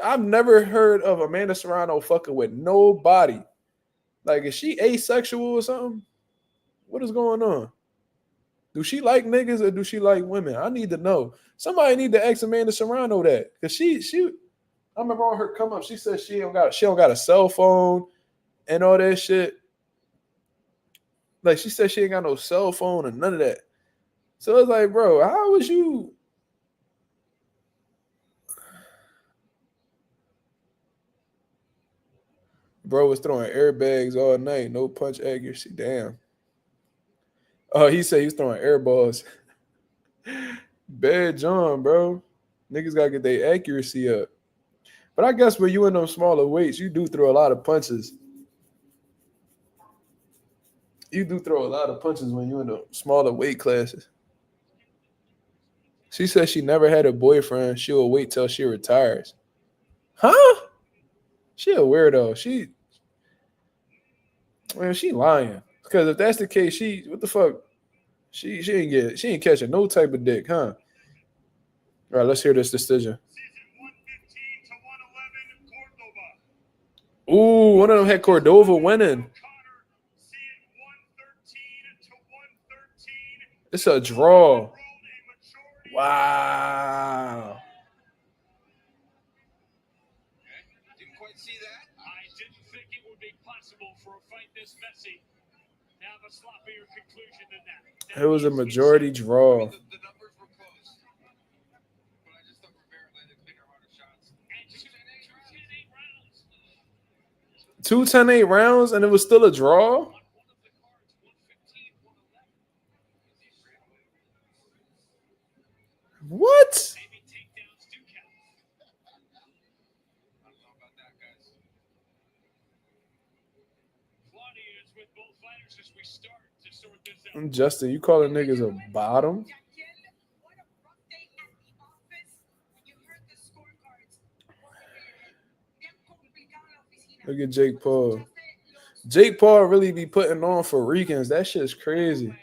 A: I've never heard of Amanda Serrano fucking with nobody. Like, is she asexual or something? What is going on? Do she like niggas or do she like women? I need to know. Somebody need to ask Amanda Serrano that. Cause she I remember on her come up, she said she don't got a cell phone and all that shit. Like, she said she ain't got no cell phone and none of that. So it's like, bro, how was you? Bro was throwing airbags all night, no punch accuracy. Damn. Oh, he said he's throwing air balls. Bad John, bro. Niggas gotta get their accuracy up. But I guess when you in those smaller weights, you do throw a lot of punches. You do throw a lot of punches when you in the smaller weight classes. She said she never had a boyfriend. She will wait till she retires. Huh? She a weirdo. She lying. Because if that's the case, what the fuck? She ain't catching no type of dick, huh? All right, let's hear this decision. Ooh, one of them had Cordova winning. It's a draw. Wow.
C: Didn't quite see that. I didn't think it would be possible for a fight this messy. Now a sloppier conclusion than that.
A: It was a majority draw.
C: The numbers were close. But I just thought Rivera landed bigger, harder shots. And 2-10-8 rounds.
A: 2-10-8 rounds, and it was still a draw? What? Justin, you calling niggas a bottom? Look at Jake Paul. Jake Paul really be putting on for Ricans. That shit's crazy.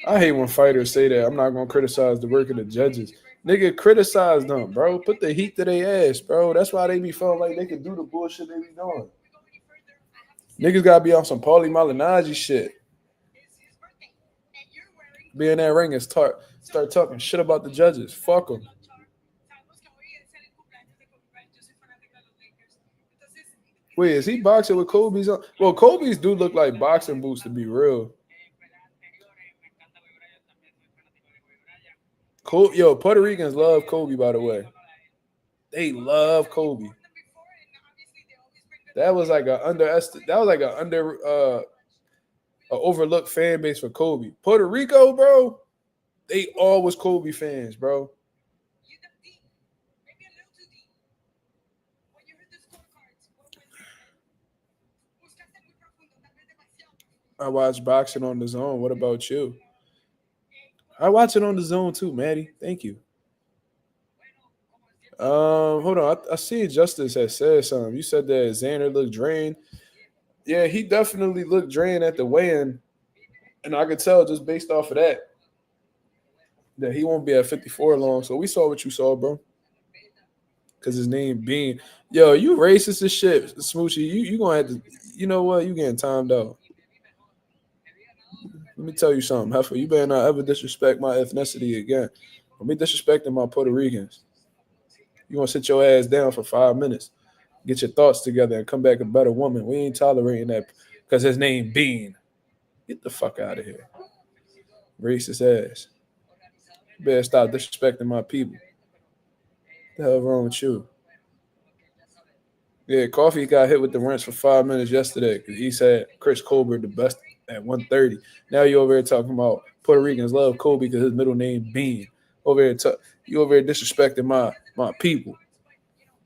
A: I hate when fighters say that. I'm not gonna criticize the work of the judges. Nigga, criticize them, bro. Put the heat to their ass, bro. That's why they be feeling like they can do the bullshit they be doing. Niggas gotta be on some Paulie Malignaggi shit. Be in that ring and start talking shit about the judges. Fuck them. Wait, is he boxing with Kobe's on? Well, Kobe's do look like boxing boots to be real. Yo, Puerto Ricans love Kobe, by the way. They love Kobe. That was like a overlooked fan base for Kobe. Puerto Rico, bro, they all was Kobe fans, bro. I watch boxing on the zone. What about you? I watch it on the zone too, Maddie. Thank you. Hold on. I see Justice has said something. You said that Xander looked drained. Yeah, he definitely looked drained at the weigh-in, and I could tell just based off of that he won't be at 54 long. So we saw what you saw, bro. Because his name Bean. Yo, you racist as shit, Smoochie. You gonna have to. You know what? You getting timed out. Let me tell you something, Heifer. You better not ever disrespect my ethnicity again. Don't be disrespecting my Puerto Ricans. You gonna sit your ass down for 5 minutes, get your thoughts together, and come back a better woman. We ain't tolerating that because his name Bean. Get the fuck out of here. Racist ass. You better stop disrespecting my people. What the hell wrong with you? Yeah, Coffee got hit with the wrench for 5 minutes yesterday because he said Chris Colbert the best at 130. Now you over here talking about Puerto Ricans love Kobe because his middle name Bean. You over here disrespecting my people.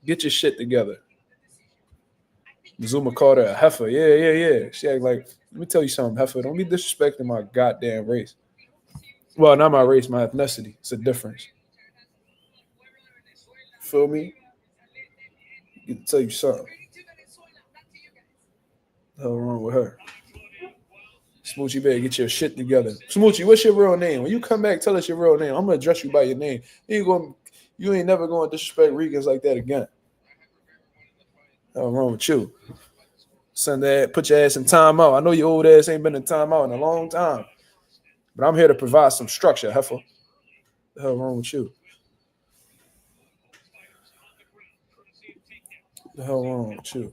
A: Get your shit together. Mazuma called her a heifer. Yeah. She act like, let me tell you something, heifer. Don't be disrespecting my goddamn race. Well, not my race, my ethnicity. It's a difference. Feel me? I can tell you something. What the hell wrong with her? Smoochie, better get your shit together. Smoochie, what's your real name? When you come back, tell us your real name. I'm gonna address you by your name. You ain't never going to disrespect Ricans like that again. What's wrong with you? Send that, put your ass in timeout. I know your old ass ain't been in timeout in a long time, but I'm here to provide some structure, heifer. What the hell wrong with you? What the hell wrong with you?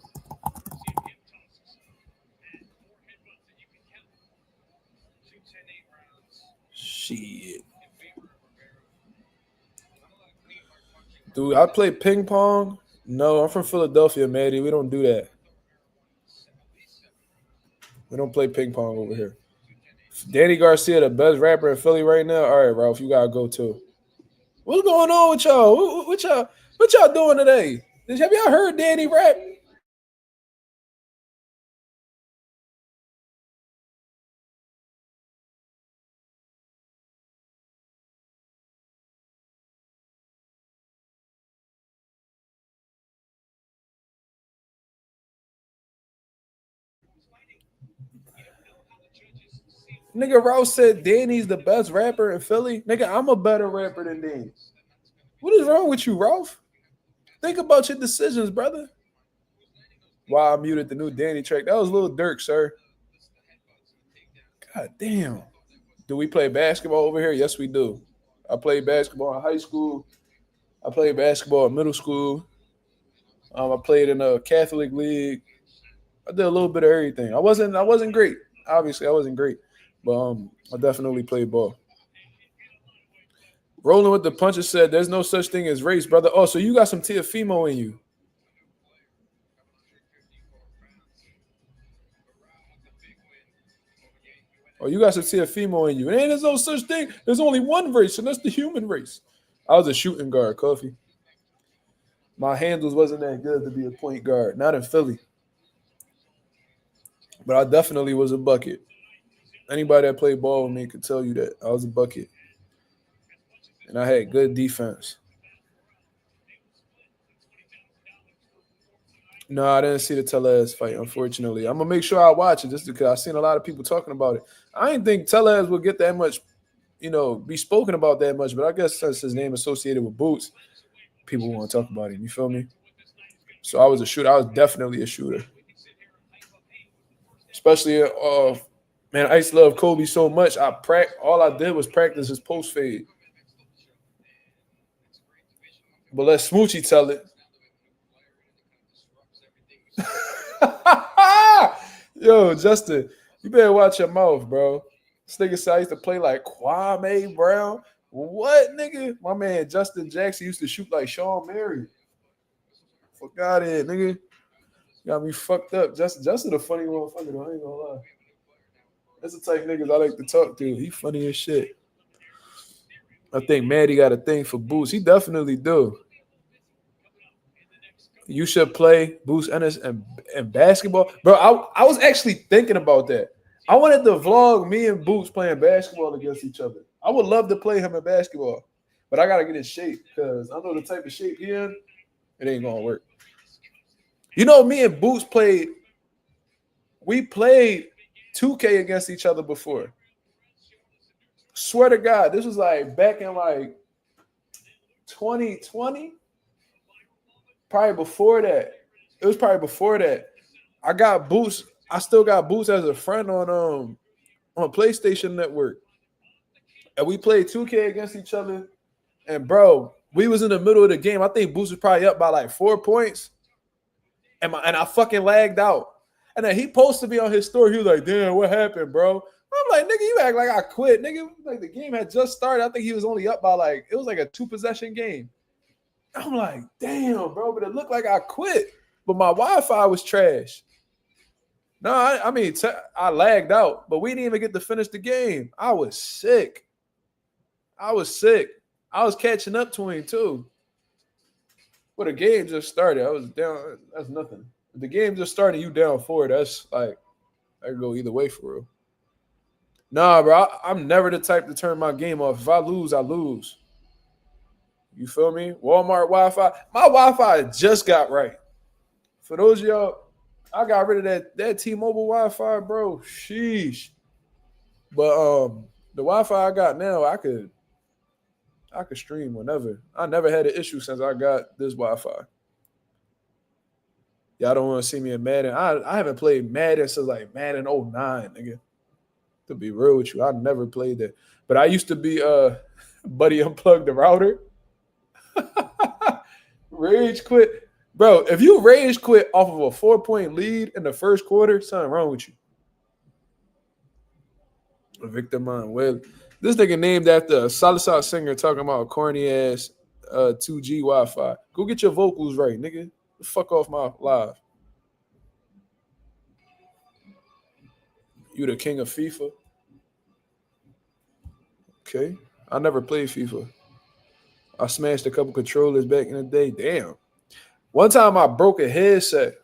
A: Shit. Dude, I play ping pong. No, I'm from Philadelphia, Maddie. We don't do that. We don't play ping pong over here. Danny Garcia, the best rapper in Philly right now. All right, Ralph, you gotta go too. What's going on with y'all? What y'all doing today? Have y'all heard Danny rap? Nigga, Rouse said Danny's the best rapper in Philly. Nigga, I'm a better rapper than Danny. What is wrong with you, Ralph? Think about your decisions, brother. Why I muted the new Danny track. That was Lil Durk, sir. God damn. Do we play basketball over here? Yes, we do. I played basketball in high school. I played basketball in middle school. I played in a Catholic league. I did a little bit of everything. I wasn't great. Obviously, I wasn't great. But I definitely played ball. Rolling with the punches said there's no such thing as race, brother. Oh, so you got some Tiafimo in you. Oh, you got some Tiafimo in you. And there's no such thing. There's only one race, and that's the human race. I was a shooting guard, Coffee. My handles wasn't that good to be a point guard, not in Philly. But I definitely was a bucket. Anybody that played ball with me could tell you that I was a bucket, and I had good defense. No, I didn't see the Tellez fight, unfortunately. I'm gonna make sure I watch it just because I've seen a lot of people talking about it. I didn't think Tellez would get that much, be spoken about that much, but I guess since his name associated with Boots, people want to talk about him. You feel me? So I was a shooter. I was definitely a shooter. Especially, man, I used to love Kobe so much. All I did was practice his post fade. But let Smoochie tell it. Yo, Justin, you better watch your mouth, bro. This nigga said I used to play like Kwame Brown. What, nigga? My man Justin Jackson used to shoot like Sean Mary. Fuck out of here, nigga. Got me fucked up. Justin a funny motherfucker, though. I ain't gonna lie. That's the type of niggas I like to talk to. He funny as shit. I think Maddie got a thing for Boots. He definitely do. You should play Boots Ennis and basketball. Bro, I was actually thinking about that. I wanted to vlog me and Boots playing basketball against each other. I would love to play him in basketball. But I got to get in shape because I know the type of shape he in, it ain't going to work. Me and Boots played 2K against each other before. Swear to God, this was like back in like 2020. Probably before that. It was probably before that. I got Boots. I still got Boots as a friend on PlayStation Network. And we played 2K against each other. And bro, we was in the middle of the game. I think Boots was probably up by like 4 points. And I fucking lagged out. And then he posted me on his story. He was like, damn, what happened, bro? I'm like, nigga, you act like I quit. Nigga, like the game had just started. I think he was only up by it was like a 2-possession game. I'm like, damn, bro, but it looked like I quit. But my Wi-Fi was trash. No, I lagged out, but we didn't even get to finish the game. I was sick. I was catching up to him, too. But the game just started. I was down. That's nothing. If the game just started, you down 4. That's like, I could go either way for real. Nah, bro, I'm never the type to turn my game off. If I lose, I lose. You feel me? Walmart Wi-Fi. My Wi-Fi just got right. For those of y'all, I got rid of that T-Mobile Wi-Fi, bro. Sheesh. But the Wi-Fi I got now, I could stream whenever. I never had an issue since I got this Wi-Fi. Y'all don't want to see me in Madden. I haven't played Madden since like Madden 09, nigga. To be real with you, I never played that. But I used to be Buddy Unplugged the router. Rage quit. Bro, if you rage quit off of a 4-point lead in the first quarter, something wrong with you. Victor Manuel. This nigga named after a salsa singer talking about corny ass 2G Wi-Fi. Go get your vocals right, nigga. Fuck off my live. You the king of FIFA? Okay. I never played FIFA. I smashed a couple controllers back in the day. Damn. One time I broke a headset.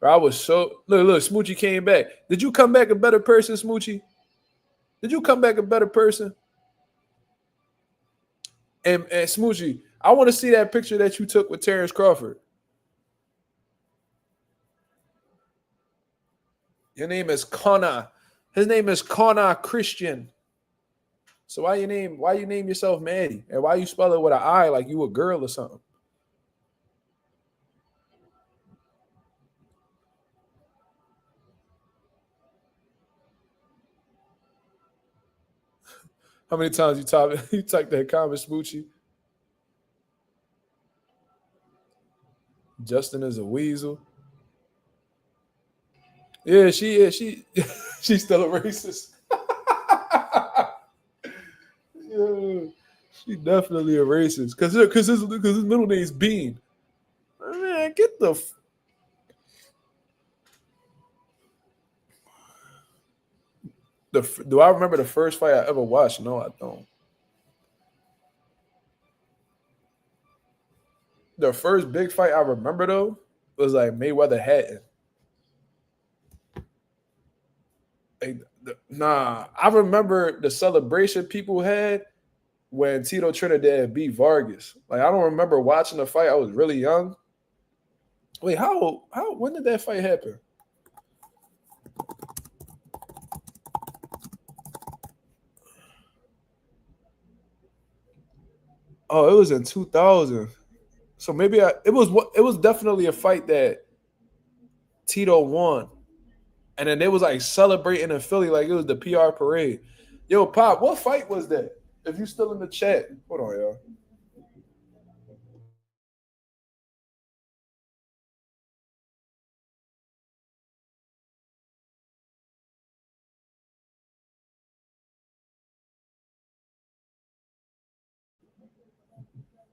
A: I was so look, Smoochie came back. Did you come back a better person, Smoochie? Did you come back a better person? And Smoochie, I want to see that picture that you took with Terrence Crawford. Your name is Connor. His name is Connor Christian. So why you name yourself Maddie? And why you spell it with an I like you a girl or something? How many times you typed that comment, Smoochie? Justin is a weasel. Yeah, she is. She's still a racist. Yeah, she definitely a racist. Cause his middle name is Bean. Man, get the. Do I remember the first fight I ever watched? No, I don't. the first big fight I remember though was like Mayweather Hatton. Like, nah, I remember the celebration people had when Tito Trinidad beat Vargas. Like, I don't remember watching the fight. I was really young. Wait, when did that fight happen? Oh, it was in 2000. So maybe it was definitely a fight that Tito won. And then they was like celebrating in Philly like it was the PR parade. Yo, Pop, what fight was that? If you still in the chat, hold on, y'all.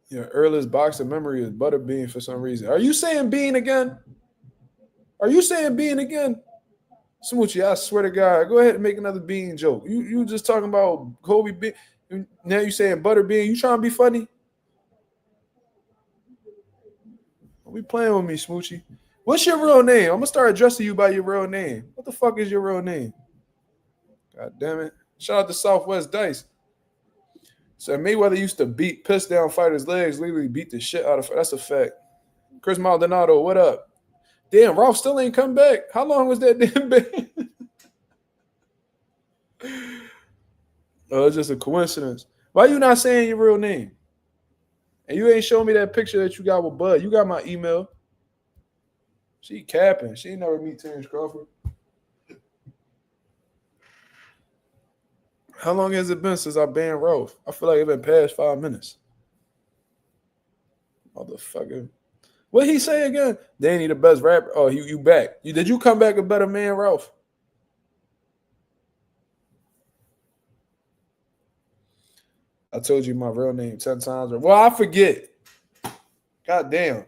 A: Your earliest boxing memory is Butterbean for some reason. Are you saying Bean again? Are you saying Bean again? Smoochie, I swear to God, go ahead and make another Bean joke. You just talking about Kobe Bean. Now you saying Butterbean. You trying to be funny? Don't be playing with me, Smoochie. What's your real name? I'm gonna start addressing you by your real name. What the fuck is your real name? God damn it. Shout out to Southwest Dice. So Mayweather used to piss down fighters' legs, literally beat the shit out of. That's a fact. Chris Maldonado, what up? Damn, Ralph still ain't come back. How long was that damn ban? Oh, it's just a coincidence. Why you not saying your real name? And you ain't showing me that picture that you got with Bud. You got my email. She capping. She ain't never meet Terrence Crawford. How long has it been since I banned Ralph? I feel like it's been past 5 minutes. Motherfucker. What he say again? Danny, the best rapper. Oh, you back. Did you come back a better man, Ralph? I told you my real name 10 times. Well, I forget. God damn.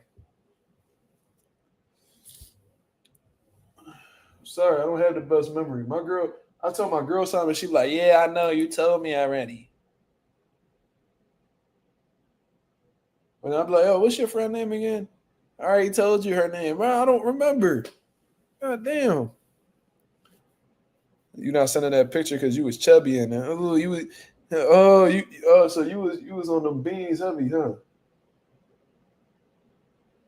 A: Sorry, I don't have the best memory. I told my girl something. She like, yeah, I know. You told me already. And I'm like, oh, what's your friend name again? I already told you her name. Bro, I don't remember. God damn. You not sending that picture because you was chubby in there. Oh, so you was on them beans heavy, huh?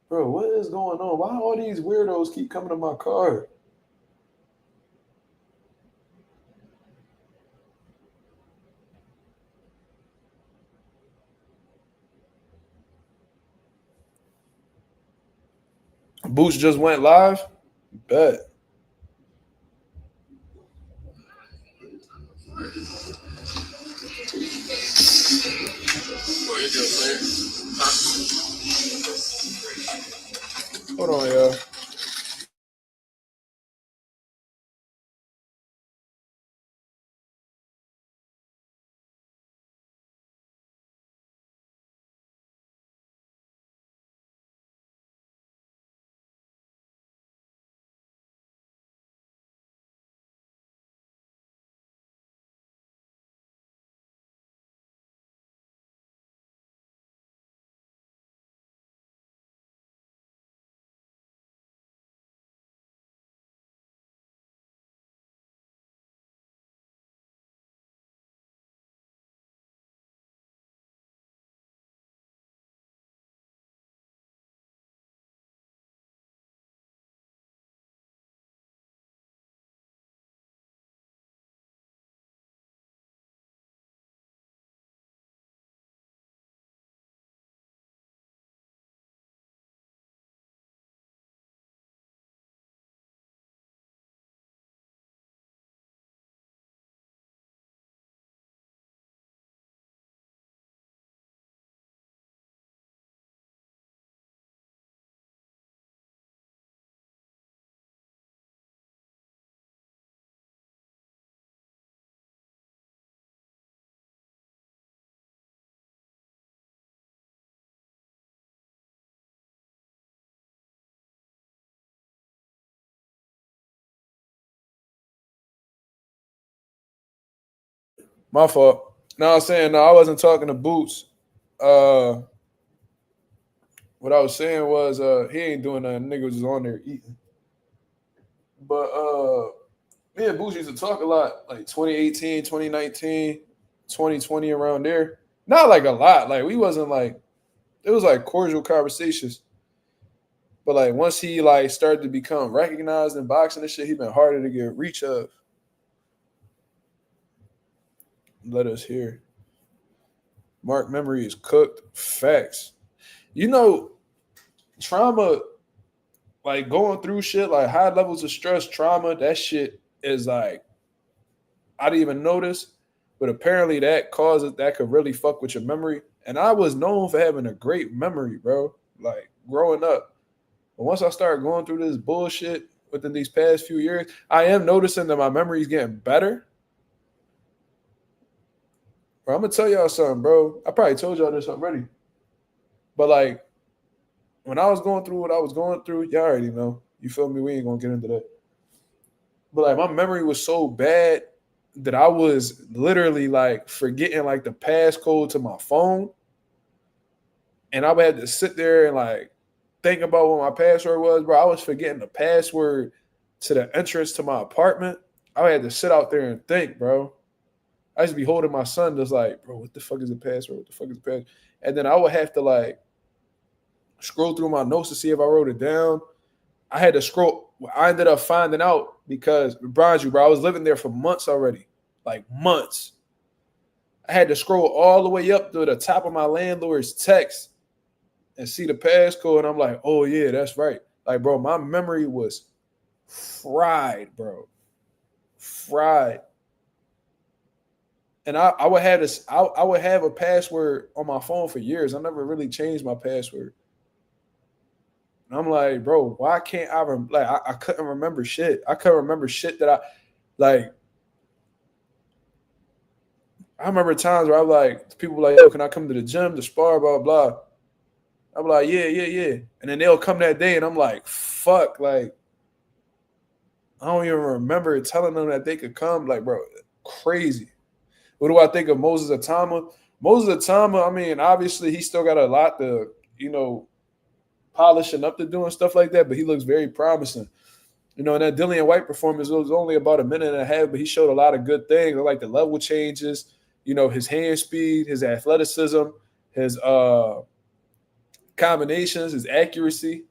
A: Bro, what is going on? Why all these weirdos keep coming to my car? Boots just went live? Bet. Hold on, y'all. My fault. No, I'm saying no, I wasn't talking to Boots. what I was saying was he ain't doing nothing. Niggas was on there eating. But me and Boosie used to talk a lot, like 2018, 2019, 2020, around there. Not like a lot. Like we wasn't like it was like cordial conversations. But like once he like started to become recognized in boxing and shit, he been harder to get reach of. Let us hear. Mark memory is cooked. Facts. You know, trauma, like going through shit, like high levels of stress, trauma, that shit is like I didn't even notice, but apparently that could really fuck with your memory. And I was known for having a great memory, bro. Like growing up. But once I started going through this bullshit within these past few years, I am noticing that my memory is getting better. Bro, I'm gonna tell y'all something, bro. I probably told y'all this already. But like when I was going through what I was going through, y'all already know. You feel me? We ain't gonna get into that. But like my memory was so bad that I was literally like forgetting like the passcode to my phone. And I would have to sit there and like think about what my password was, bro. I was forgetting the password to the entrance to my apartment. I had to sit out there and think, bro. I used to be holding my son just like, bro, what the fuck is the password? What the fuck is the password? And then I would have to like scroll through my notes to see if I wrote it down. I had to scroll. I ended up finding out because, mind you, bro, I was living there for months already, like months. I had to scroll all the way up to the top of my landlord's text and see the passcode. And I'm like, oh, yeah, that's right. Like, bro, my memory was fried, bro. Fried. And I would have this. I would have a password on my phone for years. I never really changed my password. And I'm like, bro, why can't I couldn't remember shit. I couldn't remember shit that like. I remember times where I like people were like, yo, can I come to the gym to spar, blah, blah. I'm like, yeah. And then they'll come that day and I'm like, fuck, like, I don't even remember telling them that they could come. Like, bro, crazy. What do I think of Moses Atama? Moses Atama, I mean, obviously he still got a lot to, polishing up to doing stuff like that, but he looks very promising. And that Dillian White performance, it was only about a minute and a half, but he showed a lot of good things. I like the level changes, his hand speed, his athleticism, his combinations, his accuracy,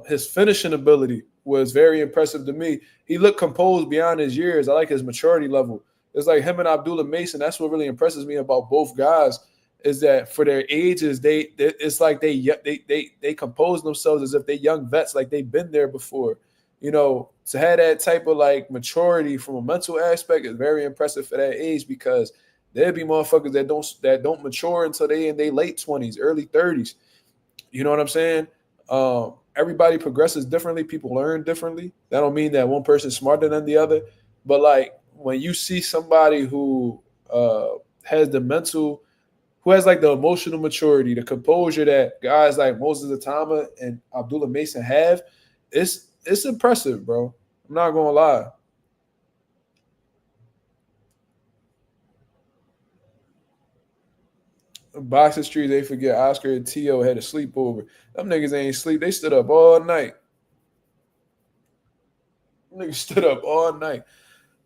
A: his finishing ability was very impressive to me. He looked composed beyond his years. I like his maturity level. It's like him and Abdullah Mason. That's what really impresses me about both guys is that for their ages, it's like they compose themselves as if they young vets, like they've been there before. To have that type of like maturity from a mental aspect is very impressive for that age because there'd be motherfuckers that don't mature until they in their late 20s, early 30s. You know what I'm saying? Everybody progresses differently. People learn differently. That don't mean that one person's smarter than the other. But like when you see somebody who has the mental, who has like the emotional maturity, the composure that guys like Moses Atama and Abdullah Mason have, it's impressive, bro. I'm not gonna lie. Boxing Street, they forget Oscar and T.O. had a sleepover. Them niggas ain't sleep. They stood up all night. Niggas stood up all night.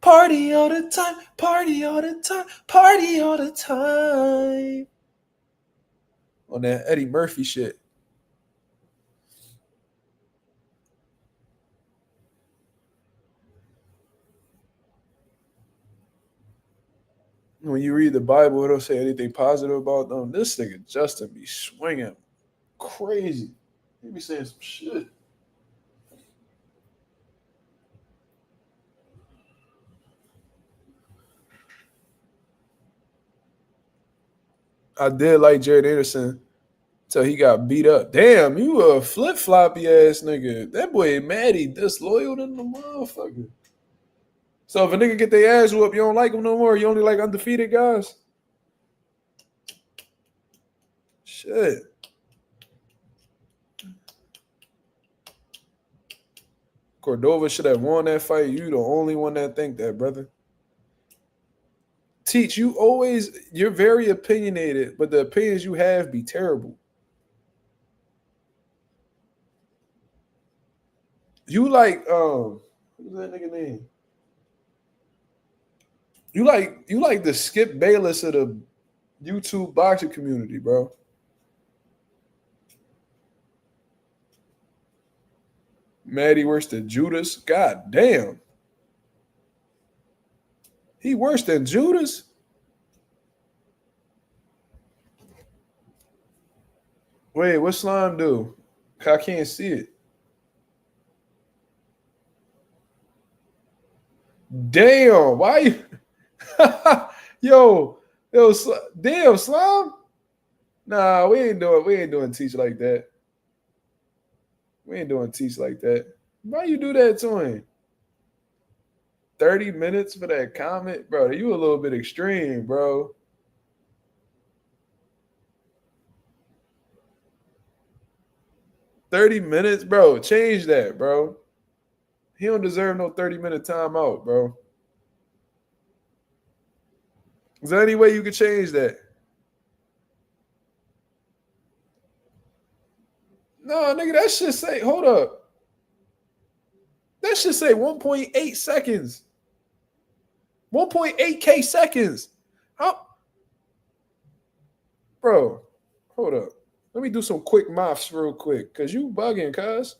A: Party all the time. Party all the time. Party all the time. On that Eddie Murphy shit. When you read the Bible, it don't say anything positive about them. This nigga Justin be swinging crazy. He be saying some shit. I did like Jared Anderson till he got beat up. Damn, you a flip floppy ass nigga. That boy Maddie disloyal than the motherfucker. So if a nigga get their ass whooped, you don't like him no more. You only like undefeated guys. Shit. Cordova should have won that fight. You the only one that think that, brother. Teach, you're very opinionated, but the opinions you have be terrible. You like what's that nigga name? You like the Skip Bayless of the YouTube boxing community, bro. Maddie worse than Judas. God damn. He worse than Judas? Wait, what Slime do? I can't see it. Damn, why you yo, damn, Slime? Nah, we ain't doing teach like that. We ain't doing teach like that. Why you do that to him? 30 minutes for that comment? Bro, you a little bit extreme, bro. $30, bro. Change that, bro. He don't deserve no 30-minute timeout, bro. Is there any way you could change that? No, nigga, that shit say, hold up. That should say 1.8 seconds. 1.8K seconds. How? Bro, hold up. Let me do some quick maths real quick, because you bugging, cuz.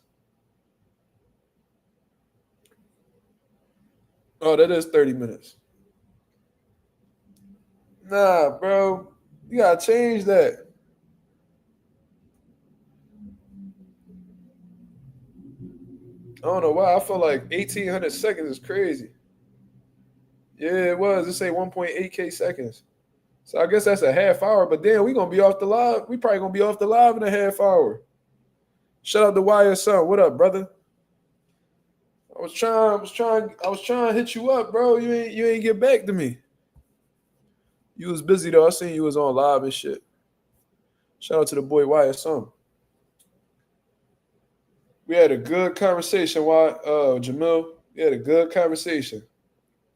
A: Oh, that is 30 minutes. Nah, bro. You gotta change that. I don't know why. I feel like 1,800 seconds is crazy. Yeah, it was. It say 1.8K seconds. So I guess that's a half hour. But then we gonna be off the live. We probably gonna be off the live in a half hour. Shout out to YSL. What up, brother? I was trying to hit you up, bro. You ain't get back to me. You was busy though. I seen you was on live and shit. Shout out to the boy YSL. We had a good conversation. Jamil? We had a good conversation.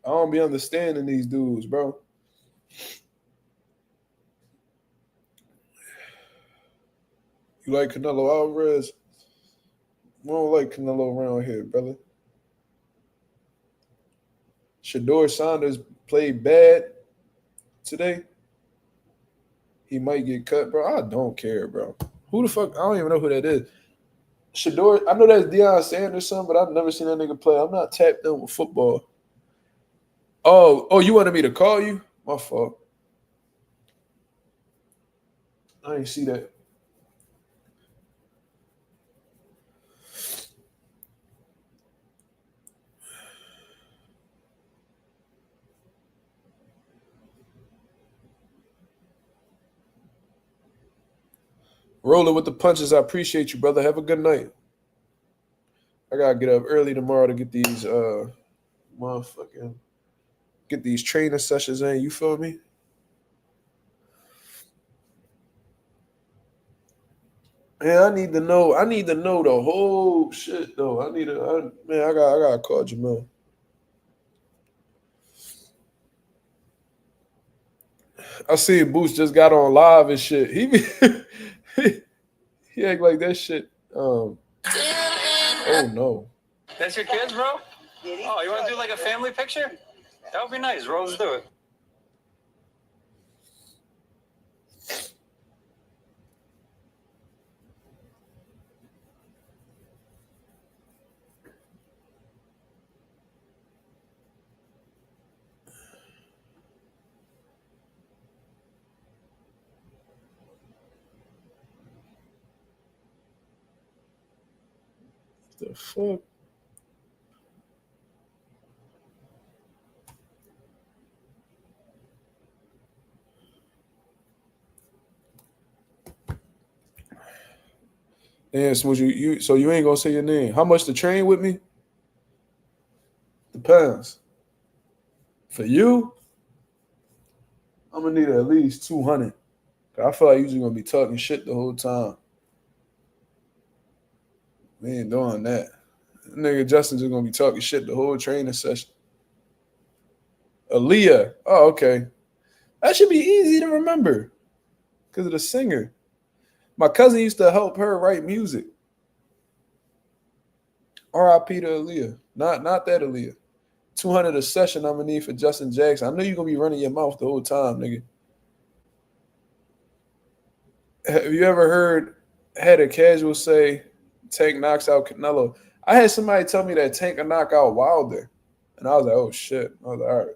A: I don't be understanding these dudes, bro. You like Canelo Alvarez? We don't like Canelo around here, brother. Shador Saunders played bad today. He might get cut, bro. I don't care, bro. Who the fuck? I don't even know who that is. Shador, I know that's Deion Sanders' son, but I've never seen that nigga play. I'm not tapped in with football. Oh, you wanted me to call you? My fault. I didn't see that. Rolling with the punches. I appreciate you, brother. Have a good night. I gotta get up early tomorrow to get these get these training sessions in. You feel me? Yeah, I need to know the whole shit though. I gotta call Jamel. I see Boost just got on live and shit. He act like that shit. Oh no.
D: That's your kids, bro? Oh, you want to do like a family picture? That would be nice, bro. Let's do it.
A: The fuck? Damn, Smooch, so you ain't gonna say your name. How much to train with me? Depends. For you, I'm gonna need at least 200. I feel like you're just gonna be talking shit the whole time. We ain't doing that. Nigga Justin's just gonna be talking shit the whole training session. Aaliyah. Oh, okay. That should be easy to remember because of the singer. My cousin used to help her write music. R.I.P. to Aaliyah. Not that Aaliyah. 200 a session I'm gonna need for Justin Jackson. I know you're gonna be running your mouth the whole time, nigga. Have you ever had a casual say Tank knocks out Canelo? I had somebody tell me that Tank can knock out Wilder. And I was like, oh shit. I was like, all right.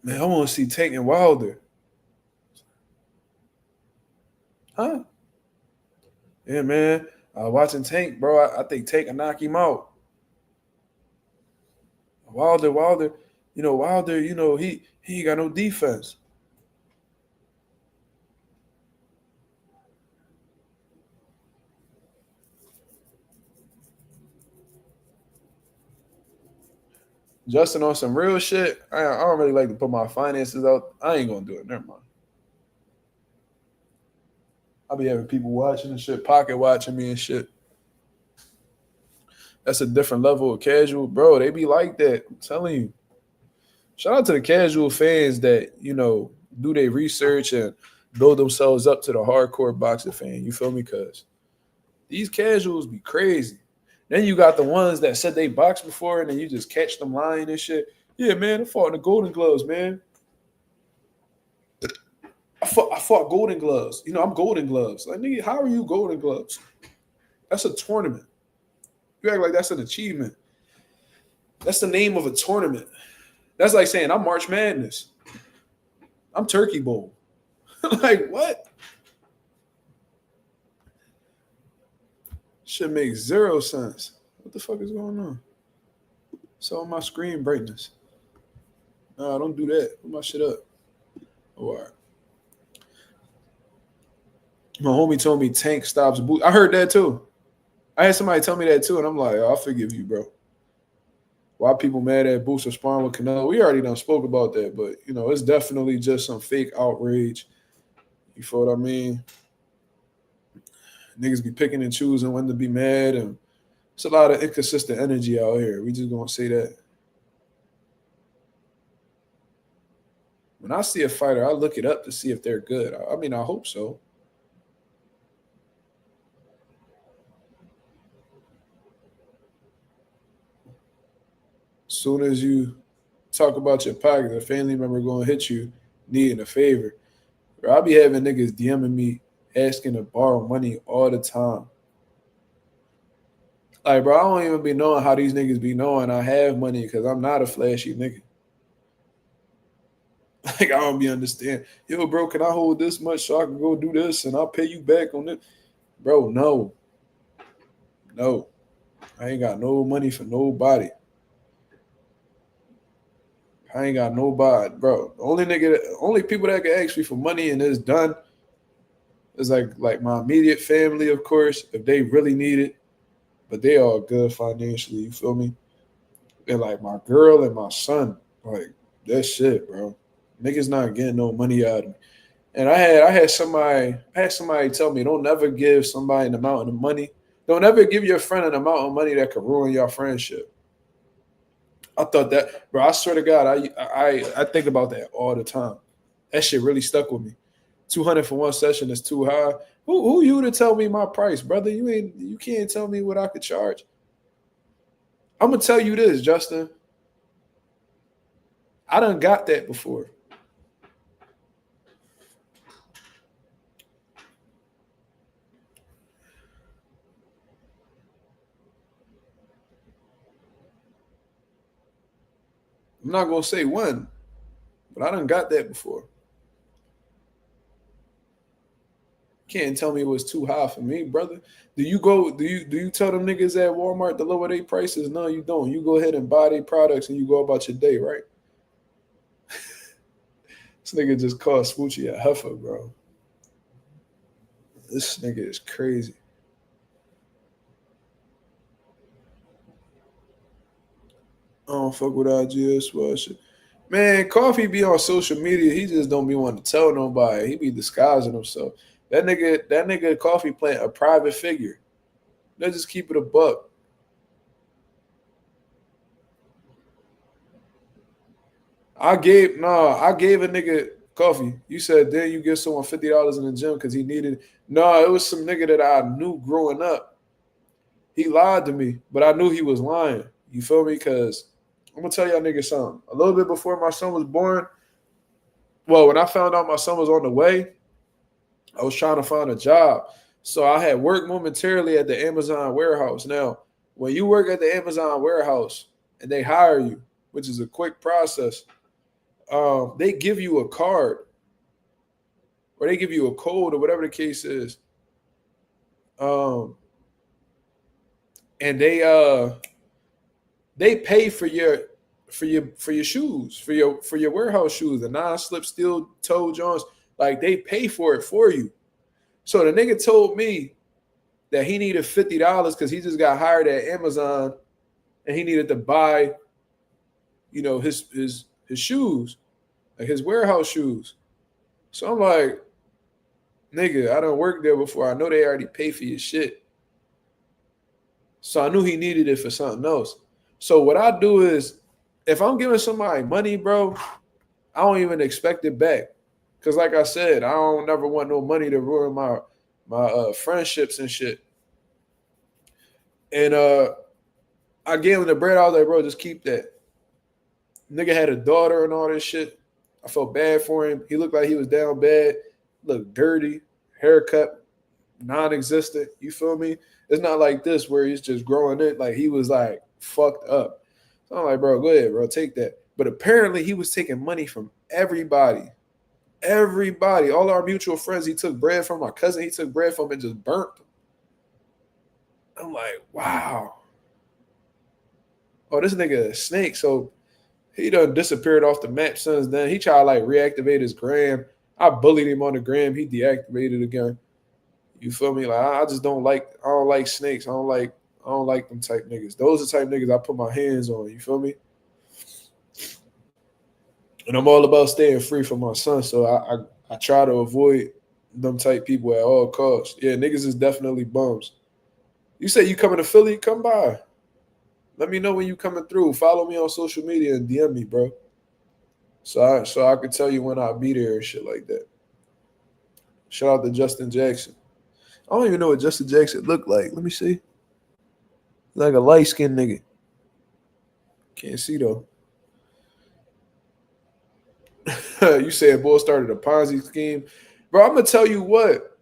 A: Man, I want to see Tank and Wilder. Huh? Yeah, man. Watching Tank, bro. I think Tank can knock him out. Wilder, Wilder, he ain't got no defense. Justin on some real shit. I don't really like to put my finances out. I ain't gonna do it. Never mind. I'll be having people watching and shit, pocket watching me and shit. That's a different level of casual, bro. They be like that. I'm telling you. Shout out to the casual fans that, do their research and build themselves up to the hardcore boxing fan. You feel me? Because these casuals be crazy. Then you got the ones that said they boxed before and then you just catch them lying and shit. Yeah, man, I fought in the Golden Gloves, man. I fought Golden Gloves. I'm Golden Gloves. Like, nigga, how are you Golden Gloves? That's a tournament. You act like that's an achievement. That's the name of a tournament. That's like saying I'm March Madness. I'm Turkey Bowl. Like, what? Shit makes zero sense. What the fuck is going on? It's on my screen brightness. No, don't do that. Put my shit up. Oh, all right. My homie told me Tank stops boot. I heard that too. I had somebody tell me that too, and I'm like, I'll forgive you, bro. Why people mad at Boots or sparring with Canelo? We already done spoke about that, but it's definitely just some fake outrage. You feel what I mean? Niggas be picking and choosing when to be mad, and it's a lot of inconsistent energy out here. We just gonna say that. When I see a fighter, I look it up to see if they're good. I mean, I hope so. As soon as you talk about your pocket, a family member gonna hit you needing a favor. Bro, I be having niggas DMing me asking to borrow money all the time. Like, bro, I don't even be knowing how these niggas be knowing I have money because I'm not a flashy nigga. Like, I don't be understand. Yo, bro, can I hold this much so I can go do this and I'll pay you back on it? Bro, no. No. I ain't got no money for nobody. I ain't got nobody, bro. Only people that can ask me for money and it's done is like my immediate family, of course, if they really need it. But they all good financially, you feel me? And like my girl and my son, like that shit, bro. Niggas not getting no money out of me. And I had somebody tell me, don't never give somebody an amount of money. Don't ever give your friend an amount of money that could ruin your friendship. I thought that, bro. I swear to God, I think about that all the time. That shit really stuck with me. 200 for one session is too high. Who you to tell me my price, brother? You can't tell me what I could charge. I'm gonna tell you this, Justin. I done got that before. I'm not gonna say when, but I done got that before. Can't tell me it was too high for me, brother. Do you tell them niggas at Walmart to lower their prices? No, you don't. You go ahead and buy their products and you go about your day, right? This nigga just called Smoochie a heifer, bro. This nigga is crazy. I don't fuck with IGS. Well, shit. Man, Coffee be on social media. He just don't be wanting to tell nobody. He be disguising himself. That nigga Coffee playing a private figure. Let's just keep it a buck. I gave a nigga Coffee, you said then you give someone $50 in the gym because he needed. No, it was some nigga that I knew growing up. He lied to me, but I knew he was lying. You feel me? Because I'm gonna tell y'all niggas something. A little bit before my son was born, well, when I found out my son was on the way, I was trying to find a job. So I had worked momentarily at the Amazon warehouse. Now, when you work at the Amazon warehouse and they hire you, which is a quick process, they give you a card or they give you a code or whatever the case is. And they pay for your shoes, for your warehouse shoes, the non-slip steel toe joints. Like they pay for it for you. So the nigga told me that he needed $50 because he just got hired at Amazon and he needed to buy, his shoes, like his warehouse shoes. So I'm like, nigga, I don't work there before. I know they already pay for your shit. So I knew he needed it for something else. So what I do is, if I'm giving somebody money, bro, I don't even expect it back. Because like I said, I don't never want no money to ruin my friendships and shit. And I gave him the bread. I was like, bro, just keep that. Nigga had a daughter and all this shit. I felt bad for him. He looked like he was down bad, looked dirty, haircut non-existent. You feel me? It's not like this where he's just growing it. Like he was like fucked up. So I'm like, bro, go ahead, bro, take that. But apparently he was taking money from everybody. Everybody, all our mutual friends, he took bread from. My cousin, he took bread from and just burnt. I'm like, wow. Oh, this nigga a snake. So he done disappeared off the map since then. He tried to like reactivate his gram. I bullied him on the gram. He deactivated again. You feel me? Like I don't like snakes. I don't like them type niggas. Those are the type niggas I put my hands on. You feel me? And I'm all about staying free for my son. So I try to avoid them type people at all costs. Yeah, niggas is definitely bums. You say you coming to Philly? Come by. Let me know when you coming through. Follow me on social media and DM me, bro. So I could tell you when I'll be there and shit like that. Shout out to Justin Jackson. I don't even know what Justin Jackson looked like. Let me see. Like a light-skinned nigga. Can't see, though. You said boy started a Ponzi scheme. Bro, I'm going to tell you what.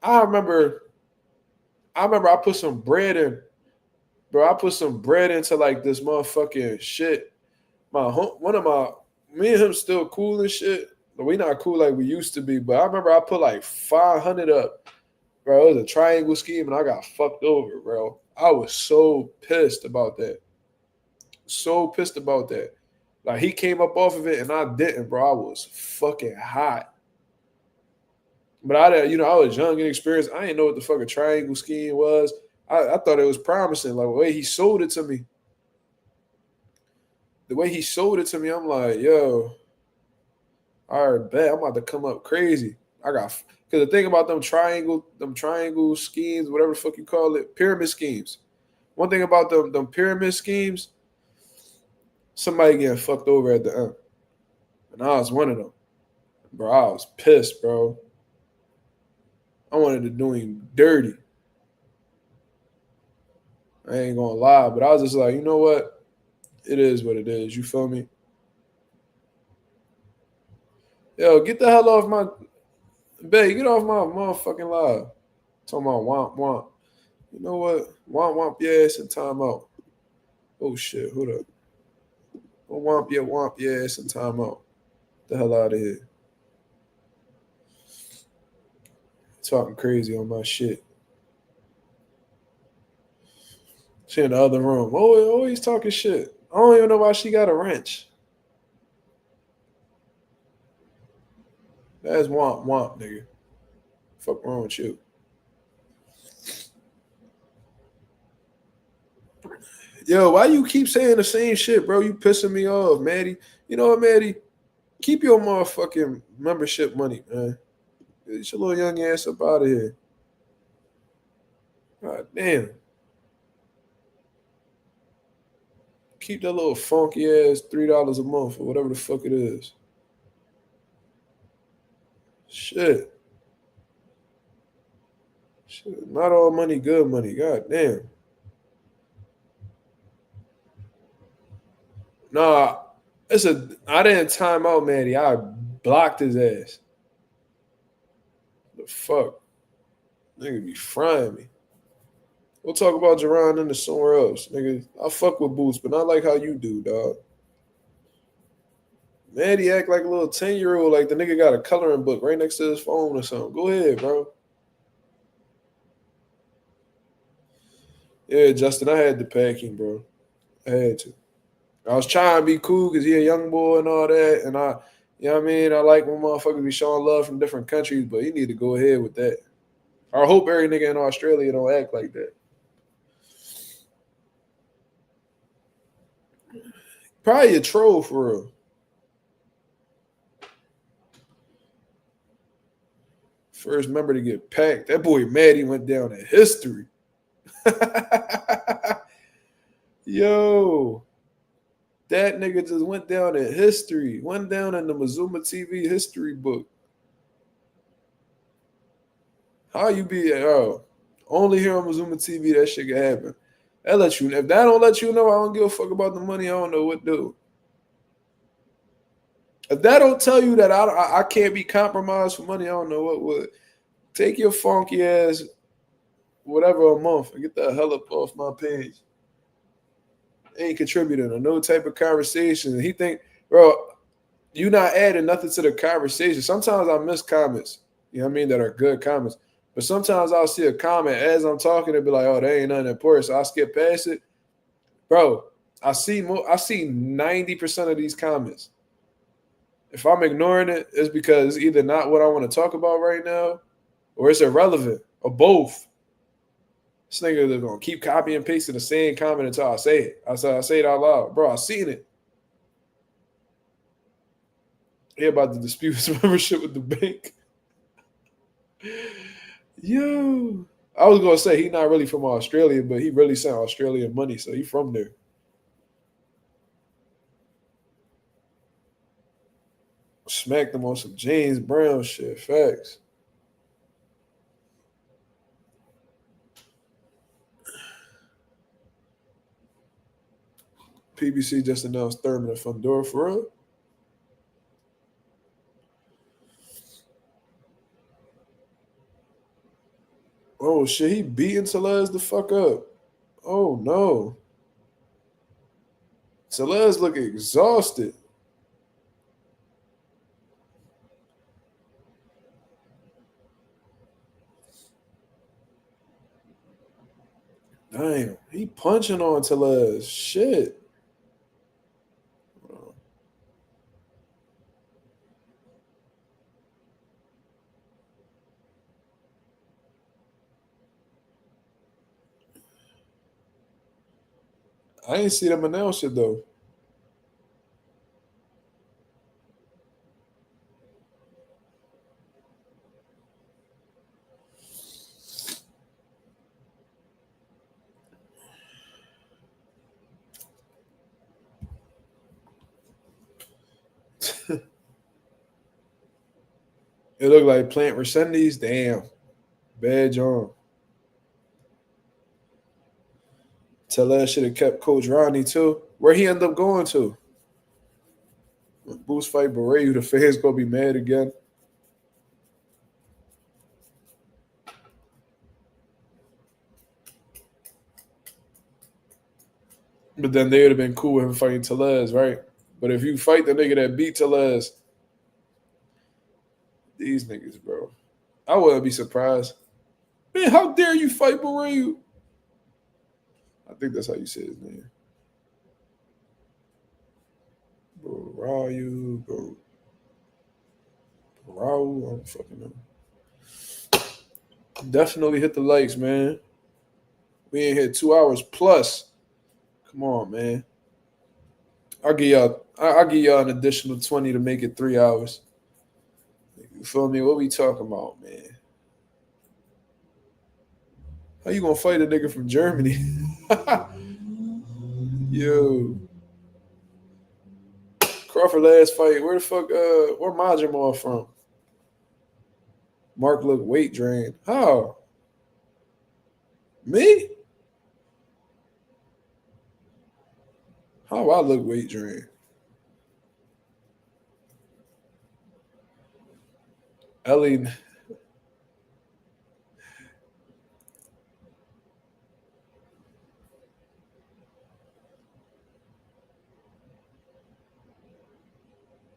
A: I remember I put some bread in. Bro, I put some bread into like this motherfucking shit. Me and him still cool and shit. But we not cool like we used to be. But I remember I put like 500 up. Bro, it was a triangle scheme and I got fucked over, bro. I was so pissed about that. So pissed about that. Like he came up off of it and I didn't, bro. I was fucking hot. But I was young and inexperienced. I didn't know what the fucking triangle scheme was. I thought it was promising. Like the way he sold it to me. I'm like, yo, all right, bet I'm about to come up crazy. Because the thing about them triangle schemes, whatever the fuck you call it, pyramid schemes. One thing about them pyramid schemes, somebody getting fucked over at the end. And I was one of them. Bro, I was pissed, bro. I wanted to do him dirty. I ain't gonna lie, but I was just like, you know what? It is what it is. You feel me? Yo, get the hell off my... Babe, get off my motherfucking live. Talking about womp womp. You know what? Womp womp your ass in timeout. Oh shit, hold up. Womp your ass in timeout. The hell out of here. Talking crazy on my shit. She in the other room. Always talking shit. I don't even know why she got a wrench. That's womp womp, nigga. Fuck wrong with you? Yo, why you keep saying the same shit, bro? You pissing me off, Maddie. You know what, Maddie? Keep your motherfucking membership money, man. Get your little young ass up out of here. God damn. Keep that little funky ass $3 a month or whatever the fuck it is. Shit. Not all money, good money. God damn. Nah, I didn't time out, Manny. I blocked his ass. The fuck? Nigga be frying me. We'll talk about Jaron into somewhere else. Nigga, I fuck with Boots, but not like how you do, dog. Manny act like a little 10-year-old, like the nigga got a coloring book right next to his phone or something. Go ahead, bro. Yeah, Justin, I had to pack him, bro. I had to. I was trying to be cool because he a young boy and all that, and you know what I mean? I like when motherfuckers be showing love from different countries, but he need to go ahead with that. I hope every nigga in Australia don't act like that. Probably a troll for real. First member to get packed. That boy Maddie went down in history. Yo. That nigga just went down in history. Went down in the Mazuma TV history book. How you be only here on Mazuma TV that shit can happen. That let you if that don't let you know I don't give a fuck about the money, I don't know what to do. If that don't tell you that I can't be compromised for money, I don't know what would. Take your funky ass whatever a month and get the hell up off my page. Ain't contributing to no type of conversation. He think, bro, you not adding nothing to the conversation. Sometimes I miss comments, you know what I mean, that are good comments. But sometimes I'll see a comment as I'm talking and be like, oh, that ain't nothing important. So I skip past it. Bro, I see 90% of these comments. If I'm ignoring it, it's because it's either not what I want to talk about right now or it's irrelevant or both. This nigga is going to keep copying and pasting the same comment until I say it. I say it out loud. Bro, I seen it. He about to dispute his membership with the bank. Yo. I was going to say he not really from Australia, but he really sent Australian money, so he from there. Smacked them on some James Brown shit. Facts. PBC just announced Thurman and Fundora for real. Oh shit, he beating Tellez the fuck up. Oh no. Tellez look exhausted. Damn, he punching on Tellez. Shit. I ain't see them announce it though. It looked like Plant Resendiz. Damn. Bad John. Tellez should have kept Coach Ronnie too. Where he end up going to? Boost fight Beret, the fans gonna be mad again. But then they would have been cool with him fighting Tellez, right? But if you fight the nigga that beat Tellez, these niggas, bro, I wouldn't be surprised. Man, how dare you fight Beret? I think that's how you say his name. Bro, Ryu, bro. Raul, I don't fucking know. Definitely hit the likes, man. We ain't hit 2 hours plus. Come on, man. I'll give y'all an additional 20 to make it 3 hours. You feel me? What we talking about, man? How you gonna fight a nigga from Germany? Yo. Crawford last fight. Where the fuck where Mazuma from? Mark look weight drained. How? Me? How I look weight drained? Ellie.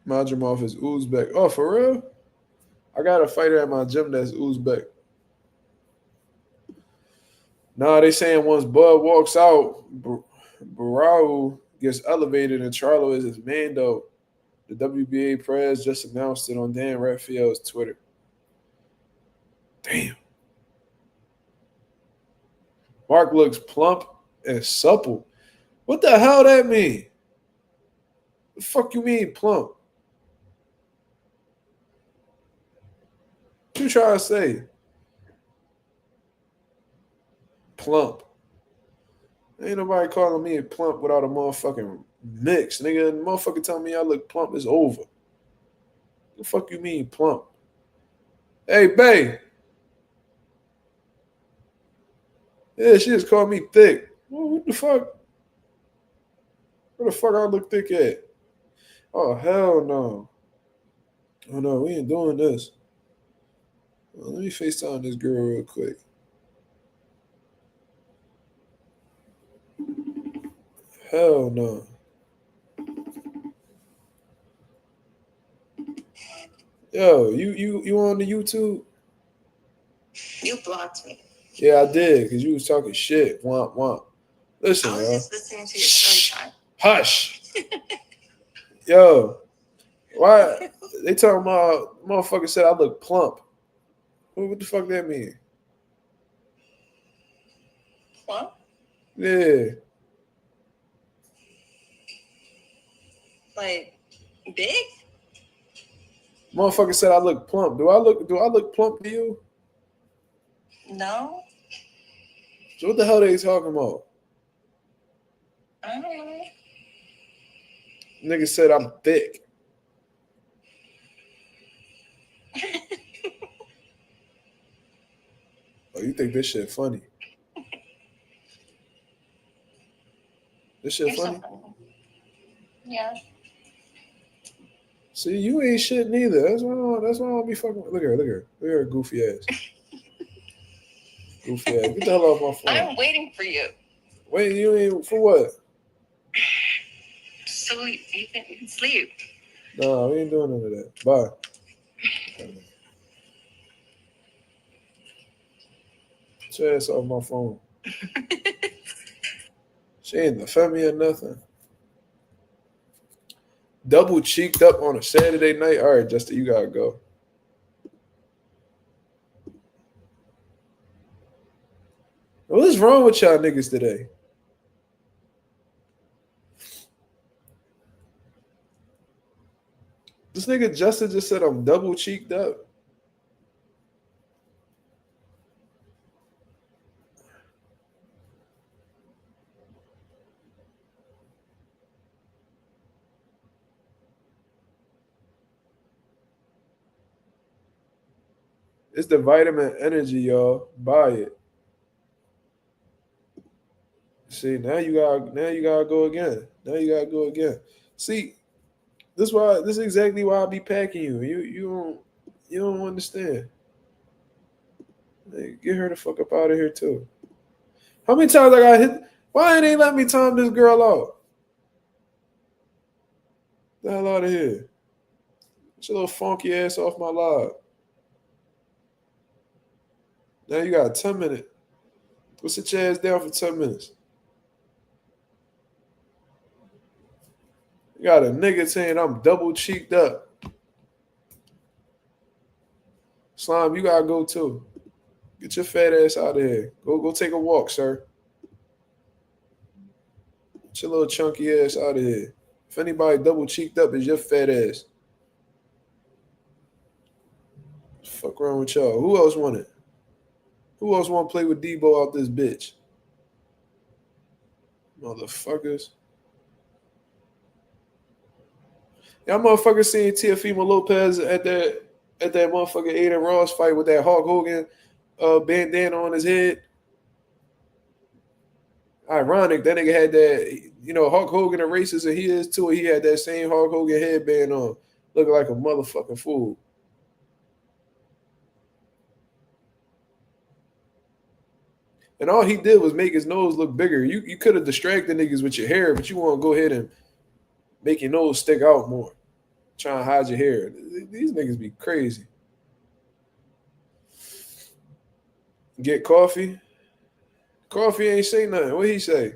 A: Mazuma is Uzbek. Oh, for real? I got a fighter at my gym that's Uzbek. Nah, they saying once Bud walks out, Barau gets elevated and Charlo is his man, though. The WBA press just announced it on Dan Raphael's Twitter. Damn. Mark looks plump and supple. What the hell that mean? The fuck you mean plump? What you trying to say? Plump. Ain't nobody calling me plump without a motherfucking mix. Nigga, the motherfucker telling me I look plump is over. The fuck you mean plump? Hey, bae. Yeah, she just called me thick. Well, what the fuck? Where the fuck I look thick at? Oh, hell no. Oh, no, we ain't doing this. Well, let me FaceTime this girl real quick. Hell no. Yo, you on the YouTube?
E: You blocked me.
A: Yeah, I did, because you was talking shit. Womp, womp. Listen,
E: I was
A: yo.
E: just listening to your story time.
A: Hush. Yo, why? They talking about, motherfucker said I look plump. What the fuck that mean?
E: Plump?
A: Yeah.
E: Like big?
A: Motherfucker said I look plump. Do I look plump to you?
E: No.
A: So what the hell they talking about?
E: I don't know.
A: Nigga said I'm thick. Oh, you think this shit funny? This shit
E: You're so
A: funny?
E: funny. Yeah.
A: See, you ain't shit neither. That's why I don't be fucking. Look at her goofy ass. Goofy ass. Get the hell off my phone.
E: I'm waiting for you.
A: Wait, you ain't for what?
E: So you can sleep.
A: No, we ain't doing none of that. Bye. Get your ass off my phone. She ain't defend me or nothing. Double cheeked up on a Saturday night. All right, Justin, you gotta go. What is wrong with y'all niggas today? This nigga Justin just said I'm double cheeked up. It's the vitamin energy, y'all. Buy it. See, now you gotta go again. Now you gotta go again. See, this is exactly why I be packing you. You don't understand. Hey, get her the fuck up out of here too. How many times I got hit? Why ain't they let me time this girl out? The hell out of here. Get your little funky ass off my live. Now you got 10 minutes. Go sit your ass down for 10 minutes. You got a nigga saying I'm double cheeked up. Slime, you gotta go too. Get your fat ass out of here. Go take a walk, sir. Get your little chunky ass out of here. If anybody double cheeked up, it's your fat ass. Fuck wrong with y'all. Who else want it? Who else want to play with Debo out this bitch? Motherfuckers. Y'all motherfuckers seen Teofimo Lopez at that at that motherfucking Aiden Ross fight with that Hulk Hogan bandana on his head. Ironic, that nigga had that, Hulk Hogan a racist and he is too. He had that same Hulk Hogan headband on, looking like a motherfucking fool. And all he did was make his nose look bigger. You could have distracted niggas with your hair, but you want to go ahead and make your nose stick out more. Trying to hide your hair. These niggas be crazy. Get coffee. Coffee ain't say nothing. What he say?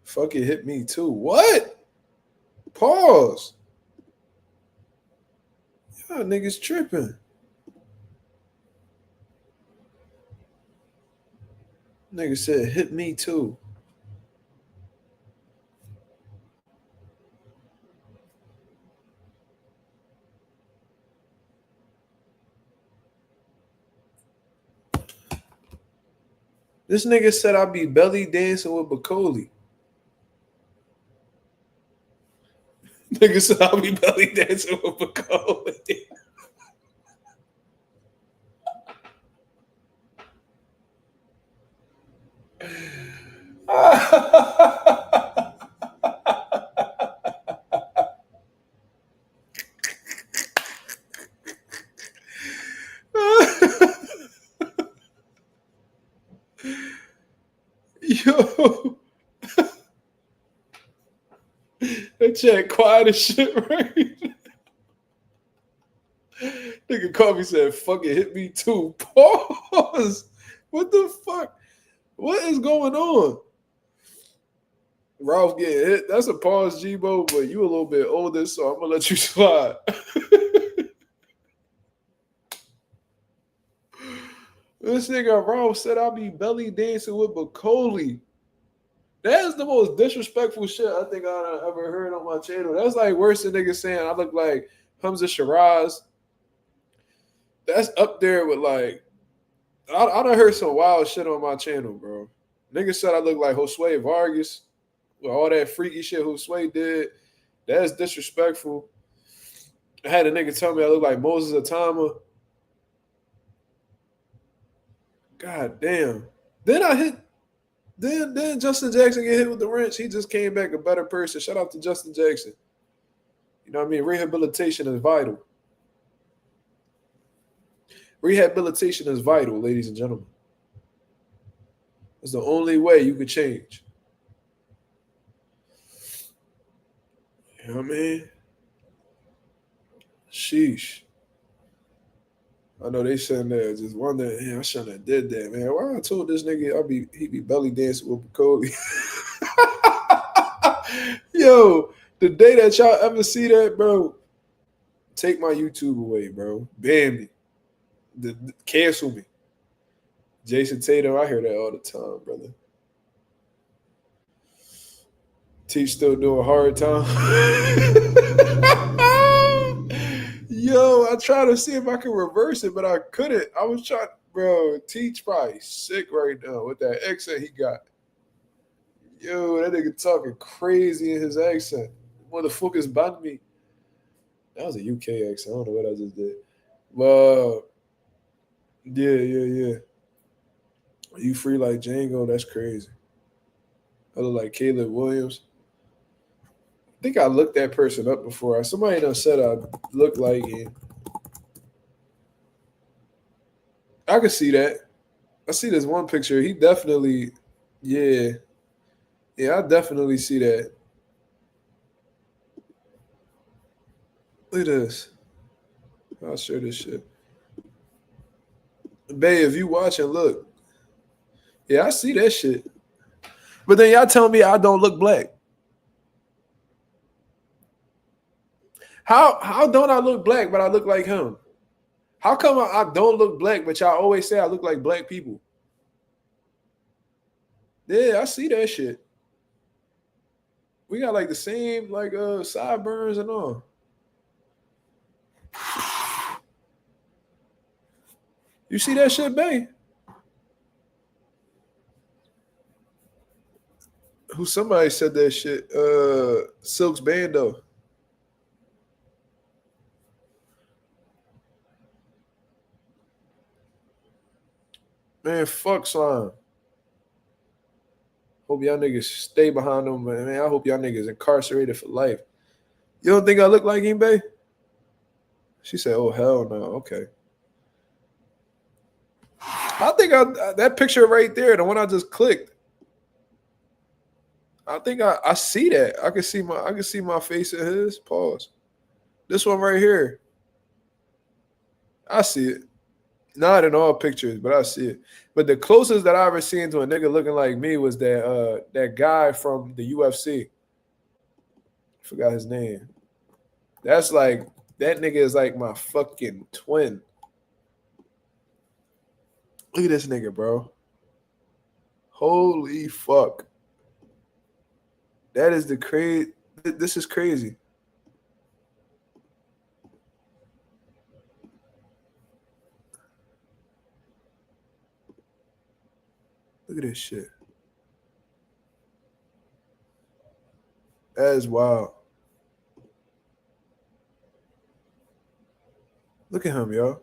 A: Fuck it, hit me too. What? Pause. Y'all niggas tripping. Nigga said hit me too. This nigga said I'd be belly dancing with Bacoli. Nigga said I'll be belly dancing with Bacoli. Yo. That chat quiet as shit, right? Nigga Coffee said, fuck it, hit me too. Pause. What the fuck? What is going on? Ralph getting hit. That's a pause, G-Bo, but you a little bit older, so I'm gonna let you slide. This nigga Ralph said I'll be belly dancing with Bacoli. That is the most disrespectful shit I think I ever heard on my channel. That's like worse than niggas saying I look like Hamza Shiraz. That's up there with like, I done heard some wild shit on my channel, bro. Niggas said I look like Josue Vargas with all that freaky shit Josue did. That's disrespectful. I had a nigga tell me I look like Moses Atama. God damn. Then Justin Jackson get hit with the wrench. He just came back a better person. Shout out to Justin Jackson. You know what I mean? Rehabilitation is vital. Rehabilitation is vital, ladies and gentlemen. It's the only way you could change. You know what I mean? Sheesh. I know they sitting there just wondering, I shouldn't have did that, man. Why I told this nigga he be belly dancing with Bacoli. Yo, the day that y'all ever see that, bro, take my YouTube away, bro. Ban me. Cancel me. Jason Tatum, I hear that all the time, brother. Teach still doing hard time. Yo, I tried to see if I could reverse it, but I couldn't. I was trying, bro. Teach probably sick right now with that accent he got. Yo, that nigga talking crazy in his accent. Motherfuckers ban me. That was a UK accent. I don't know what I just did. But yeah. You free like Django? That's crazy. I look like Caleb Williams. I think I looked that person up before. Somebody done said I look like him. I can see that. I see this one picture. He definitely, yeah. I definitely see that. Look at this. I'll share this shit. Bae, if you watching, look. Yeah, I see that shit. But then y'all tell me I don't look black. How don't I look black, but I look like him? How come I don't look black, but y'all always say I look like black people? Yeah, I see that shit. We got like the same like sideburns and all. You see that shit, bae? Who somebody said that shit? Silk's Bando. Man, fuck slime. Hope y'all niggas stay behind them, man. I hope y'all niggas incarcerated for life. You don't think I look like him, bae? She said, "Oh hell no." Okay. I think that picture right there, the one I just clicked. I think I see that. I can see my face in his. Pause. This one right here. I see it. Not in all pictures, but I see it. But the closest that I ever seen to a nigga looking like me was that guy from the UFC. Forgot his name. That's like that nigga is like my fucking twin. Look at this nigga, bro. Holy fuck. That is the crazy. This is crazy. Look at this shit. That is wild. Look at him, yo.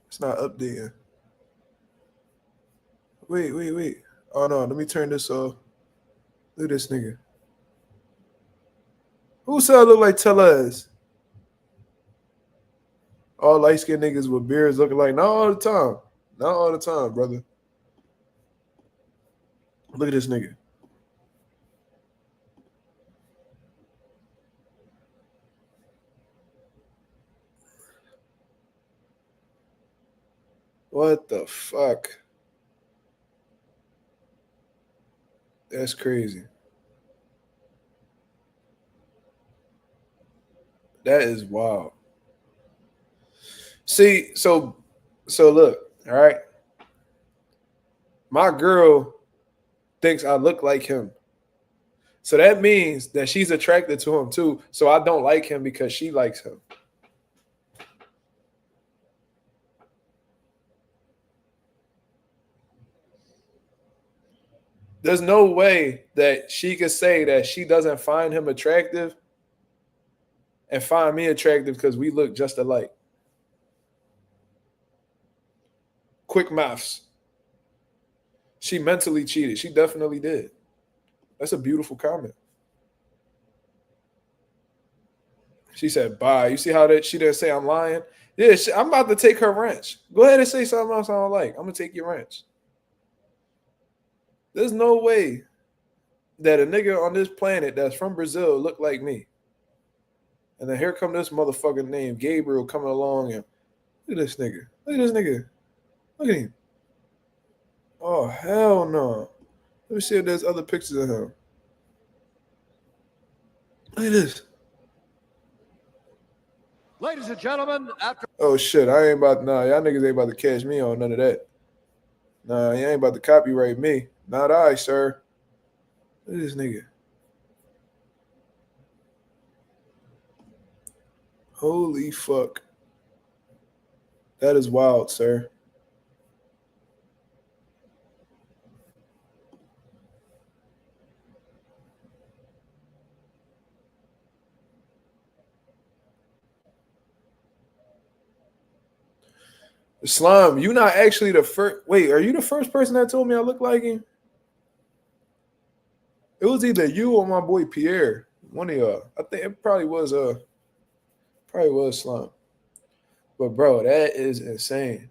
A: It's not updating. Wait. Oh no, let me turn this off. Look at this nigga. Who said I look like Tellez? All light-skinned niggas with beards looking like, not all the time. Not all the time, brother. Look at this nigga. What the fuck? That's crazy. That is wild. See, so look, all right. My girl thinks I look like him. So that means that she's attracted to him too. So I don't like him because she likes him. There's no way that she could say that she doesn't find him attractive and find me attractive because we look just alike. Quick maths. She mentally cheated. She definitely did. That's a beautiful comment. She said, bye. You see how that she didn't say I'm lying? Yeah, I'm about to take her wrench. Go ahead and say something else I don't like. I'm going to take your wrench. There's no way that a nigga on this planet that's from Brazil look like me. And then here come this motherfucker named Gabriel coming along and look at this nigga. Look at this nigga. Look at him. Oh, hell no. Let me see if there's other pictures of him. Look at this.
F: Ladies and gentlemen, after...
A: Oh, shit. I ain't about... Nah, y'all niggas ain't about to catch me on none of that. Nah, you ain't about to copyright me. Not I, sir. Look at this nigga. Holy fuck. That is wild, sir. Slime, you not actually the first. Wait, are you the first person that told me I look like him? It was either you or my boy Pierre. One of y'all. I think it probably was Slime. But bro, that is insane.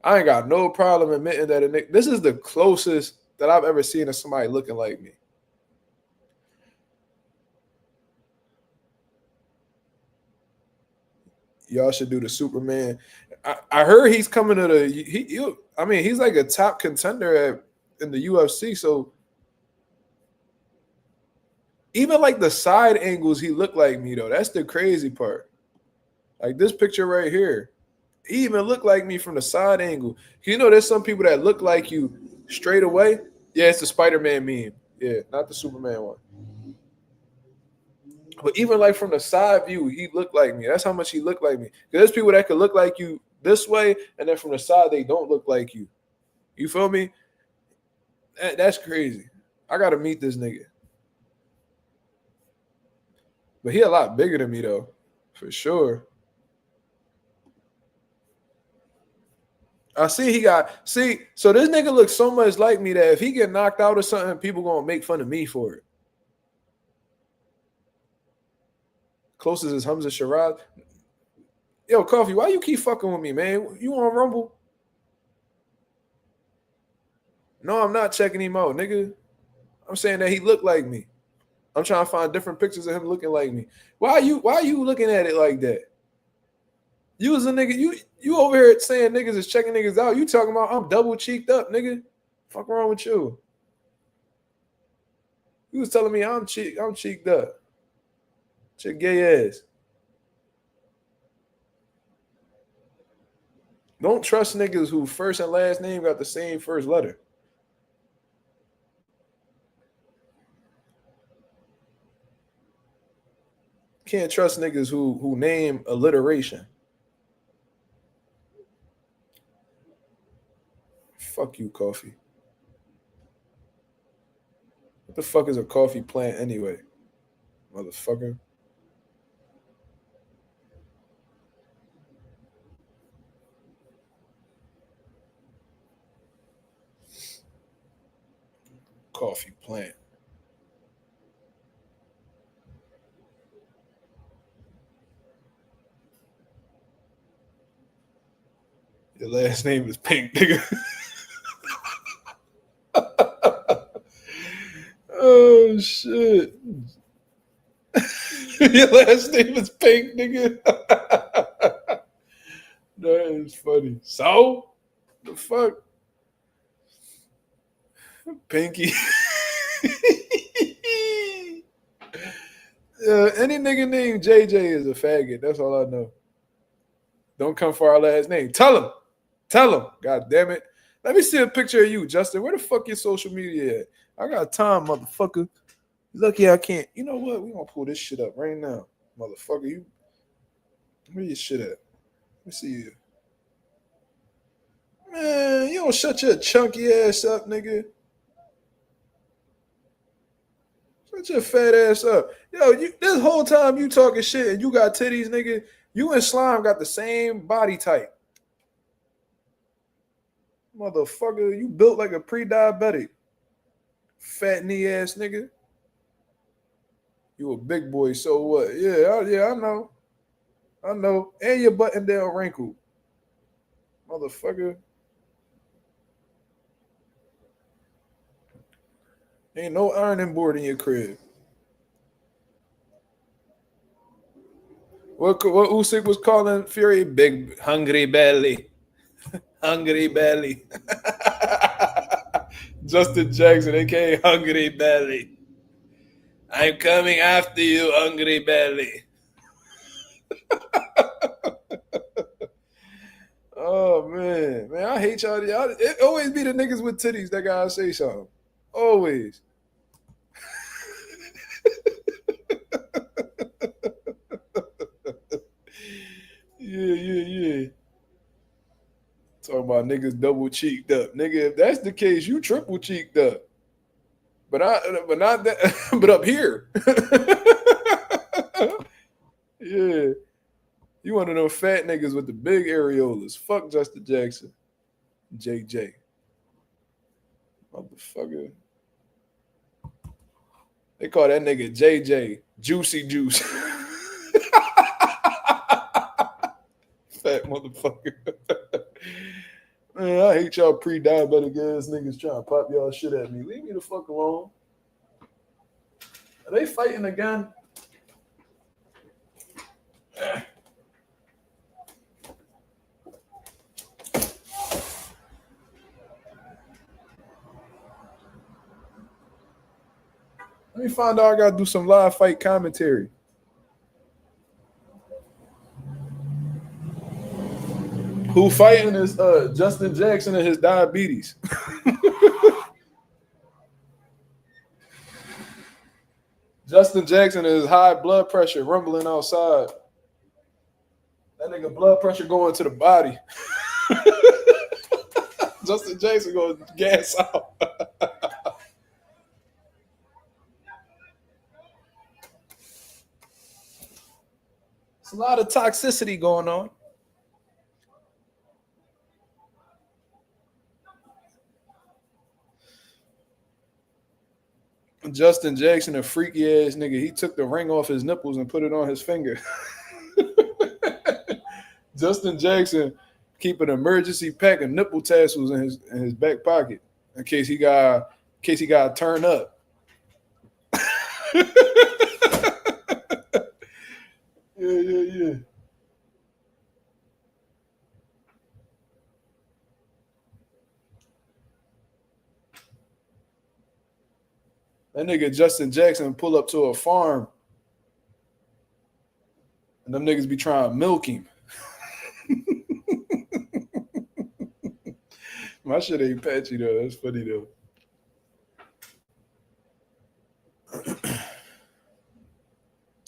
A: I ain't got no problem admitting that a nigga. This is the closest that I've ever seen of somebody looking like me. Y'all should do the Superman. I heard he's coming to the. I mean, he's like a top contender in the UFC. So even like the side angles, he looked like me though. That's the crazy part. Like this picture right here, he even looked like me from the side angle. You know, there's some people that look like you straight away. Yeah, it's the Spider-Man meme. Yeah, not the Superman one. But even like from the side view, he looked like me. That's how much he looked like me. Because there's people that could look like you this way, and then from the side, they don't look like you. You feel me? That's crazy. I got to meet this nigga. But he a lot bigger than me, though. For sure. I see he got... See, so this nigga looks so much like me that if he get knocked out or something, people going to make fun of me for it. Closest is Hamza Shiraz. Yo, Coffee, why you keep fucking with me, man? You on Rumble? No, I'm not checking him out, nigga. I'm saying that he looked like me. I'm trying to find different pictures of him looking like me. Why are you looking at it like that? You was a nigga. You over here saying niggas is checking niggas out. You talking about I'm double cheeked up, nigga. Fuck wrong with you? You was telling me I'm cheeked up. Check gay ass. Don't trust niggas who first and last name got the same first letter. Can't trust niggas who name alliteration. Fuck you, Coffee. What the fuck is a coffee plant anyway? Motherfucker. Coffee plant. Your last name is Pink, nigga. Oh shit. Your last name is Pink, nigga. That is funny. So, the fuck? Pinky. Any nigga named JJ is a faggot. That's all I know. Don't come for our last name. Tell him. God damn it. Let me see a picture of you, Justin. Where the fuck your social media at? I got time, motherfucker. Lucky I can't. You know what? We gonna pull this shit up right now, motherfucker. You, where your shit at? Let me see you. Man, you don't shut your chunky ass up, nigga. Shut your fat ass up. Yo, this whole time you talking shit and you got titties, nigga. You and Slime got the same body type. Motherfucker, you built like a pre-diabetic. Fat knee ass nigga. You a big boy, so what? Yeah, I know. And your button down wrinkled. Motherfucker. Ain't no ironing board in your crib. What Usyk was calling Fury? Big hungry belly. Hungry belly. Justin Jackson, aka Hungry Belly. I'm coming after you, Hungry Belly. Oh man, I hate y'all. It always be the niggas with titties that gotta say something. Always. Yeah. Talking about niggas double cheeked up. Nigga, if that's the case, you triple cheeked up. But not that but up here. Yeah. You one of them fat niggas with the big areolas. Fuck Justin Jackson. JJ. Motherfucker. They call that nigga JJ. Juicy Juice. Fat motherfucker. Man, I hate y'all pre-diabetic ass niggas trying to pop y'all shit at me. Leave me the fuck alone. Are they fighting again? Let me find out. I gotta do some live fight commentary. Who fighting is Justin Jackson and his diabetes. Justin Jackson is high blood pressure rumbling outside. That nigga blood pressure going to the body. Justin Jackson going to gas out. It's a lot of toxicity going on. Justin Jackson, a freaky ass nigga, he took the ring off his nipples and put it on his finger. Justin Jackson keep an emergency pack of nipple tassels in his back pocket in case he got to turn up. Yeah. That nigga Justin Jackson pull up to a farm and them niggas be trying to milk him. My shit ain't patchy though. That's funny though.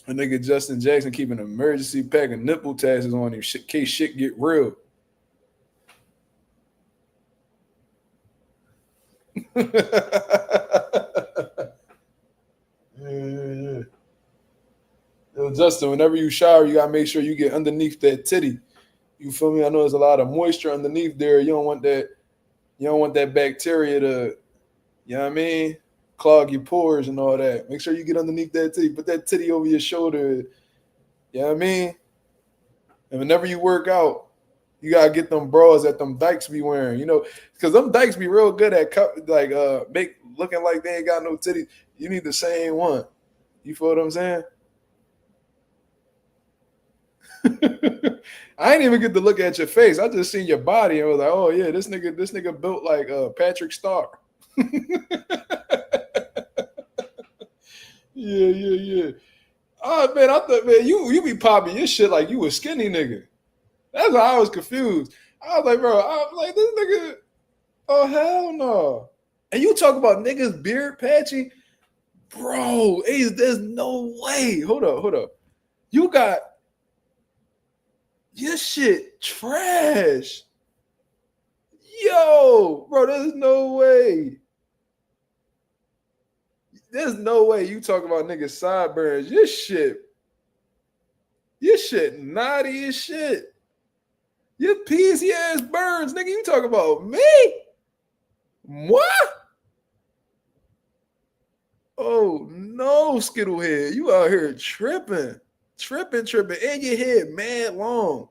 A: A nigga Justin Jackson keep an emergency pack of nipple tassels on him in case shit get real. Yeah. Yo, Justin, whenever you shower, you gotta make sure you get underneath that titty. You feel me? I know there's a lot of moisture underneath there. You don't want that bacteria to, you know what I mean, clog your pores and all that. Make sure you get underneath that titty. Put that titty over your shoulder. You know what I mean? And whenever you work out, you gotta get them bras that them dykes be wearing, you know, because them dykes be real good at make looking like they ain't got no titties. You need the same one. You feel what I'm saying? I ain't even get to look at your face. I just seen your body and was like, oh yeah, this nigga built like Patrick Starr. Yeah. Oh man, I thought, man, you be popping your shit like you a skinny nigga. That's why I was confused. I was like, bro, I'm like, this nigga, oh hell no. And you talk about niggas beard patchy, bro. There's no way. Hold up. You got your shit trash. Yo, bro, there's no way. There's no way you talk about niggas sideburns. Your shit naughty as shit. Your peasy ass burns, nigga. You talk about me? What? Oh no, Skittlehead. You out here tripping. And your head mad long.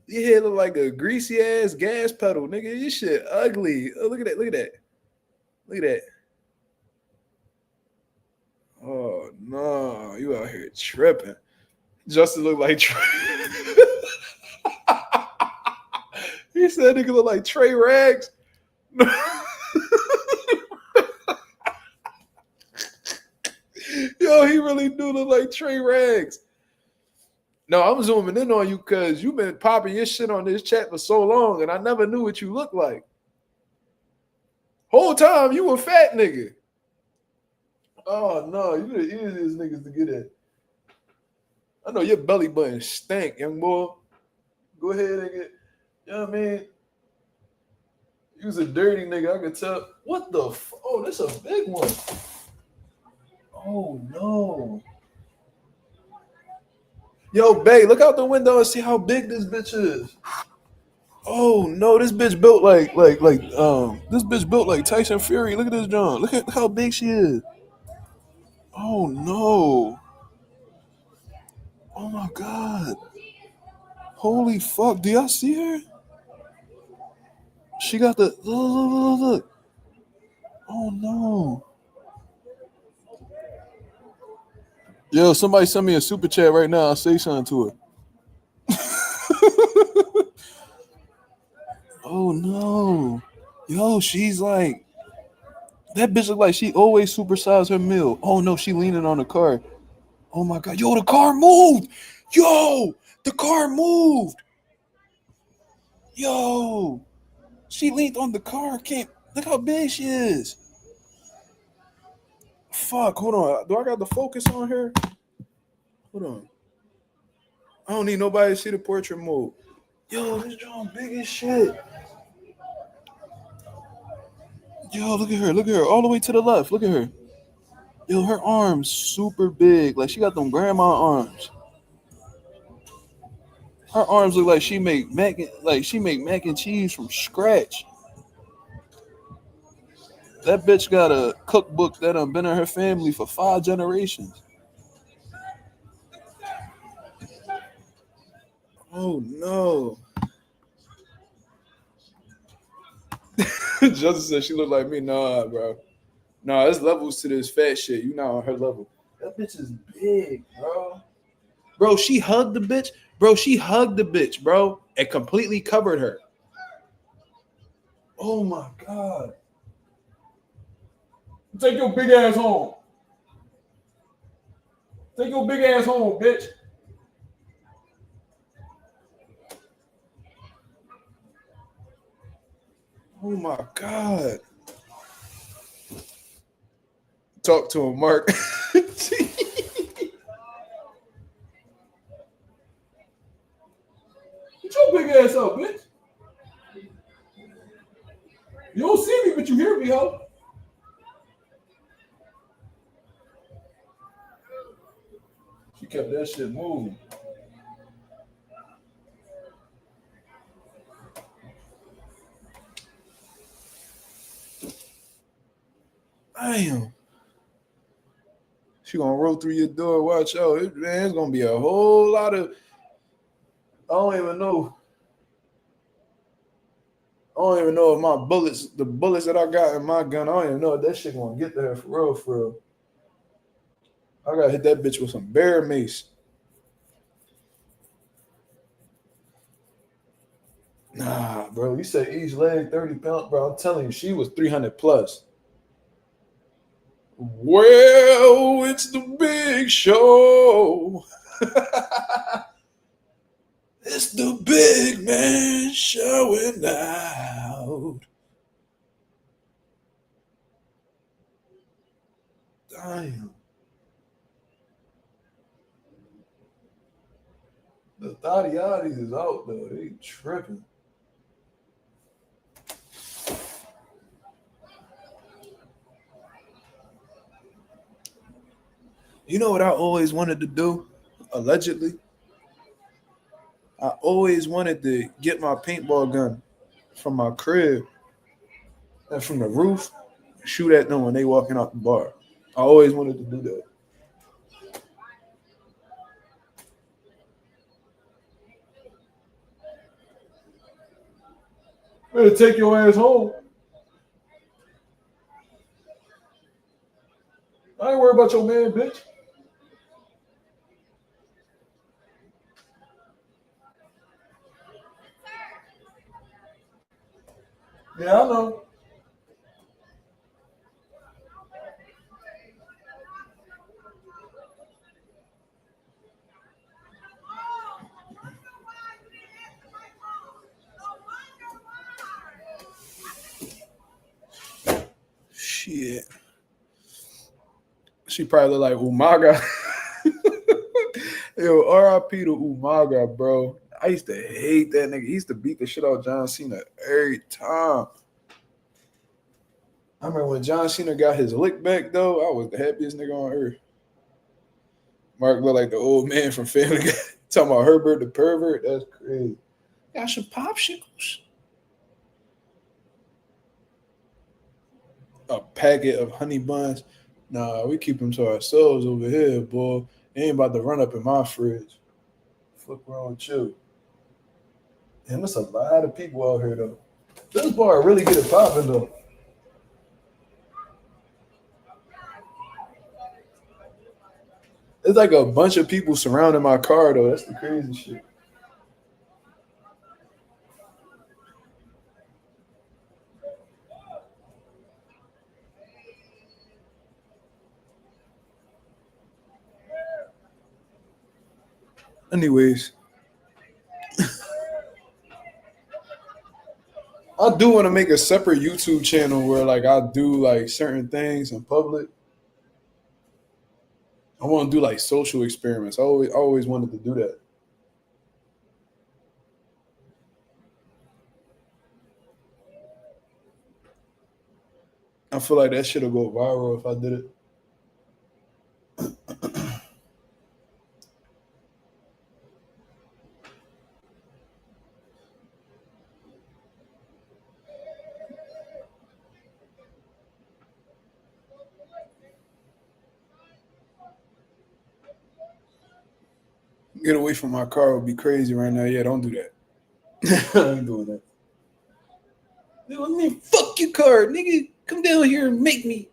A: Your head look like a greasy ass gas pedal, nigga. Your shit ugly. Oh, look at that. Oh no, you out here tripping. Justin look like he said nigga look like Trey Rags. Yo, he really do look like Trey Rags. No, I'm zooming in on you because you've been popping your shit on this chat for so long, and I never knew what you looked like. Whole time you a fat nigga. Oh no, you the easiest niggas to get at. I know your belly button stank, young boy. Go ahead and get, you know what I mean? You was a dirty nigga, I could tell. What the oh, this a big one. Oh no. Yo, babe, look out the window and see how big this bitch is. Oh no, this bitch built this bitch built like Tyson Fury. Look at this John. Look at how big she is. Oh no. Oh my god. Holy fuck. Do y'all see her? She got the look. Oh no. Yo, somebody send me a super chat right now. I'll say something to her. Oh no. Yo, she's like that bitch look like she always supersized her meal. Oh no, she leaning on the car. Oh my god. Yo, the car moved. Yo, the car moved. Yo. She leaned on the car. Can't look how big she is. Fuck, hold on. Do I got the focus on her? Hold on. I don't need nobody to see the portrait mode. Yo, this John big as shit. Yo, look at her. Look at her. All the way to the left. Look at her. Yo, her arms super big. Like she got them grandma arms. Her arms look like she make mac and cheese from scratch. That bitch got a cookbook that done been in her family for 5 generations. Oh no. Justin said she looked like me. Nah, bro. Nah, there's levels to this fat shit. You not on her level. That bitch is big, bro. Bro, she hugged the bitch. Bro, she hugged the bitch, bro, and completely covered her. Oh my god. Take your big ass home. Take your big ass home, bitch. Oh my god. Talk to him, Mark. Get your big ass up, bitch. You don't see me, but you hear me, ho. She kept that shit moving. Damn. She gonna roll through your door. Watch out. Man, it's gonna be a whole lot of. I don't even know if my bullets, the bullets that I got in my gun, I don't even know if that shit gonna get there for real, for real. I gotta hit that bitch with some bear mace. Nah, bro. You said each leg 30 pounds, bro. I'm telling you, she was 300 plus. Well, it's the big show. It's the big man showing out. Damn. The Thaddeus is out, though. They tripping. You know what I always wanted to do? Allegedly? I always wanted to get my paintball gun from my crib and from the roof, shoot at them when they walking out the bar. I always wanted to do that. Better take your ass home. I ain't worried about your man, bitch. Yeah, I know. Shit. She probably look like Umaga. Yo, RIP to Umaga, bro. I used to hate that nigga. He used to beat the shit out of John Cena every time. I remember when John Cena got his lick back, though, I was the happiest nigga on earth. Mark looked like the old man from Family Guy. Talking about Herbert the pervert. That's crazy. Got some popsicles. A packet of honey buns. Nah, we keep them to ourselves over here, boy. They ain't about to run up in my fridge. Fuck wrong with you. Damn, there's a lot of people out here, though. This bar really get it popping, though. It's like a bunch of people surrounding my car, though. That's the crazy shit. Anyways, I do want to make a separate YouTube channel where like I do like certain things in public. I want to do like social experiments. I always wanted to do that. I feel like that shit'll go viral if I did it. Get away from my car would be crazy right now. Yeah, don't do that. I ain't doing that. I mean, fuck your car, nigga. Come down here and make me.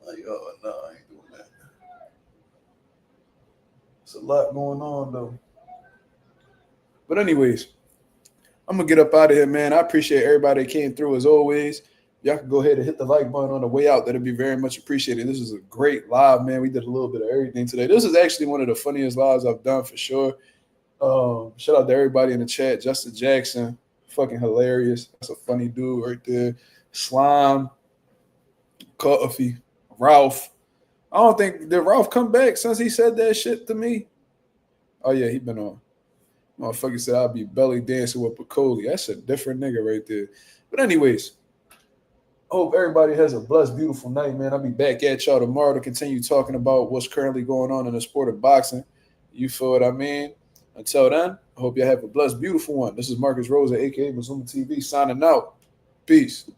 A: Like, oh no, I ain't doing that. It's a lot going on though. But anyways, I'm gonna get up out of here, man. I appreciate everybody that came through as always. Y'all can go ahead and hit the like button on the way out. That'd be very much appreciated. This is a great live, man. We did a little bit of everything today. This is actually one of the funniest lives I've done for sure. Shout out to everybody in the chat. Justin Jackson, fucking hilarious. That's a funny dude right there. Slime, Coffee, Ralph. I don't think did Ralph come back since he said that shit to me. Oh yeah, he been on. Motherfucker said I'll be belly dancing with Piccoli. That's a different nigga right there. But anyways, hope everybody has a blessed, beautiful night, man. I'll be back at y'all tomorrow to continue talking about what's currently going on in the sport of boxing. You feel what I mean? Until then, I hope y'all have a blessed, beautiful one. This is Marcus Rosa, a.k.a. Mazuma TV, signing out. Peace.